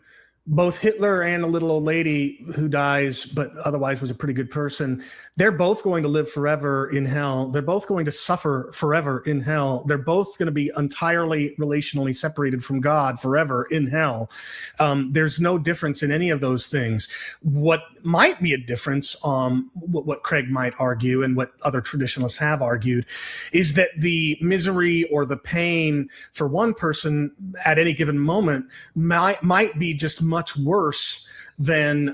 [SPEAKER 6] both Hitler and the little old lady who dies, but otherwise was a pretty good person, they're both going to live forever in hell. They're both going to suffer forever in hell. They're both going to be entirely relationally separated from God forever in hell. There's no difference in any of those things. What might be a difference, what Craig might argue and what other traditionalists have argued, is that the misery or the pain for one person at any given moment might be just much worse than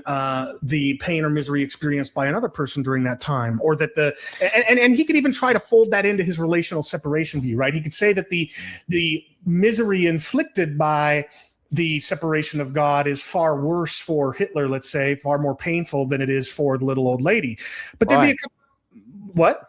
[SPEAKER 6] the pain or misery experienced by another person during that time, or that and he could even try to fold that into his relational separation view, right? He could say that the misery inflicted by the separation of God is far worse for Hitler, let's say, far more painful than it is for the little old lady. But there'd be a couple, what?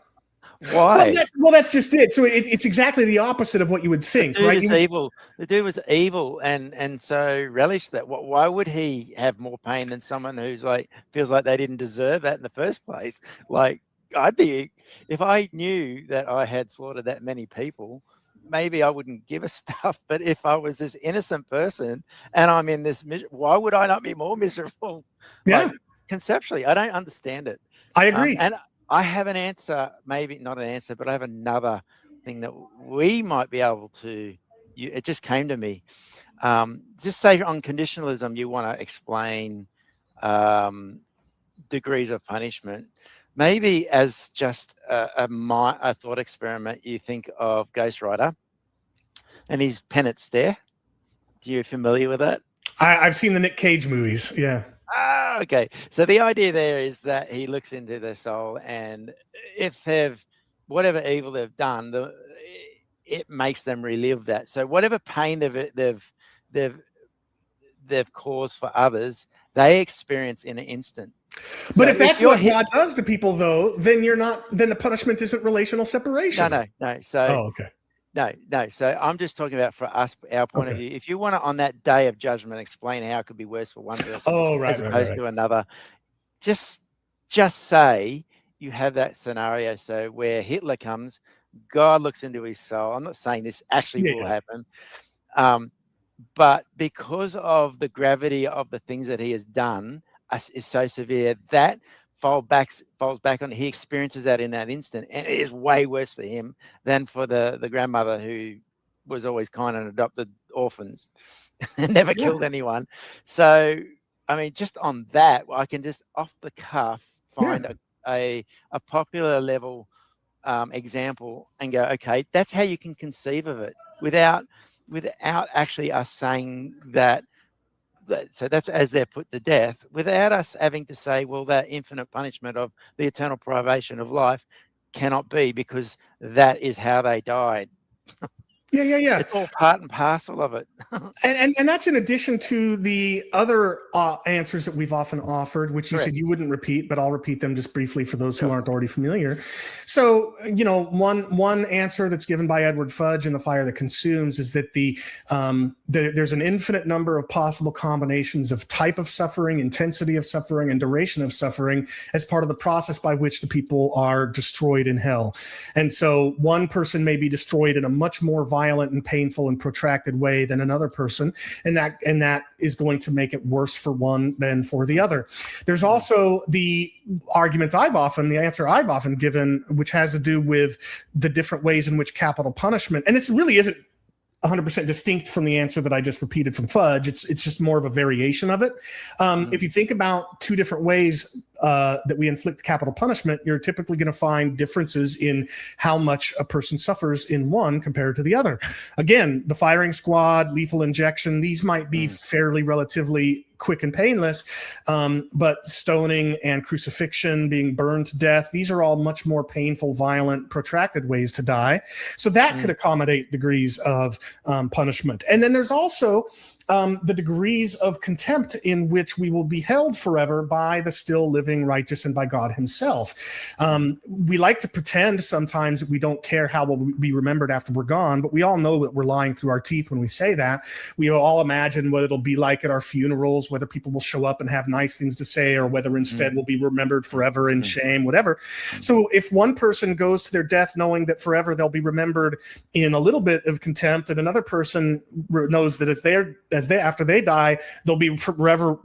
[SPEAKER 1] Why?
[SPEAKER 6] Well, that's just it. So it's exactly the opposite of what you would think, right?
[SPEAKER 1] Evil. The dude was evil, and so relished that. Why would he have more pain than someone who's feels like they didn't deserve that in the first place? Like, I'd be, if I knew that I had slaughtered that many people, maybe I wouldn't give a stuff. But if I was this innocent person and I'm in this, why would I not be more miserable?
[SPEAKER 6] Yeah.
[SPEAKER 1] Like, conceptually, I don't understand it.
[SPEAKER 6] I agree.
[SPEAKER 1] And I have an answer, maybe not an answer, but I have another thing that we might be able to, it just came to me. Just say on conditionalism, you want to explain degrees of punishment. Maybe as just a thought experiment, you think of Ghost Rider and his penance stare. Are you familiar with that?
[SPEAKER 6] I've seen the Nick Cage movies, yeah.
[SPEAKER 1] Okay. So the idea there is that he looks into their soul, and if whatever evil they've done, it makes them relive that. So whatever pain they've caused for others, they experience in an instant.
[SPEAKER 6] But
[SPEAKER 1] So
[SPEAKER 6] if that's
[SPEAKER 1] you're
[SPEAKER 6] what God does to people, though, then then the punishment isn't relational separation.
[SPEAKER 1] No. So
[SPEAKER 6] okay.
[SPEAKER 1] No. So I'm just talking about for us, our point of view. If you want to, on that day of judgment, explain how it could be worse for one person as opposed to another, just say you have that scenario. So where Hitler comes, God looks into his soul. I'm not saying this actually will happen, but because of the gravity of the things that he has done is so severe that falls back on. He experiences that in that instant, and it is way worse for him than for the grandmother who was always kind and adopted orphans and never killed anyone. So, I mean, just on that, I can just off the cuff find a popular level example and go, okay, that's how you can conceive of it without actually us saying that. So that's as they're put to death, without us having to say, well, that infinite punishment of the eternal privation of life cannot be, because that is how they died.
[SPEAKER 6] Yeah.
[SPEAKER 1] It's all part and parcel of it.
[SPEAKER 6] And that's in addition to the other answers that we've often offered, which you said you wouldn't repeat, but I'll repeat them just briefly for those who aren't already familiar. So, one answer that's given by Edward Fudge in The Fire That Consumes is that there's an infinite number of possible combinations of type of suffering, intensity of suffering, and duration of suffering as part of the process by which the people are destroyed in hell. And so one person may be destroyed in a much more violent and painful and protracted way than another person, and that is going to make it worse for one than for the other. There's also the answer I've often given, which has to do with the different ways in which capital punishment, and this really isn't 100% distinct from the answer that I just repeated from Fudge. It's just more of a variation of it. If you think about two different ways that we inflict capital punishment, you're typically going to find differences in how much a person suffers in one compared to the other. Again, the firing squad, lethal injection, these might be fairly relatively quick and painless, but stoning and crucifixion, being burned to death, these are all much more painful, violent, protracted ways to die. So that could accommodate degrees of punishment. And then there's also the degrees of contempt in which we will be held forever by the still living righteous and by God himself. We like to pretend sometimes that we don't care how we'll be remembered after we're gone, but we all know that we're lying through our teeth when we say that. We all imagine what it'll be like at our funerals, whether people will show up and have nice things to say, or whether instead we'll be remembered forever in shame, whatever. So if one person goes to their death knowing that forever they'll be remembered in a little bit of contempt, and another person knows that after they die, they'll be forever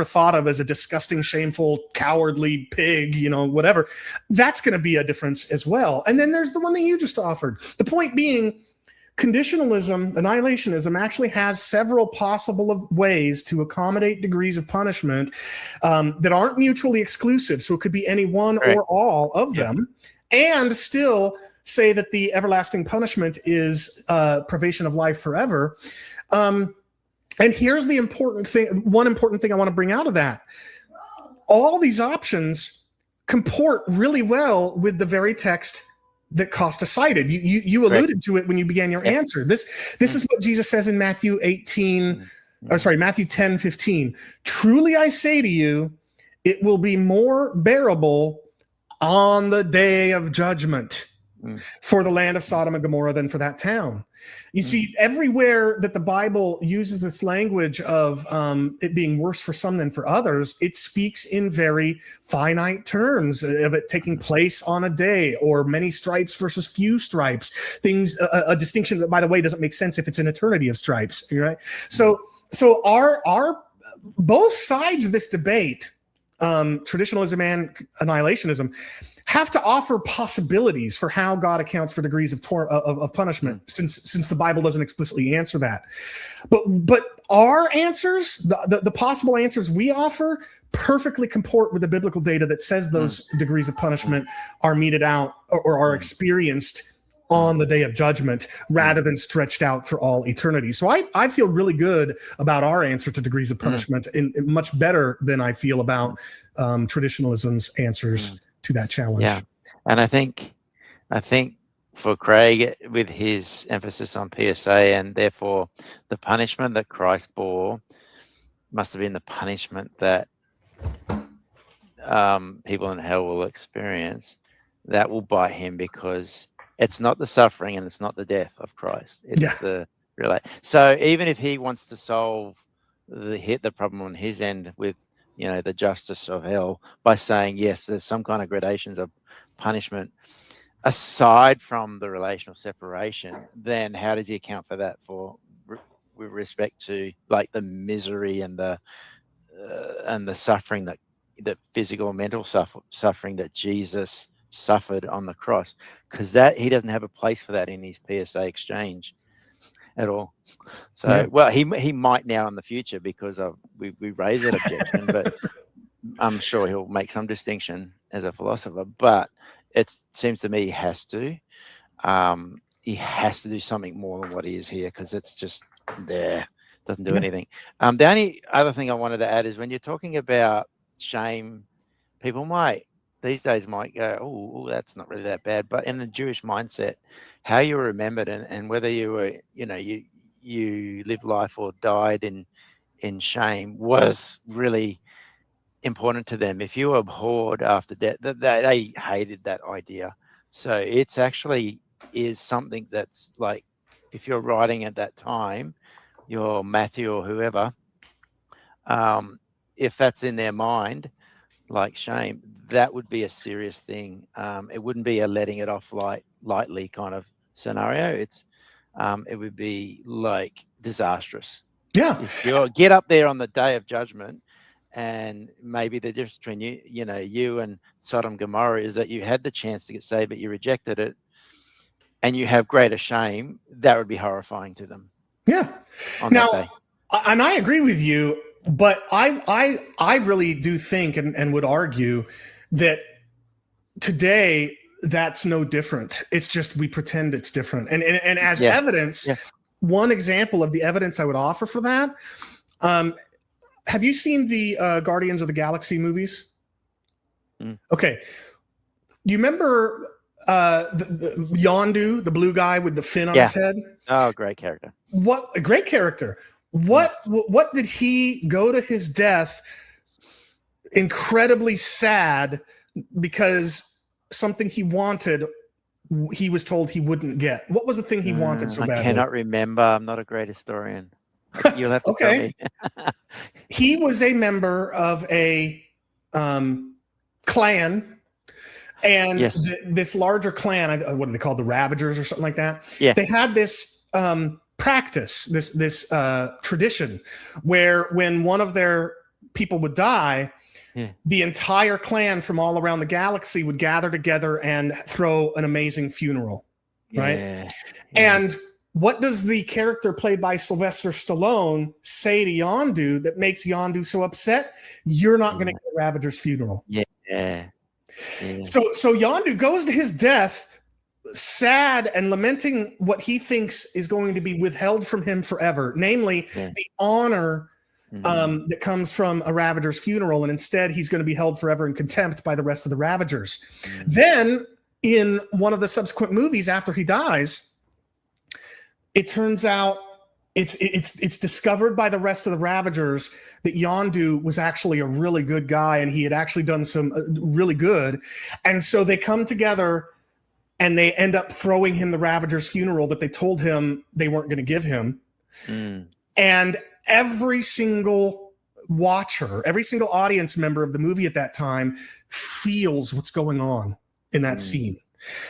[SPEAKER 6] thought of as a disgusting, shameful, cowardly pig, whatever. That's going to be a difference as well. And then there's the one that you just offered. The point being, conditionalism, annihilationism, actually has several possible ways to accommodate degrees of punishment that aren't mutually exclusive. So it could be any one or all of them, and still say that the everlasting punishment is privation of life forever. And here's the important thing. One important thing I want to bring out of that. All these options comport really well with the very text that Costa cited. You alluded to it when you began your answer. This is what Jesus says in Matthew 10:15. Truly I say to you, it will be more bearable on the day of judgment for the land of Sodom and Gomorrah than for that town. You see, everywhere that the Bible uses this language of it being worse for some than for others, it speaks in very finite terms of it taking place on a day, or many stripes versus few stripes. A distinction that, by the way, doesn't make sense if it's an eternity of stripes, right? So our both sides of this debate, traditionalism and annihilationism, have to offer possibilities for how God accounts for degrees of punishment, since the Bible doesn't explicitly answer that. But our answers, the possible answers we offer, perfectly comport with the biblical data that says those degrees of punishment are meted out or are experienced on the day of judgment, rather than stretched out for all eternity. So I feel really good about our answer to degrees of punishment, and much better than I feel about traditionalism's answers to that challenge.
[SPEAKER 1] Yeah, and I think for Craig, with his emphasis on PSA, and therefore the punishment that Christ bore must have been the punishment that people in hell will experience, that will bite him, because it's not the suffering and it's not the death of Christ. It's the relate. So even if he wants to solve the problem on his end with, you know, the justice of hell by saying, yes, there's some kind of gradations of punishment aside from the relational separation, then how does he account for that with respect to like the misery and the suffering, that the physical and mental suffering that Jesus suffered on the cross? Because that he doesn't have a place for that in his PSA exchange at all. So well, he might now in the future, because we raise that objection, but I'm sure he'll make some distinction as a philosopher. But it seems to me he has to do something more than what he is here, because it's just there, doesn't do anything. The only other thing I wanted to add is when you're talking about shame, people these days might go, oh, that's not really that bad. But in the Jewish mindset, how you were remembered and whether you were, you know, you lived life or died in shame was really important to them. If you abhorred after death, they hated that idea. So it's actually is something that's like, if you're writing at that time, you're Matthew or whoever, if that's in their mind, like shame, that would be a serious thing. It wouldn't be a letting it off lightly kind of scenario. It would be like disastrous.
[SPEAKER 6] Yeah.
[SPEAKER 1] If you get up there on the day of judgment, and maybe the difference between you and Sodom and Gomorrah is that you had the chance to get saved, but you rejected it, and you have greater shame, that would be horrifying to them.
[SPEAKER 6] Yeah. Now, and I agree with you, but I really do think and would argue that today that's no different. It's just we pretend it's different. And as evidence, one example of the evidence I would offer for that, have you seen the Guardians of the Galaxy movies? Okay. You remember the Yondu, the blue guy with the fin on his head?
[SPEAKER 1] Oh, great character.
[SPEAKER 6] What a great character. What did he go to his death incredibly sad because something he wanted, he was told he wouldn't get? What was the thing he wanted so badly?
[SPEAKER 1] I cannot remember. I'm not a great historian. You'll have to tell me.
[SPEAKER 6] He was a member of a clan, and this larger clan, what are they called? The Ravagers or something like that? Yeah. They had this practice, this tradition, where when one of their people would die, the entire clan from all around the galaxy would gather together and throw an amazing funeral, right? And what does the character played by Sylvester Stallone say to Yondu that makes Yondu so upset? You're not going to get a Ravager's funeral. So Yondu goes to his death sad and lamenting what he thinks is going to be withheld from him forever, namely the honor that comes from a Ravager's funeral, and instead he's going to be held forever in contempt by the rest of the Ravagers. Then in one of the subsequent movies after he dies, it turns out it's discovered by the rest of the Ravagers that Yondu was actually a really good guy, and he had actually done some really good. And so they come together and they end up throwing him the Ravager's funeral that they told him they weren't going to give him. And every single watcher, every single audience member of the movie at that time feels what's going on in that scene.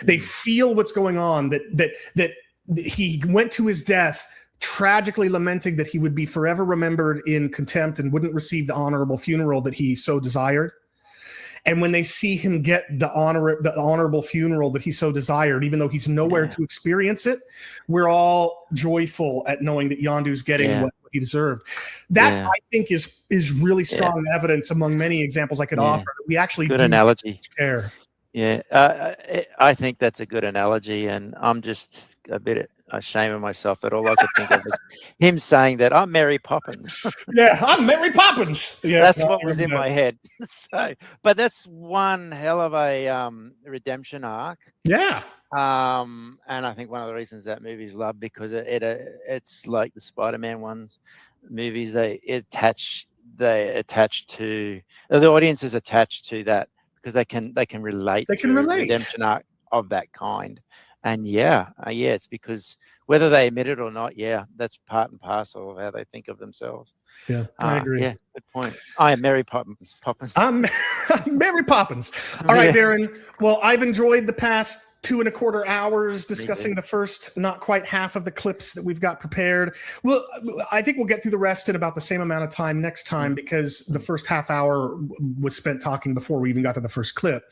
[SPEAKER 6] They feel what's going on, that he went to his death tragically lamenting that he would be forever remembered in contempt and wouldn't receive the honorable funeral that he so desired. And when they see him get the honorable funeral that he so desired, even though he's nowhere to experience it, we're all joyful at knowing that Yondu's getting what he deserved. That I think is really strong evidence among many examples I could offer. That we actually
[SPEAKER 1] good analogy.
[SPEAKER 6] Care.
[SPEAKER 1] Yeah, I think that's a good analogy, and I'm just a bit ashamed of myself that all I could think of was him saying that I'm Mary Poppins.
[SPEAKER 6] I'm Mary Poppins.
[SPEAKER 1] That's what was in my head. So, but that's one hell of a redemption arc. And I think one of the reasons that movie's loved because it's like the Spider-Man movies. They attach to the audience is attached to that because they can relate
[SPEAKER 6] They can
[SPEAKER 1] to a
[SPEAKER 6] relate.
[SPEAKER 1] redemption arc of that kind. And yeah, it's because whether they admit it or not, that's part and parcel of how they think of themselves.
[SPEAKER 6] Yeah, I agree.
[SPEAKER 1] Yeah, good point. I am Mary Poppins.
[SPEAKER 6] I'm Mary Poppins. All right, Darren. Well, I've enjoyed the past 2.25 hours discussing the first not quite half of the clips that we've got prepared. Well, I think we'll get through the rest in about the same amount of time next time because the first half hour was spent talking before we even got to the first clip.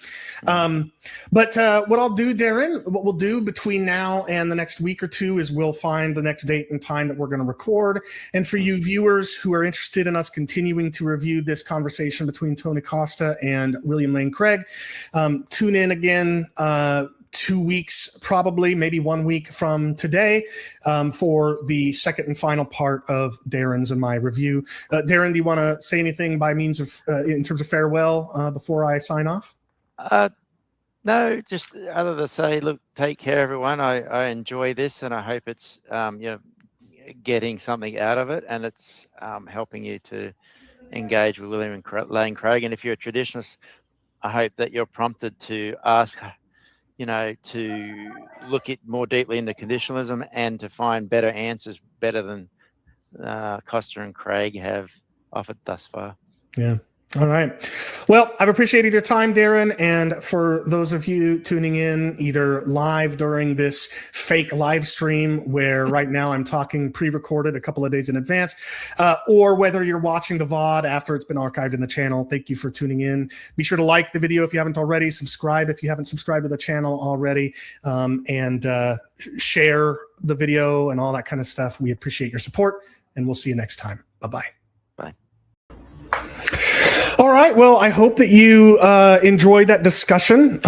[SPEAKER 6] But what I'll do, Darren, what we'll do between now and the next week or two is we'll find the next date and time that we're going to record. And for you viewers who are interested in us continuing to review this conversation between Tony Costa and William Lane Craig, tune in again 2 weeks, probably maybe 1 week from today, for the second and final part of Darren's and my review. Darren, do you want to say anything by means of, in terms of farewell, before I sign off?
[SPEAKER 1] No, just other than say, look, take care, everyone. I enjoy this, and I hope it's getting something out of it, and it's helping you to engage with William Lane Craig. And if you're a traditionalist, I hope that you're prompted to ask, to look at more deeply into conditionalism and to find better answers, better than Costa and Craig have offered thus far.
[SPEAKER 6] Yeah. All right. Well, I've appreciated your time, Darren. And for those of you tuning in either live during this fake live stream where right now I'm talking pre-recorded a couple of days in advance, or whether you're watching the VOD after it's been archived in the channel, thank you for tuning in. Be sure to like the video if you haven't already, subscribe if you haven't subscribed to the channel already, and share the video and all that kind of stuff. We appreciate your support, and we'll see you next time. Bye-bye.
[SPEAKER 1] Bye.
[SPEAKER 6] All right. Well, I hope that you enjoyed that discussion.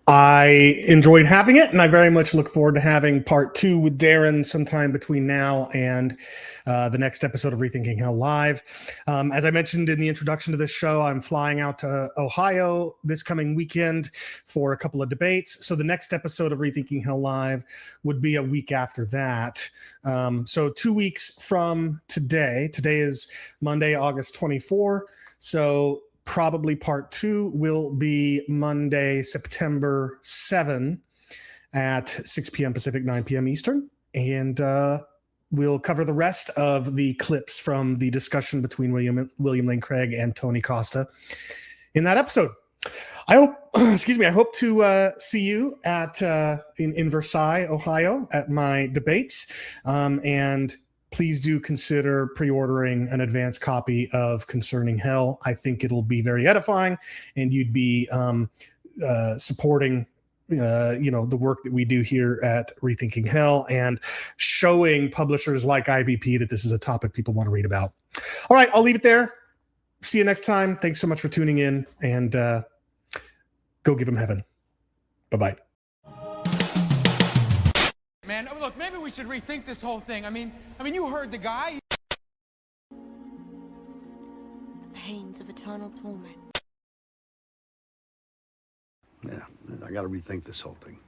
[SPEAKER 6] I enjoyed having it, and I very much look forward to having part 2 with Darren sometime between now and the next episode of Rethinking Hell Live. As I mentioned in the introduction to this show, I'm flying out to Ohio this coming weekend for a couple of debates. So the next episode of Rethinking Hell Live would be a week after that. So 2 weeks from today is Monday, August 24. So probably part 2 will be Monday, September 7 at 6 p.m. Pacific, 9 p.m. Eastern. And we'll cover the rest of the clips from the discussion between William Lane Craig and Tony Costa in that episode. I hope, I hope to see you at in Versailles, Ohio at my debates. And please do consider pre-ordering an advanced copy of Concerning Hell. I think it'll be very edifying, and you'd be supporting the work that we do here at Rethinking Hell and showing publishers like IVP that this is a topic people want to read about. All right, I'll leave it there. See you next time. Thanks so much for tuning in, and go give them heaven. Bye-bye.
[SPEAKER 9] Man, look, maybe we should rethink this whole thing. I mean, you heard the guy.
[SPEAKER 10] The pains of eternal torment.
[SPEAKER 11] Yeah, I gotta rethink this whole thing.